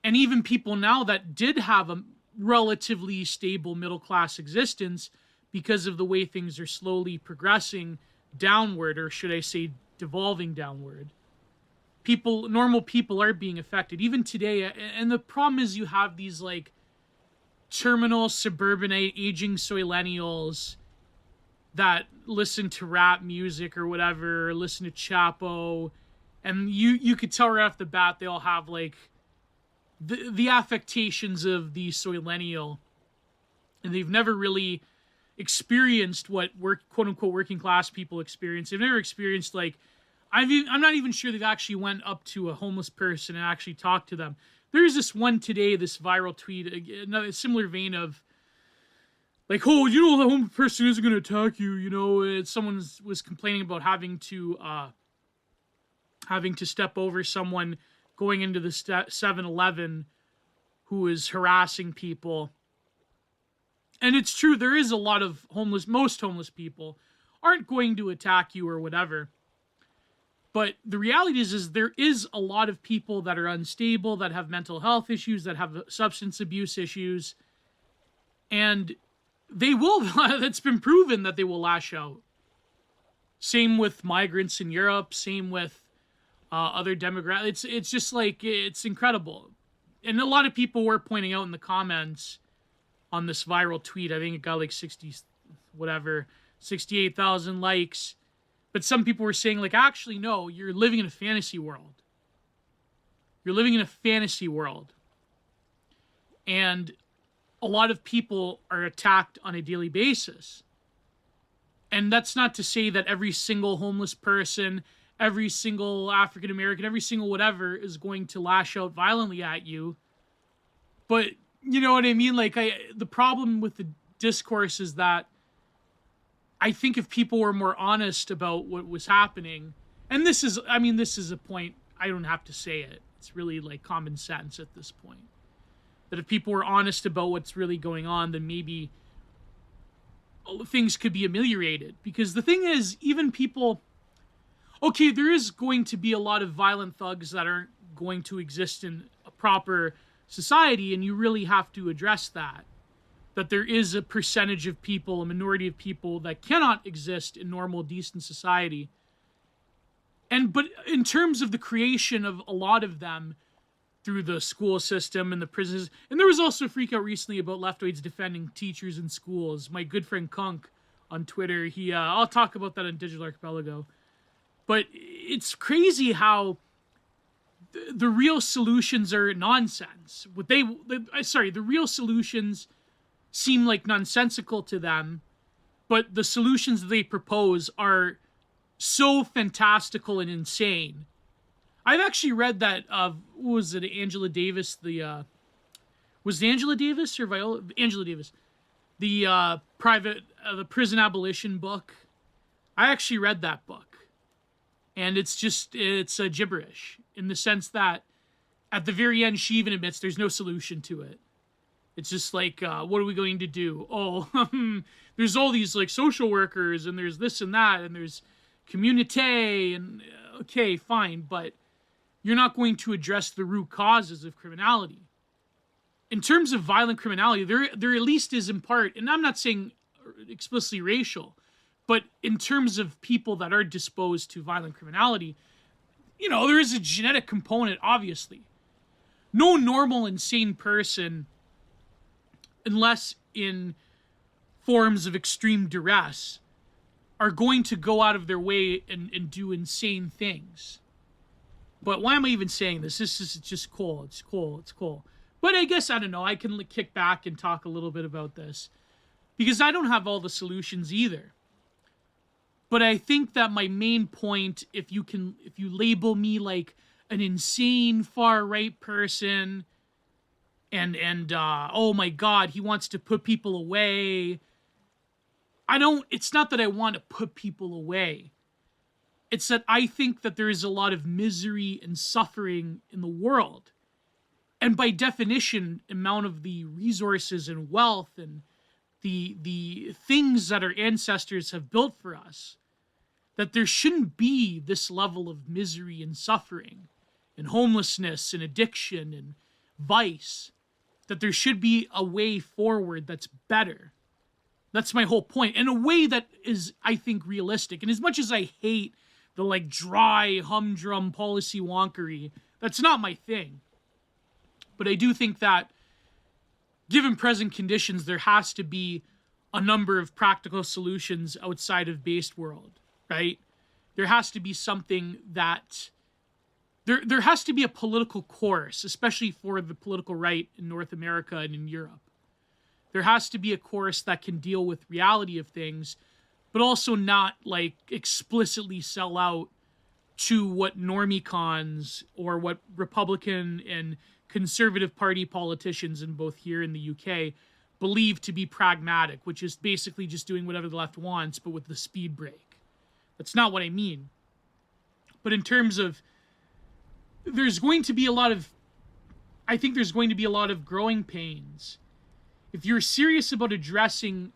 And even people now that did have a relatively stable middle-class existence, because of the way things are slowly progressing downward, or should I say devolving downward, normal people are being affected even today. And the problem is you have these like terminal suburbanite aging soillennials that listen to rap music or whatever, or listen to Chapo, and you could tell right off the bat they all have like the affectations of the soillennial, and they've never really experienced what quote unquote working class people experience. They've never experienced like I'm not even sure they've actually went up to a homeless person and actually talked to them. There's this one today, this viral tweet, another similar vein of like, oh, you know, the homeless person isn't going to attack you. You know, someone was complaining about having to step over someone going into the 7-Eleven who is harassing people. And it's true, there is a lot of most homeless people aren't going to attack you or whatever. But the reality is there is a lot of people that are unstable, that have mental health issues, that have substance abuse issues. And they will, that's been proven that they will lash out. Same with migrants in Europe, same with other demographics. It's just like, it's incredible. And a lot of people were pointing out in the comments on this viral tweet, I think it got like 68,000 likes. But some people were saying, like, actually, no, you're living in a fantasy world. You're living in a fantasy world. And a lot of people are attacked on a daily basis. And that's not to say that every single homeless person, every single African American, every single whatever is going to lash out violently at you. But, you know what I mean? Like, the problem with the discourse is that I think if people were more honest about what was happening, and this is a point, I don't have to say it. It's really like common sense at this point. That if people were honest about what's really going on, then maybe things could be ameliorated. Because the thing is, even people, okay, there is going to be a lot of violent thugs that aren't going to exist in a proper society, and you really have to address that. That there is a percentage of people, a minority of people that cannot exist in normal, decent society. But in terms of the creation of a lot of them through the school system and the prisons, and there was also a freak out recently about leftoids defending teachers in schools. My good friend Kunk on Twitter, I'll talk about that on Digital Archipelago. But it's crazy how the real solutions are nonsense. The real solutions seem like nonsensical to them, but the solutions they propose are so fantastical and insane. I've actually read that, what was it, Angela Davis, was it Angela Davis or Viola? Angela Davis. The prison abolition book. I actually read that book. And it's gibberish in the sense that at the very end, she even admits there's no solution to it. It's just like, what are we going to do? Oh, there's all these like social workers, and there's this and that, and there's community, and okay, fine, but you're not going to address the root causes of criminality. In terms of violent criminality, there at least is in part, and I'm not saying explicitly racial, but in terms of people that are disposed to violent criminality, you know, there is a genetic component, obviously. No normal, insane person, unless in forms of extreme duress, are going to go out of their way and do insane things. But why am I even saying this? This is just cool. It's cool. But I guess, I don't know, I can kick back and talk a little bit about this. Because I don't have all the solutions either. But I think that my main point, if you label me like an insane far-right person, and oh my God, he wants to put people away. It's not that I want to put people away. It's that I think that there is a lot of misery and suffering in the world. And by definition, amount of the resources and wealth and the things that our ancestors have built for us, that there shouldn't be this level of misery and suffering and homelessness and addiction and vice. That there should be a way forward that's better. That's my whole point. And a way that is, I think, realistic. And as much as I hate the like dry, humdrum policy wonkery, that's not my thing. But I do think that given present conditions, there has to be a number of practical solutions outside of based world, right? There has to be something that there has to be a political course, especially for the political right in North America and in Europe. There has to be a course that can deal with reality of things, but also not like explicitly sell out to what normicons or what Republican and Conservative Party politicians in both here and the UK believe to be pragmatic, which is basically just doing whatever the left wants, but with the speed brake. That's not what I mean. But in terms of, there's going to be a lot of growing pains if you're serious about addressing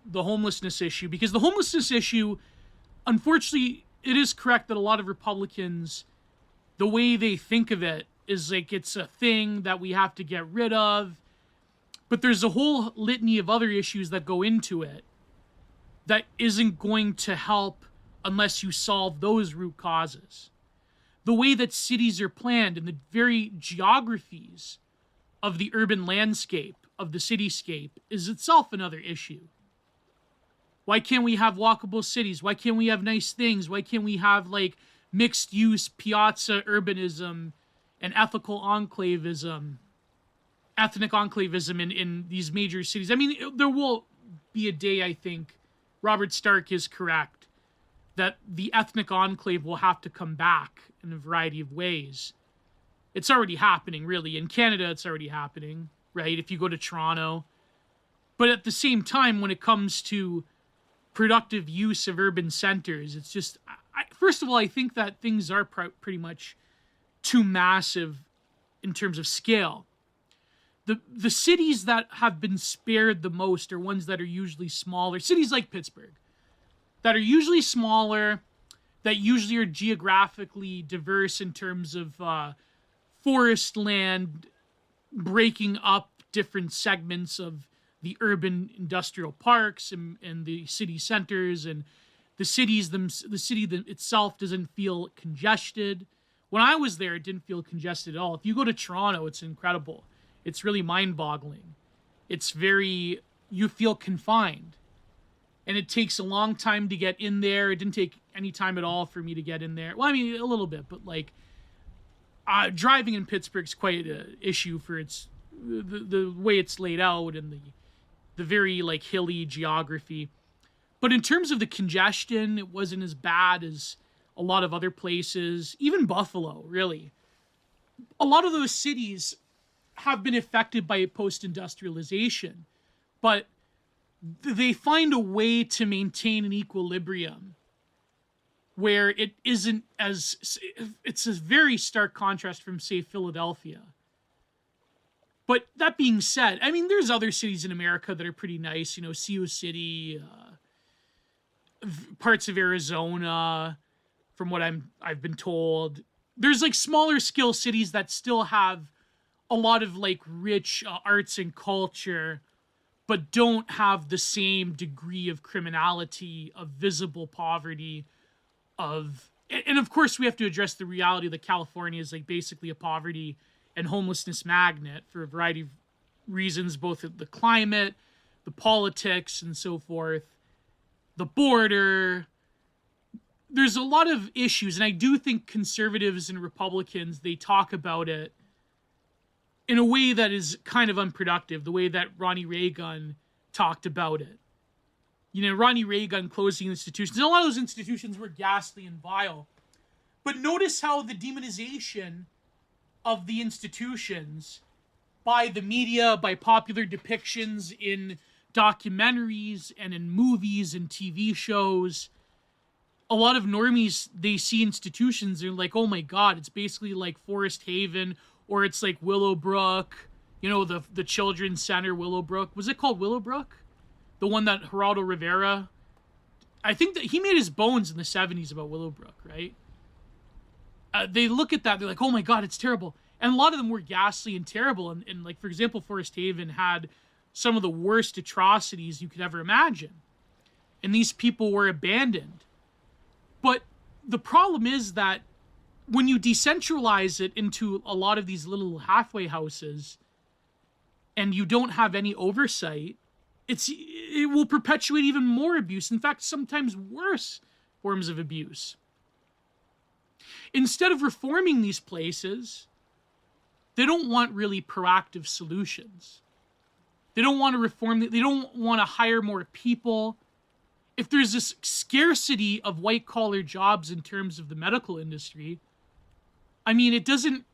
the homelessness issue, because the homelessness issue, unfortunately, it is correct that a lot of Republicans, the way they think of it is like it's a thing that we have to get rid of, but there's a whole litany of other issues that go into it that isn't going to help unless you solve those root causes. The way that cities are planned and the very geographies of the urban landscape, of the cityscape, is itself another issue. Why can't we have walkable cities? Why can't we have nice things? Why can't we have like mixed use piazza urbanism and ethnic enclavism in these major cities? I mean, there will be a day, I think, Robert Stark is correct, that the ethnic enclave will have to come back in a variety of ways. It's already happening, really. In Canada, it's already happening, right? If you go to Toronto. But at the same time, when it comes to productive use of urban centers, it's just, first of all, I think that things are pretty much too massive in terms of scale. The cities that have been spared the most are ones that are usually smaller. Cities like Pittsburgh, that are usually smaller, that usually are geographically diverse in terms of forest land, breaking up different segments of the urban industrial parks and the city centers, and the city itself doesn't feel congested. When I was there, it didn't feel congested at all. If you go to Toronto, it's incredible. It's really mind-boggling. You feel confined. And it takes a long time to get in there. It didn't take any time at all for me to get in there. Well, I mean, a little bit, but like, driving in Pittsburgh is quite an issue for the way it's laid out and the very like hilly geography. But in terms of the congestion, it wasn't as bad as a lot of other places, even Buffalo, really. A lot of those cities have been affected by post-industrialization, but they find a way to maintain an equilibrium where it isn't as, it's a very stark contrast from, say, Philadelphia. But that being said, I mean, there's other cities in America that are pretty nice, Sioux City, parts of Arizona, from what I've been told. There's like smaller scale cities that still have a lot of like rich arts and culture, but don't have the same degree of criminality, of visible poverty, and of course we have to address the reality that California is like basically a poverty and homelessness magnet for a variety of reasons, both the climate, the politics, and so forth, the border. There's a lot of issues, and I do think conservatives and Republicans, they talk about it in a way that is kind of unproductive, the way that Ronnie Reagan talked about it. Ronnie Reagan closing institutions, and a lot of those institutions were ghastly and vile. But notice how the demonization of the institutions by the media, by popular depictions in documentaries and in movies and TV shows, a lot of normies, they see institutions, they're like, oh my God, it's basically like Forest Haven, or it's like Willowbrook, the Children's Center, Willowbrook. Was it called Willowbrook? The one that Geraldo Rivera, I think that he made his bones in the 70s about Willowbrook, right? They look at that, they're like, oh my God, it's terrible. And a lot of them were ghastly and terrible. And like, for example, Forest Haven had some of the worst atrocities you could ever imagine. And these people were abandoned. But the problem is that when you decentralize it into a lot of these little halfway houses, and you don't have any oversight, it will perpetuate even more abuse. In fact, sometimes worse forms of abuse. Instead of reforming these places, they don't want really proactive solutions. They don't want to reform. They don't want to hire more people. If there's this scarcity of white-collar jobs in terms of the medical industry, I mean, it doesn't...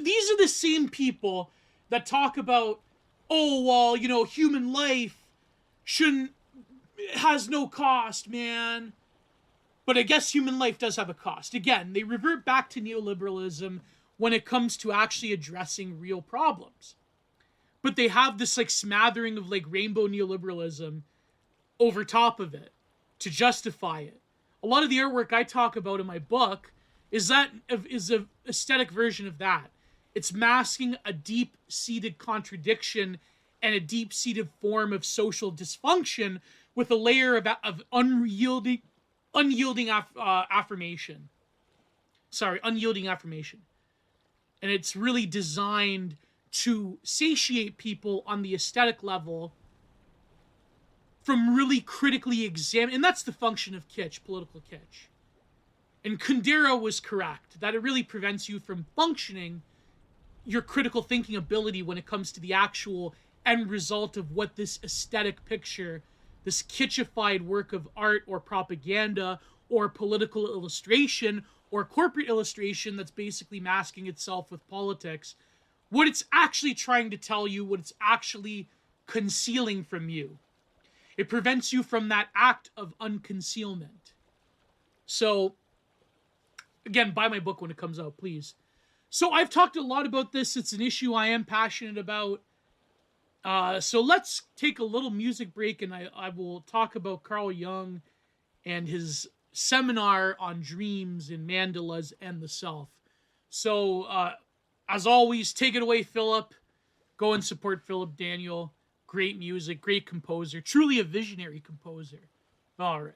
These are the same people that talk about, oh, well, you know, human life has no cost, man. But I guess human life does have a cost. Again, they revert back to neoliberalism when it comes to actually addressing real problems. But they have this like smattering of like rainbow neoliberalism over top of it to justify it. A lot of the artwork I talk about in my book is an aesthetic version of that. It's masking a deep-seated contradiction and a deep-seated form of social dysfunction with a layer of unyielding affirmation. Unyielding affirmation. And it's really designed to satiate people on the aesthetic level from really critically examining, and that's the function of kitsch, political kitsch. And Kundera was correct, that it really prevents you from functioning your critical thinking ability when it comes to the actual end result of what this aesthetic picture, this kitschified work of art or propaganda or political illustration or corporate illustration that's basically masking itself with politics, what it's actually trying to tell you, what it's actually concealing from you. It prevents you from that act of unconcealment. So, again, buy my book when it comes out, please. So I've talked a lot about this. It's an issue I am passionate about. So let's take a little music break, and I will talk about Carl Jung and his seminar on dreams and mandalas and the self. So, as always, take it away, Philip. Go and support Philip Daniel. Great music, great composer, truly a visionary composer. All right.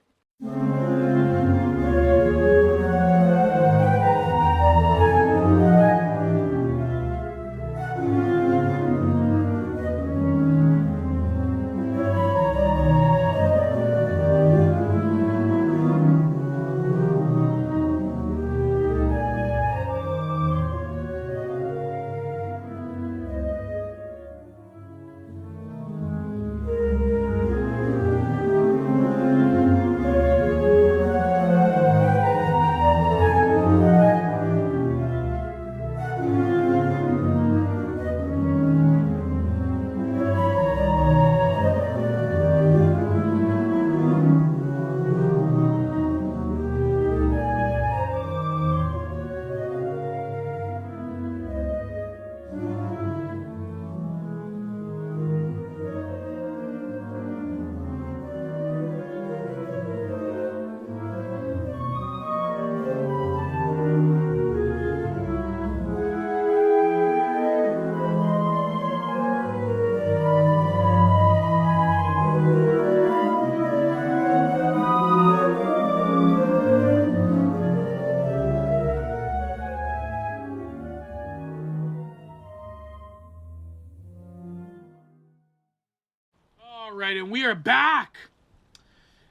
And we are back.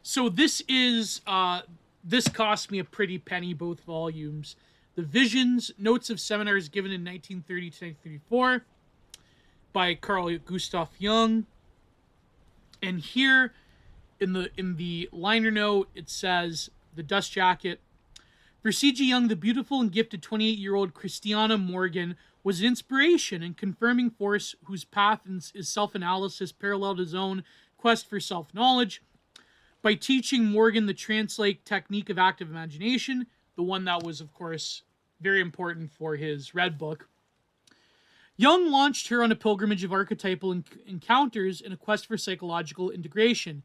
So this cost me a pretty penny, both volumes. The Visions, Notes of Seminars Given in 1930 to 1934 by Carl Gustav Jung. And here in the liner note, it says, the dust jacket, for C.G. Jung, the beautiful and gifted 28-year-old Christiana Morgan was an inspiration and confirming force whose path is self-analysis paralleled his own quest for self-knowledge. By teaching Morgan the trance-like technique of active imagination, the one that was, of course, very important for his Red Book, Jung launched her on a pilgrimage of archetypal encounters in a quest for psychological integration.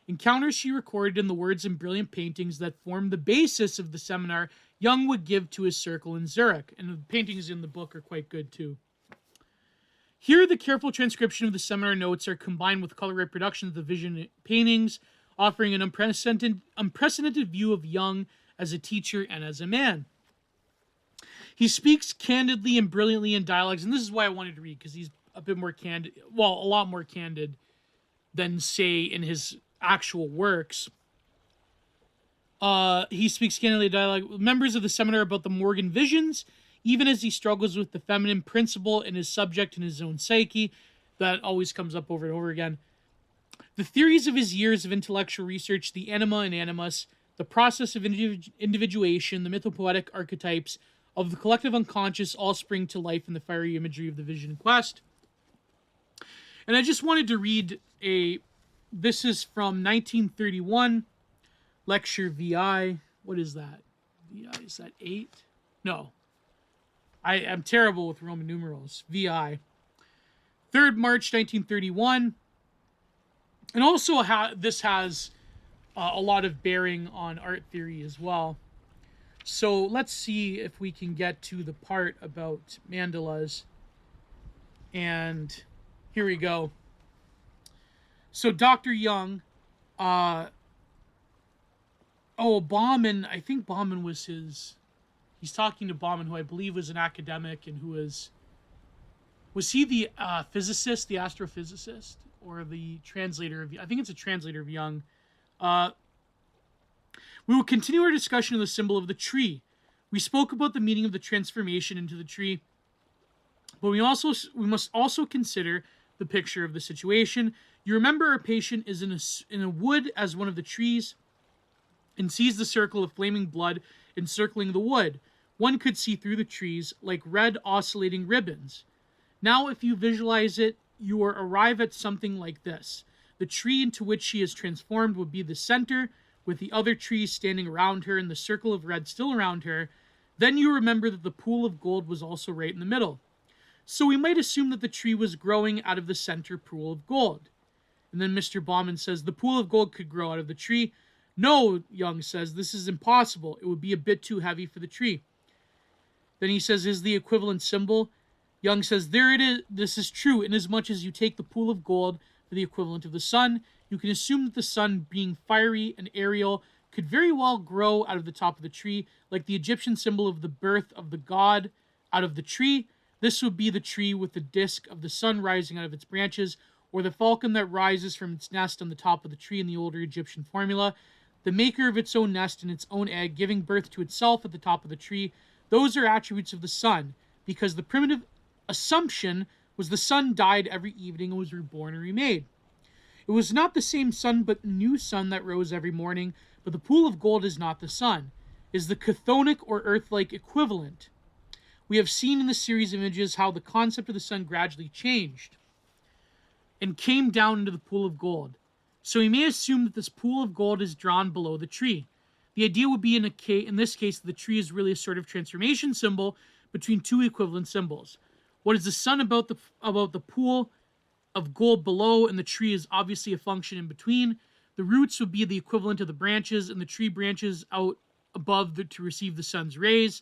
Encounters she recorded in the words and brilliant paintings that formed the basis of the seminar Jung would give to his circle in Zurich. And the paintings in the book are quite good, too. Here, the careful transcription of the seminar notes are combined with color reproduction of the vision paintings, offering an unprecedented view of Jung as a teacher and as a man. He speaks candidly and brilliantly in dialogues, and this is why I wanted to read, because he's a bit more candid, well, a lot more candid than, say, in his actual works. He speaks candidly dialogue with members of the seminar about the Morgan visions, even as he struggles with the feminine principle in his subject and his own psyche. That always comes up over and over again. The theories of his years of intellectual research, the anima and animus, the process of individuation, the mythopoetic archetypes of the collective unconscious all spring to life in the fiery imagery of the vision and quest. And I just wanted to read this is from 1931, lecture VI. What is that? VI, is that 8? No. I'm terrible with Roman numerals. VI. 3rd March 1931. And also this has a lot of bearing on art theory as well. So let's see if we can get to the part about mandalas. And here we go. So Dr. Jung, Bauman, I think Bauman was he's talking to Bauman, who I believe was an academic and who was he the physicist, the astrophysicist, or the translator of, I think it's a translator of Jung. We will continue our discussion of the symbol of the tree. We spoke about the meaning of the transformation into the tree, but we must also consider the picture of the situation. You remember our patient is in a wood as one of the trees and sees the circle of flaming blood encircling the wood. One could see through the trees like red oscillating ribbons. Now, if you visualize it, you will arrive at something like this. The tree into which she is transformed would be the center, with the other trees standing around her and the circle of red still around her. Then you remember that the pool of gold was also right in the middle. So we might assume that the tree was growing out of the center pool of gold. And then Mr. Bauman says, the pool of gold could grow out of the tree. No, Jung says, this is impossible. It would be a bit too heavy for the tree. Then he says, is the equivalent symbol? Jung says, there it is. This is true, inasmuch as you take the pool of gold for the equivalent of the sun. You can assume that the sun, being fiery and aerial, could very well grow out of the top of the tree, like the Egyptian symbol of the birth of the god out of the tree. This would be the tree with the disk of the sun rising out of its branches, or the falcon that rises from its nest on the top of the tree in the older Egyptian formula, the maker of its own nest and its own egg, giving birth to itself at the top of the tree. Those are attributes of the sun, because the primitive assumption was the sun died every evening and was reborn and remade. It was not the same sun, but a new sun that rose every morning, but the pool of gold is not the sun, is the chthonic or earth-like equivalent. We have seen in the series of images how the concept of the sun gradually changed and came down into the pool of gold. So we may assume that this pool of gold is drawn below the tree. The idea would be in this case that the tree is really a sort of transformation symbol between two equivalent symbols. What is the sun about the pool of gold below, and the tree is obviously a function in between. The roots would be the equivalent of the branches, and the tree branches out above to receive the sun's rays.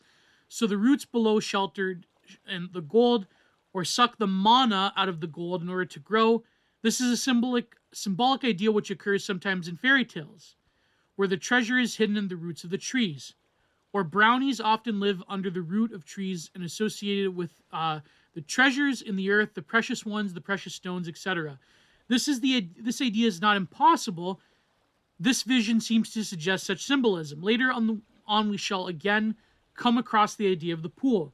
So the roots below sheltered and the gold, or suck the mana out of the gold in order to grow. This is a symbolic idea which occurs sometimes in fairy tales, where the treasure is hidden in the roots of the trees. Or brownies often live under the root of trees and associated with the treasures in the earth, the precious ones, the precious stones, etc. This idea is not impossible. This vision seems to suggest such symbolism. Later on, we shall again come across the idea of the pool.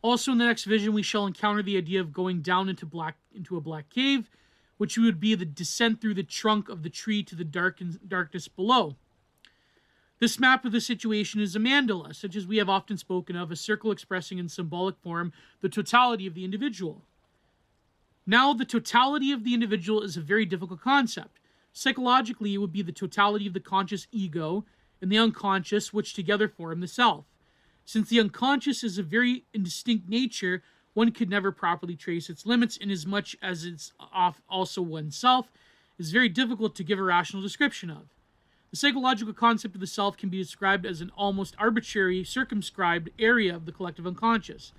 Also, in the next vision, we shall encounter the idea of going down into a black cave, which would be the descent through the trunk of the tree to the darkness below. This map of the situation is a mandala, such as we have often spoken of, a circle expressing in symbolic form the totality of the individual. Now, the totality of the individual is a very difficult concept. Psychologically, it would be the totality of the conscious ego and the unconscious, which together form the self. Since the unconscious is a very indistinct nature, one could never properly trace its limits, inasmuch as it's also oneself. It is very difficult to give a rational description of. The psychological concept of the self can be described as an almost arbitrary, circumscribed area of the collective unconscious,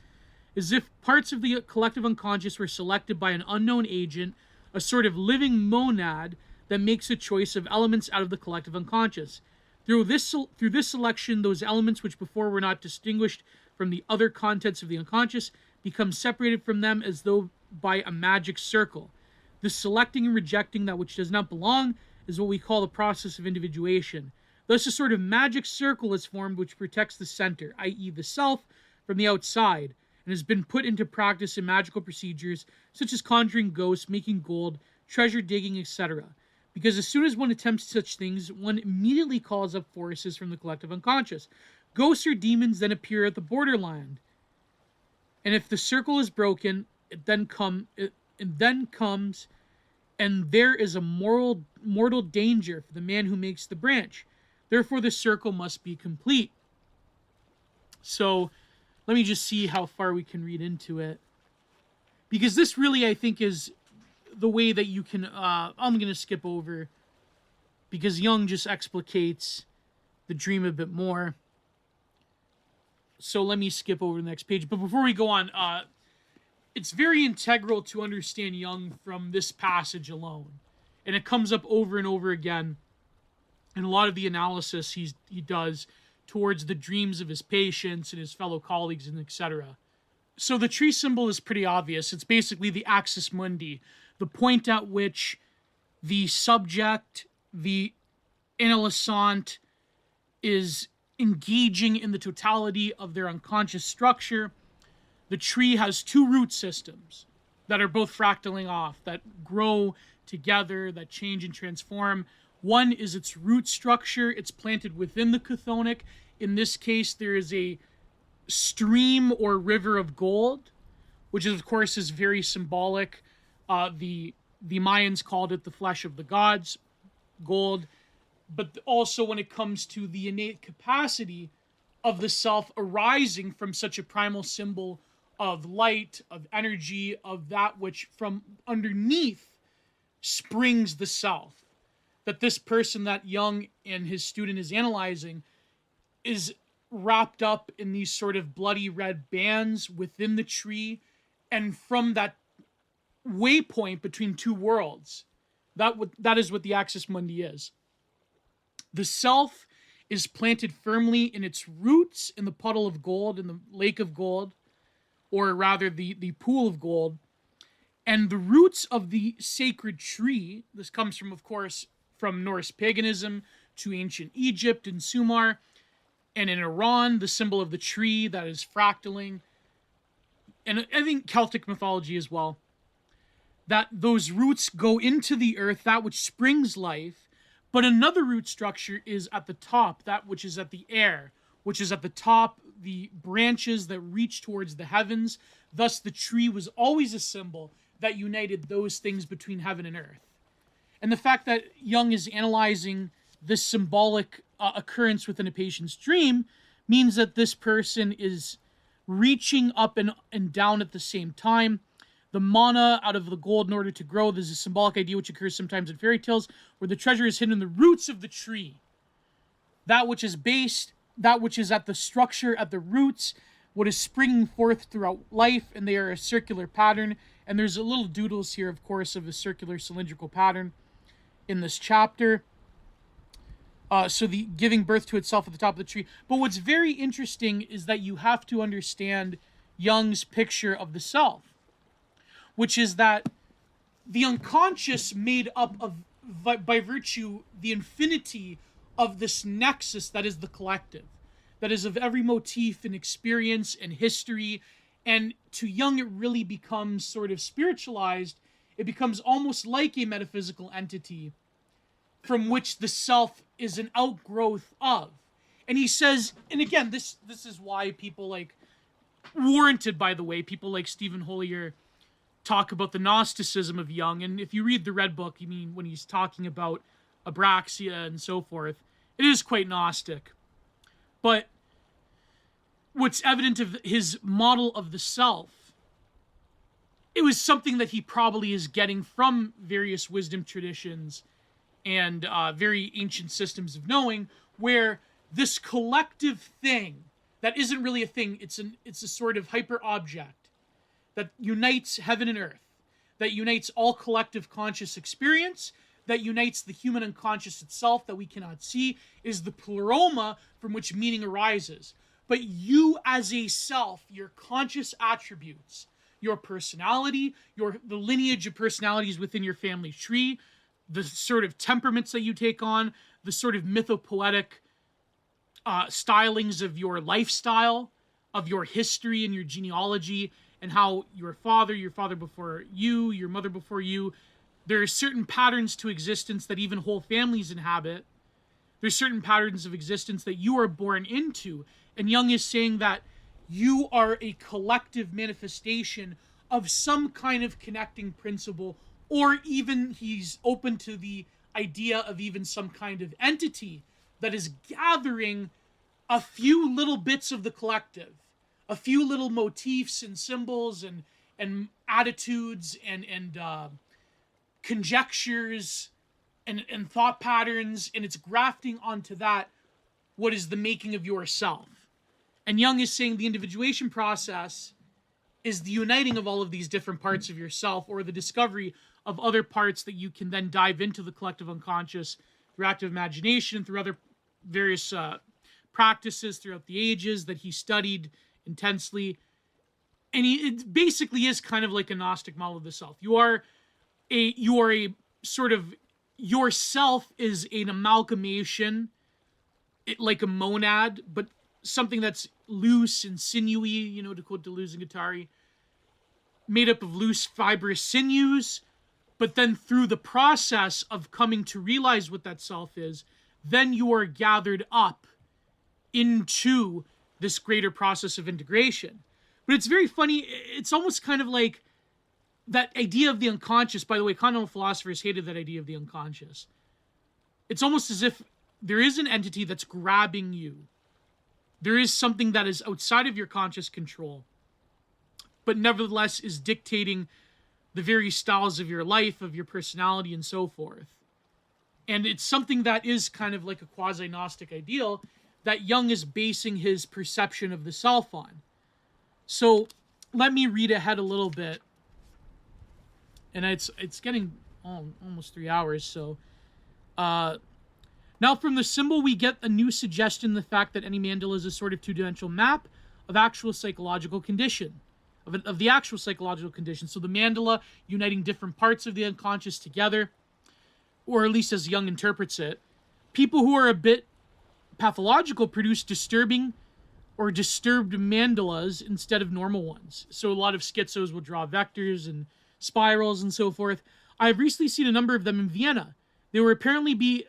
as if parts of the collective unconscious were selected by an unknown agent, a sort of living monad that makes a choice of elements out of the collective unconscious. Through this selection, those elements which before were not distinguished from the other contents of the unconscious become separated from them as though by a magic circle. The selecting and rejecting that which does not belong is what we call the process of individuation. Thus, a sort of magic circle is formed which protects the center, i.e. the self, from the outside, and has been put into practice in magical procedures such as conjuring ghosts, making gold, treasure digging, etc. Because as soon as one attempts such things, one immediately calls up forces from the collective unconscious. Ghosts or demons then appear at the borderland. And if the circle is broken, it then comes, and there is a mortal danger for the man who makes the branch. Therefore, the circle must be complete. So, let me just see how far we can read into it. Because this really, I think, is the way that you can... I'm going to skip over, because Jung just explicates the dream a bit more. So let me skip over to the next page. But before we go on, it's very integral to understand Jung from this passage alone. And it comes up over and over again in a lot of the analysis he does towards the dreams of his patients and his fellow colleagues and etc. So the tree symbol is pretty obvious. It's basically the axis mundi, the point at which the subject, the analysant, is engaging in the totality of their unconscious structure. The tree has two root systems that are both fractaling off, that grow together, that change and transform. One is its root structure. It's planted within the chthonic. In this case, there is a stream or river of gold, which of course is very symbolic. The Mayans called it the flesh of the gods, gold. But also when it comes to the innate capacity of the self arising from such a primal symbol of light, of energy, of that which from underneath springs the self. That this person that Jung and his student is analyzing is wrapped up in these sort of bloody red bands within the tree, and from that waypoint between two worlds, that is what the axis mundi is. The self is planted firmly in its roots in the puddle of gold, in the lake of gold, or rather the pool of gold. And the roots of the sacred tree, this comes from, of course, from Norse paganism to ancient Egypt and Sumer, and in Iran, the symbol of the tree that is fractaling, and I think Celtic mythology as well, that those roots go into the earth, that which springs life, but another root structure is at the top, that which is at the air, which is at the top, the branches that reach towards the heavens. Thus, the tree was always a symbol that united those things between heaven and earth. And the fact that Jung is analyzing this symbolic occurrence within a patient's dream means that this person is reaching up and down at the same time. The mana out of the gold in order to grow, there's a symbolic idea which occurs sometimes in fairy tales, where the treasure is hidden in the roots of the tree. That which is based, that which is at the structure, at the roots, what is springing forth throughout life, and they are a circular pattern. And there's a little doodles here, of course, of a circular cylindrical pattern in this chapter. So the giving birth to itself at the top of the tree. But what's very interesting is that you have to understand Jung's picture of the self, which is that the unconscious made up of, by virtue, the infinity of this nexus that is the collective, that is of every motif and experience and history. And to Jung, it really becomes sort of spiritualized. It becomes almost like a metaphysical entity from which the self is an outgrowth of. And he says, and again, this is why people like, warranted by the way, people like Stephen Hollier talk about the Gnosticism of Jung. And if you read the Red Book, you mean when he's talking about abraxia and so forth, it is quite Gnostic. But what's evident of his model of the self, it was something that he probably is getting from various wisdom traditions and very ancient systems of knowing, where this collective thing that isn't really a thing, it's a sort of hyper object that unites heaven and earth, that unites all collective conscious experience, that unites the human unconscious itself that we cannot see, is the pleroma from which meaning arises. But you as a self, your conscious attributes, your personality, the lineage of personalities within your family tree, the sort of temperaments that you take on, the sort of mythopoetic stylings of your lifestyle, of your history and your genealogy, and how your father before you, your mother before you, there are certain patterns to existence that even whole families inhabit. There's certain patterns of existence that you are born into. And Jung is saying that you are a collective manifestation of some kind of connecting principle, or even he's open to the idea of even some kind of entity that is gathering a few little bits of the collective, a few little motifs and symbols and attitudes and conjectures and thought patterns, and it's grafting onto that what is the making of yourself. And Jung is saying the individuation process is the uniting of all of these different parts of yourself, or the discovery of other parts that you can then dive into the collective unconscious through active imagination, through other various practices throughout the ages that he studied intensely. And it basically is kind of like a gnostic model of the self. You are a sort of, yourself is an amalgamation, like a monad, but something that's loose and sinewy, to quote Deleuze and Guattari, made up of loose fibrous sinews. But then through the process of coming to realize what that self is, then you are gathered up into this greater process of integration. But it's very funny. It's almost kind of like that idea of the unconscious. By the way, continental philosophers hated that idea of the unconscious. It's almost as if there is an entity that's grabbing you. There is something that is outside of your conscious control, but nevertheless is dictating the very styles of your life, of your personality, and so forth. And it's something that is kind of like a quasi-Gnostic ideal that Jung is basing his perception of the self on. So let me read ahead a little bit. And it's getting almost 3 hours. So now from the symbol, we get a new suggestion, the fact that any mandala is a sort of two-dimensional map of actual psychological condition, of the actual psychological condition. So the mandala uniting different parts of the unconscious together, or at least as Jung interprets it. People who are a bit pathological produce disturbing or disturbed mandalas instead of normal ones. So a lot of schizos will draw vectors and spirals and so forth. I've recently seen a number of them in Vienna. They would apparently be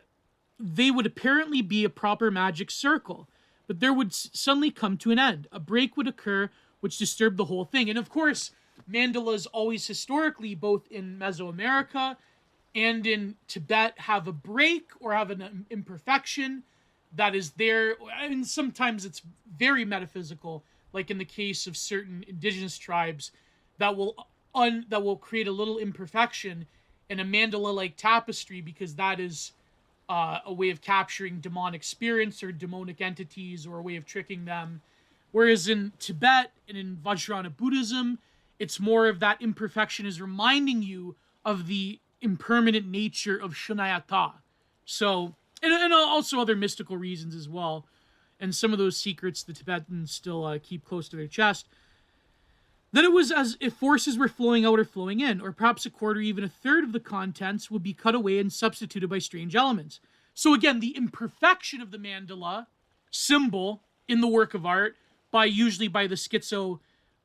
a proper magic circle, but there would suddenly come to an end. A break would occur which disturbed the whole thing. And of course, mandalas always historically, both in Mesoamerica and in Tibet, have a break or have an imperfection that is there. And sometimes it's very metaphysical, like in the case of certain indigenous tribes that will create a little imperfection in a mandala-like tapestry, because that is a way of capturing demonic spirits or demonic entities, or a way of tricking them. Whereas in Tibet and in Vajrayana Buddhism, it's more of that imperfection is reminding you of the impermanent nature of Shunyata. So, and also other mystical reasons as well. And some of those secrets the Tibetans still keep close to their chest. Then it was as if forces were flowing out or flowing in, or perhaps a quarter, even a third of the contents would be cut away and substituted by strange elements. So again, the imperfection of the mandala symbol in the work of art, usually by the schizo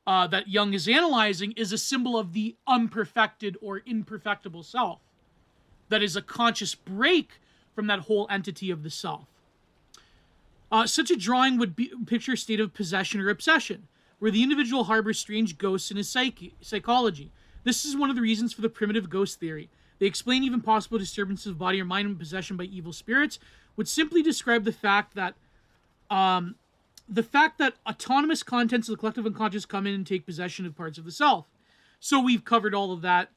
that Jung is analyzing, is a symbol of the unperfected or imperfectible self. That is a conscious break from that whole entity of the self. Such a drawing would picture a state of possession or obsession, where the individual harbors strange ghosts in his psychology. This is one of the reasons for the primitive ghost theory. They explain even possible disturbances of body or mind and possession by evil spirits, would simply describe the fact that autonomous contents of the collective unconscious come in and take possession of parts of the self. So we've covered all of that.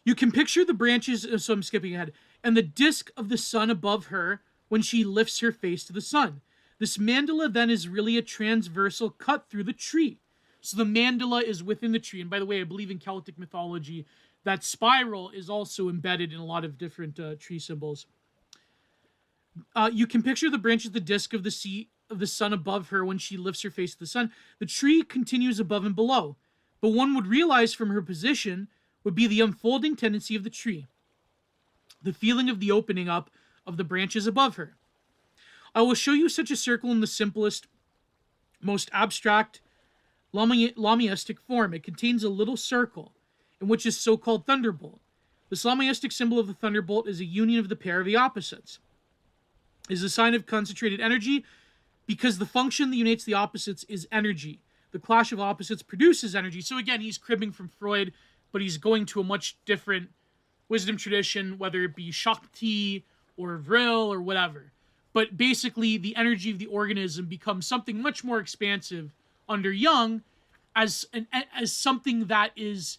You can picture the branches, so I'm skipping ahead, and the disk of the sun above her when she lifts her face to the sun. This mandala then is really a transversal cut through the tree. So the mandala is within the tree. And by the way, I believe in Celtic mythology that spiral is also embedded in a lot of different tree symbols. You can picture the branches of the disk of the sun above her when she lifts her face to the sun. The tree continues above and below. but one would realize from her position would be the unfolding tendency of the tree, the feeling of the opening up of the branches above her. I will show you such a circle in the simplest, most abstract Lamiistic form. It contains a little circle, in which is so-called thunderbolt. This Lamiistic symbol of the thunderbolt is a union of the pair of the opposites. It is a sign of concentrated energy because the function that unites the opposites is energy. The clash of opposites produces energy. So again, he's cribbing from Freud, but he's going to a much different wisdom tradition, whether it be Shakti or Vril or whatever. But basically, the energy of the organism becomes something much more expansive under Jung as something that is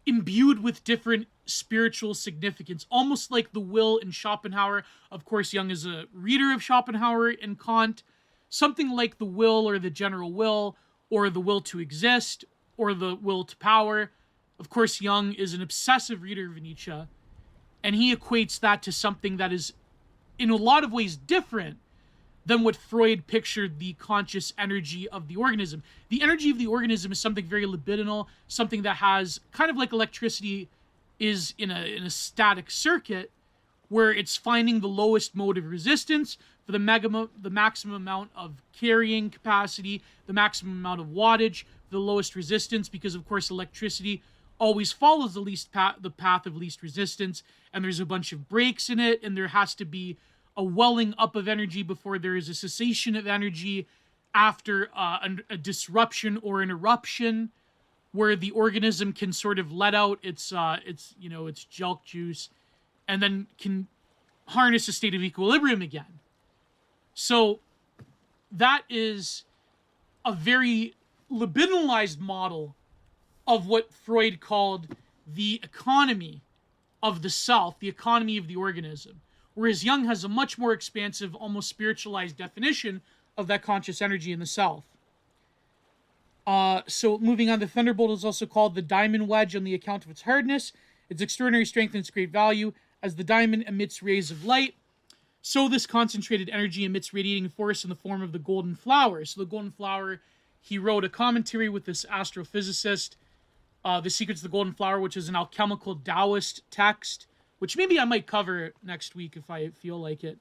imbued with different spiritual significance, almost like the will in Schopenhauer. Of course, Jung is a reader of Schopenhauer and Kant. Something like the will or the general will, or the will to exist, or the will to power. Of course, Jung is an obsessive reader of Nietzsche, and he equates that to something that is, in a lot of ways, different than what Freud pictured the conscious energy of the organism. The energy of the organism is something very libidinal, something that has, kind of like electricity is in a static circuit, where it's finding the lowest mode of resistance for the maximum amount of carrying capacity, the maximum amount of wattage, the lowest resistance, because of course electricity always follows the path of least resistance, and there's a bunch of breaks in it, and there has to be a welling up of energy before there is a cessation of energy after a disruption or an eruption, where the organism can sort of let out its jelk juice, and then can harness a state of equilibrium again. So that is a very libidinalized model of what Freud called the economy of the self, the economy of the organism. Whereas Jung has a much more expansive, almost spiritualized definition of that conscious energy in the self. So moving on, the thunderbolt is also called the diamond wedge on the account of its hardness, its extraordinary strength, and its great value. As the diamond emits rays of light, so this concentrated energy emits radiating force in the form of the golden flower. So the golden flower, he wrote a commentary with this astrophysicist, The Secrets of the Golden Flower, which is an alchemical Taoist text, which maybe I might cover next week if I feel like it.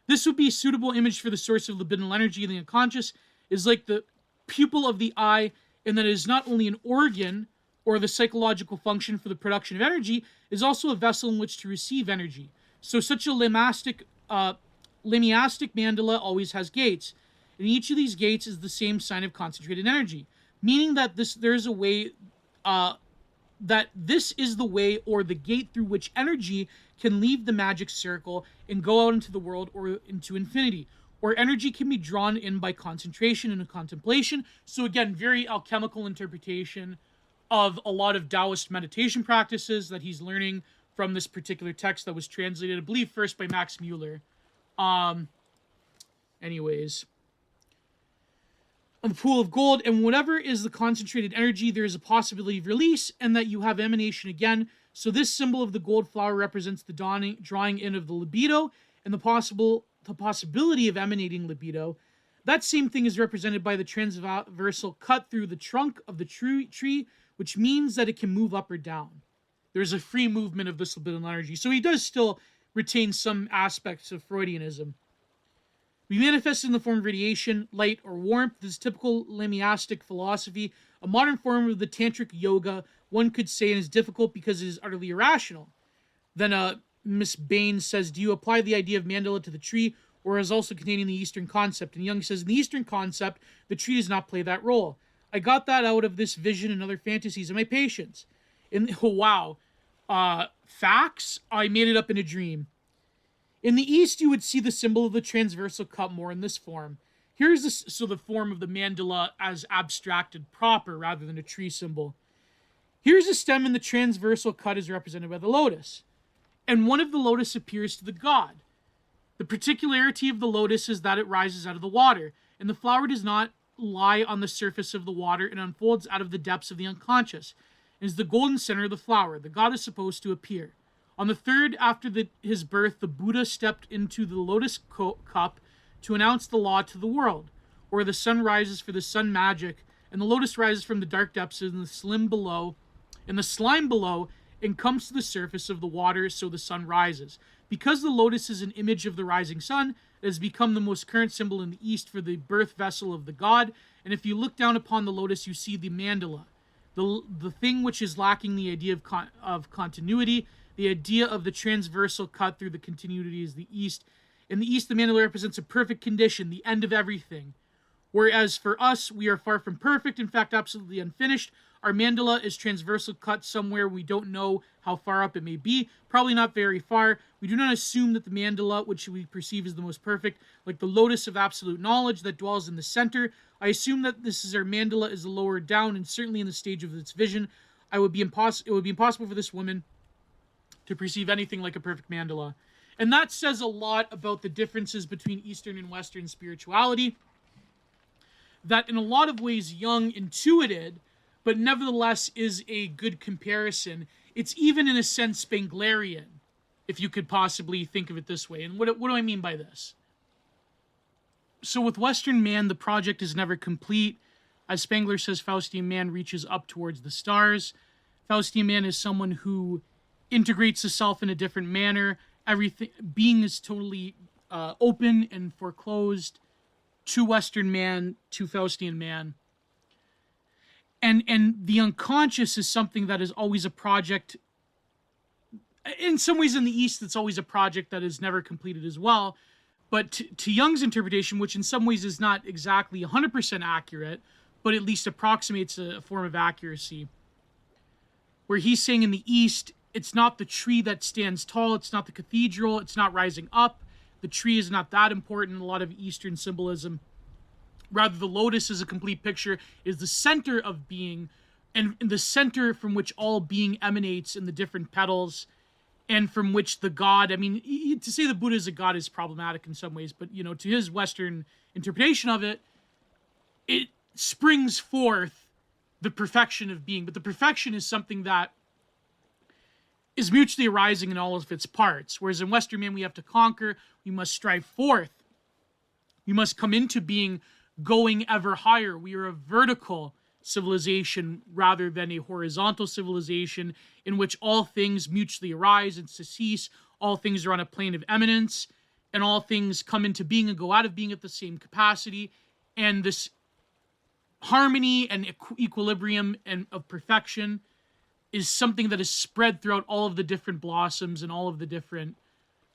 This would be a suitable image for the source of libidinal energy in the unconscious. Is like the pupil of the eye, in that it is not only an organ or the psychological function for the production of energy, is also a vessel in which to receive energy. So such a lamiastic mandala always has gates, and each of these gates is the same sign of concentrated energy, meaning that this is the way or the gate through which energy can leave the magic circle and go out into the world or into infinity, or energy can be drawn in by concentration and contemplation. So again, very alchemical interpretation of a lot of Taoist meditation practices that he's learning from this particular text that was translated, I believe, first by Max Mueller. Anyways. On the pool of gold, and whatever is the concentrated energy, there is a possibility of release, and that you have emanation again. So this symbol of the gold flower represents the drawing in of the libido, and the possibility of emanating libido. That same thing is represented by the transversal cut through the trunk of the tree, which means that it can move up or down. There's a free movement of this libidinal energy. So he does still retain some aspects of Freudianism. We manifest in the form of radiation, light, or warmth. This is typical Lamiastic philosophy, a modern form of the tantric yoga, one could say, and is difficult because it is utterly irrational. Then Miss Bain says, do you apply the idea of mandala to the tree, or as also containing the Eastern concept? And Jung says, in the Eastern concept, the tree does not play that role. I got that out of this vision and other fantasies of my patients. Facts? I made it up in a dream. In the East, you would see the symbol of the transversal cut more in this form. Here's the form of the mandala as abstracted proper rather than a tree symbol. Here's a stem, and the transversal cut is represented by the lotus. And one of the lotus appears to the god. The particularity of the lotus is that it rises out of the water, and the flower does not lie on the surface of the water and unfolds out of the depths of the unconscious. It is the golden center of the flower. The god is supposed to appear. On the third after his birth, the Buddha stepped into the lotus cup to announce the law to the world, or the sun rises for the sun magic and the lotus rises from the dark depths in the slime below, and comes to the surface of the water, so the sun rises. Because the lotus is an image of the rising sun, it has become the most current symbol in the East for the birth vessel of the god. And if you look down upon the lotus, you see the mandala, the thing which is lacking the idea of continuity, the idea of the transversal cut through the continuity is the East. In the East, the mandala represents a perfect condition, the end of everything. Whereas for us, we are far from perfect, in fact, absolutely unfinished. Our mandala is transversal cut somewhere. We don't know how far up it may be. Probably not very far. We do not assume that the mandala, which we perceive as the most perfect, like the lotus of absolute knowledge that dwells in the center, I assume that this is our mandala is lower down, and certainly in the stage of its vision, it would be impossible for this woman to perceive anything like a perfect mandala. And that says a lot about the differences between Eastern and Western spirituality, that in a lot of ways Jung intuited, but nevertheless is a good comparison. It's even in a sense Spenglerian, if you could possibly think of it this way. And what do I mean by this? So with Western man, the project is never complete. As Spengler says, Faustian man reaches up towards the stars. Faustian man is someone who integrates the self in a different manner. Everything, being is totally open and foreclosed to Western man, to Faustian man. And the unconscious is something that is always a project. In some ways in the East, it's always a project that is never completed as well. But to Jung's interpretation, which in some ways is not exactly 100% accurate, but at least approximates a form of accuracy, where he's saying in the East, it's not the tree that stands tall, it's not the cathedral, it's not rising up. The tree is not that important in a lot of Eastern symbolism. Rather, the lotus is a complete picture, is the center of being, and the center from which all being emanates in the different petals, and from which the god, I mean, to say the Buddha is a god is problematic in some ways, but, to his Western interpretation of it, it springs forth the perfection of being. But the perfection is something that is mutually arising in all of its parts. Whereas in Western man, we have to conquer, we must strive forth, we must come into being going ever higher. We are a vertical civilization rather than a horizontal civilization in which all things mutually arise and cease, all things are on a plane of eminence, and all things come into being and go out of being at the same capacity, and this harmony and equilibrium and of perfection is something that is spread throughout all of the different blossoms and all of the different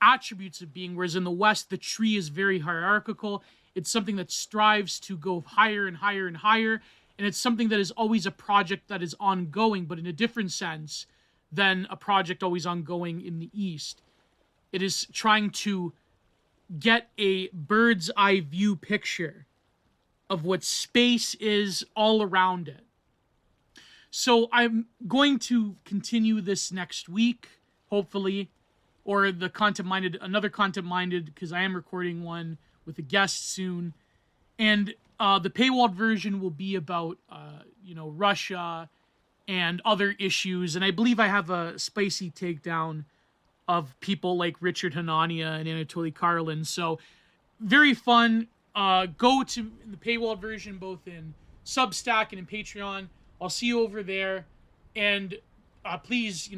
attributes of being, whereas in the West, the tree is very hierarchical. It's something that strives to go higher and higher and higher, and it's something that is always a project that is ongoing, but in a different sense than a project always ongoing in the East. It is trying to get a bird's eye view picture of what space is all around it. So I'm going to continue this next week, hopefully, or another Content Minded, because I am recording one with a guest soon. And the paywalled version will be about, Russia and other issues. And I believe I have a spicy takedown of people like Richard Hanania and Anatoly Karlin. So very fun. Go to the paywalled version, both in Substack and in Patreon. I'll see you over there. And please,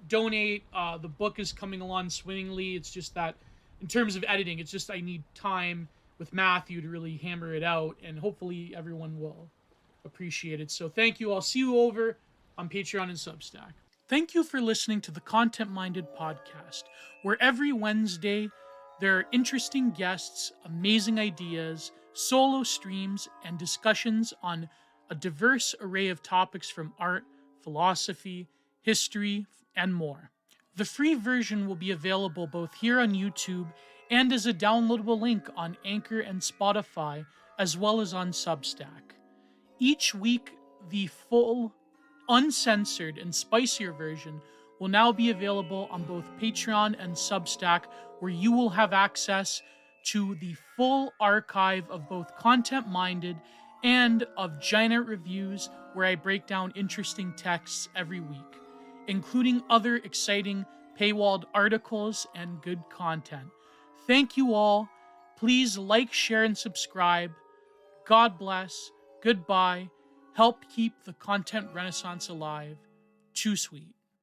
donate. The book is coming along swimmingly. It's just that in terms of editing, it's just I need time with Matthew to really hammer it out, and hopefully everyone will appreciate it. So thank you. I'll see you over on Patreon and Substack. Thank you for listening to the Content Minded podcast, where every Wednesday there are interesting guests, amazing ideas, solo streams, and discussions on a diverse array of topics from art, philosophy, history, and more. The free version will be available both here on YouTube and as a downloadable link on Anchor and Spotify, as well as on Substack. Each week, the full, uncensored, and spicier version will now be available on both Patreon and Substack, where you will have access to the full archive of both Content Minded and of Giant Reviews, where I break down interesting texts every week, including other exciting paywalled articles and good content. Thank you all. Please like, share, and subscribe. God bless. Goodbye. help keep the content renaissance alive. Too sweet.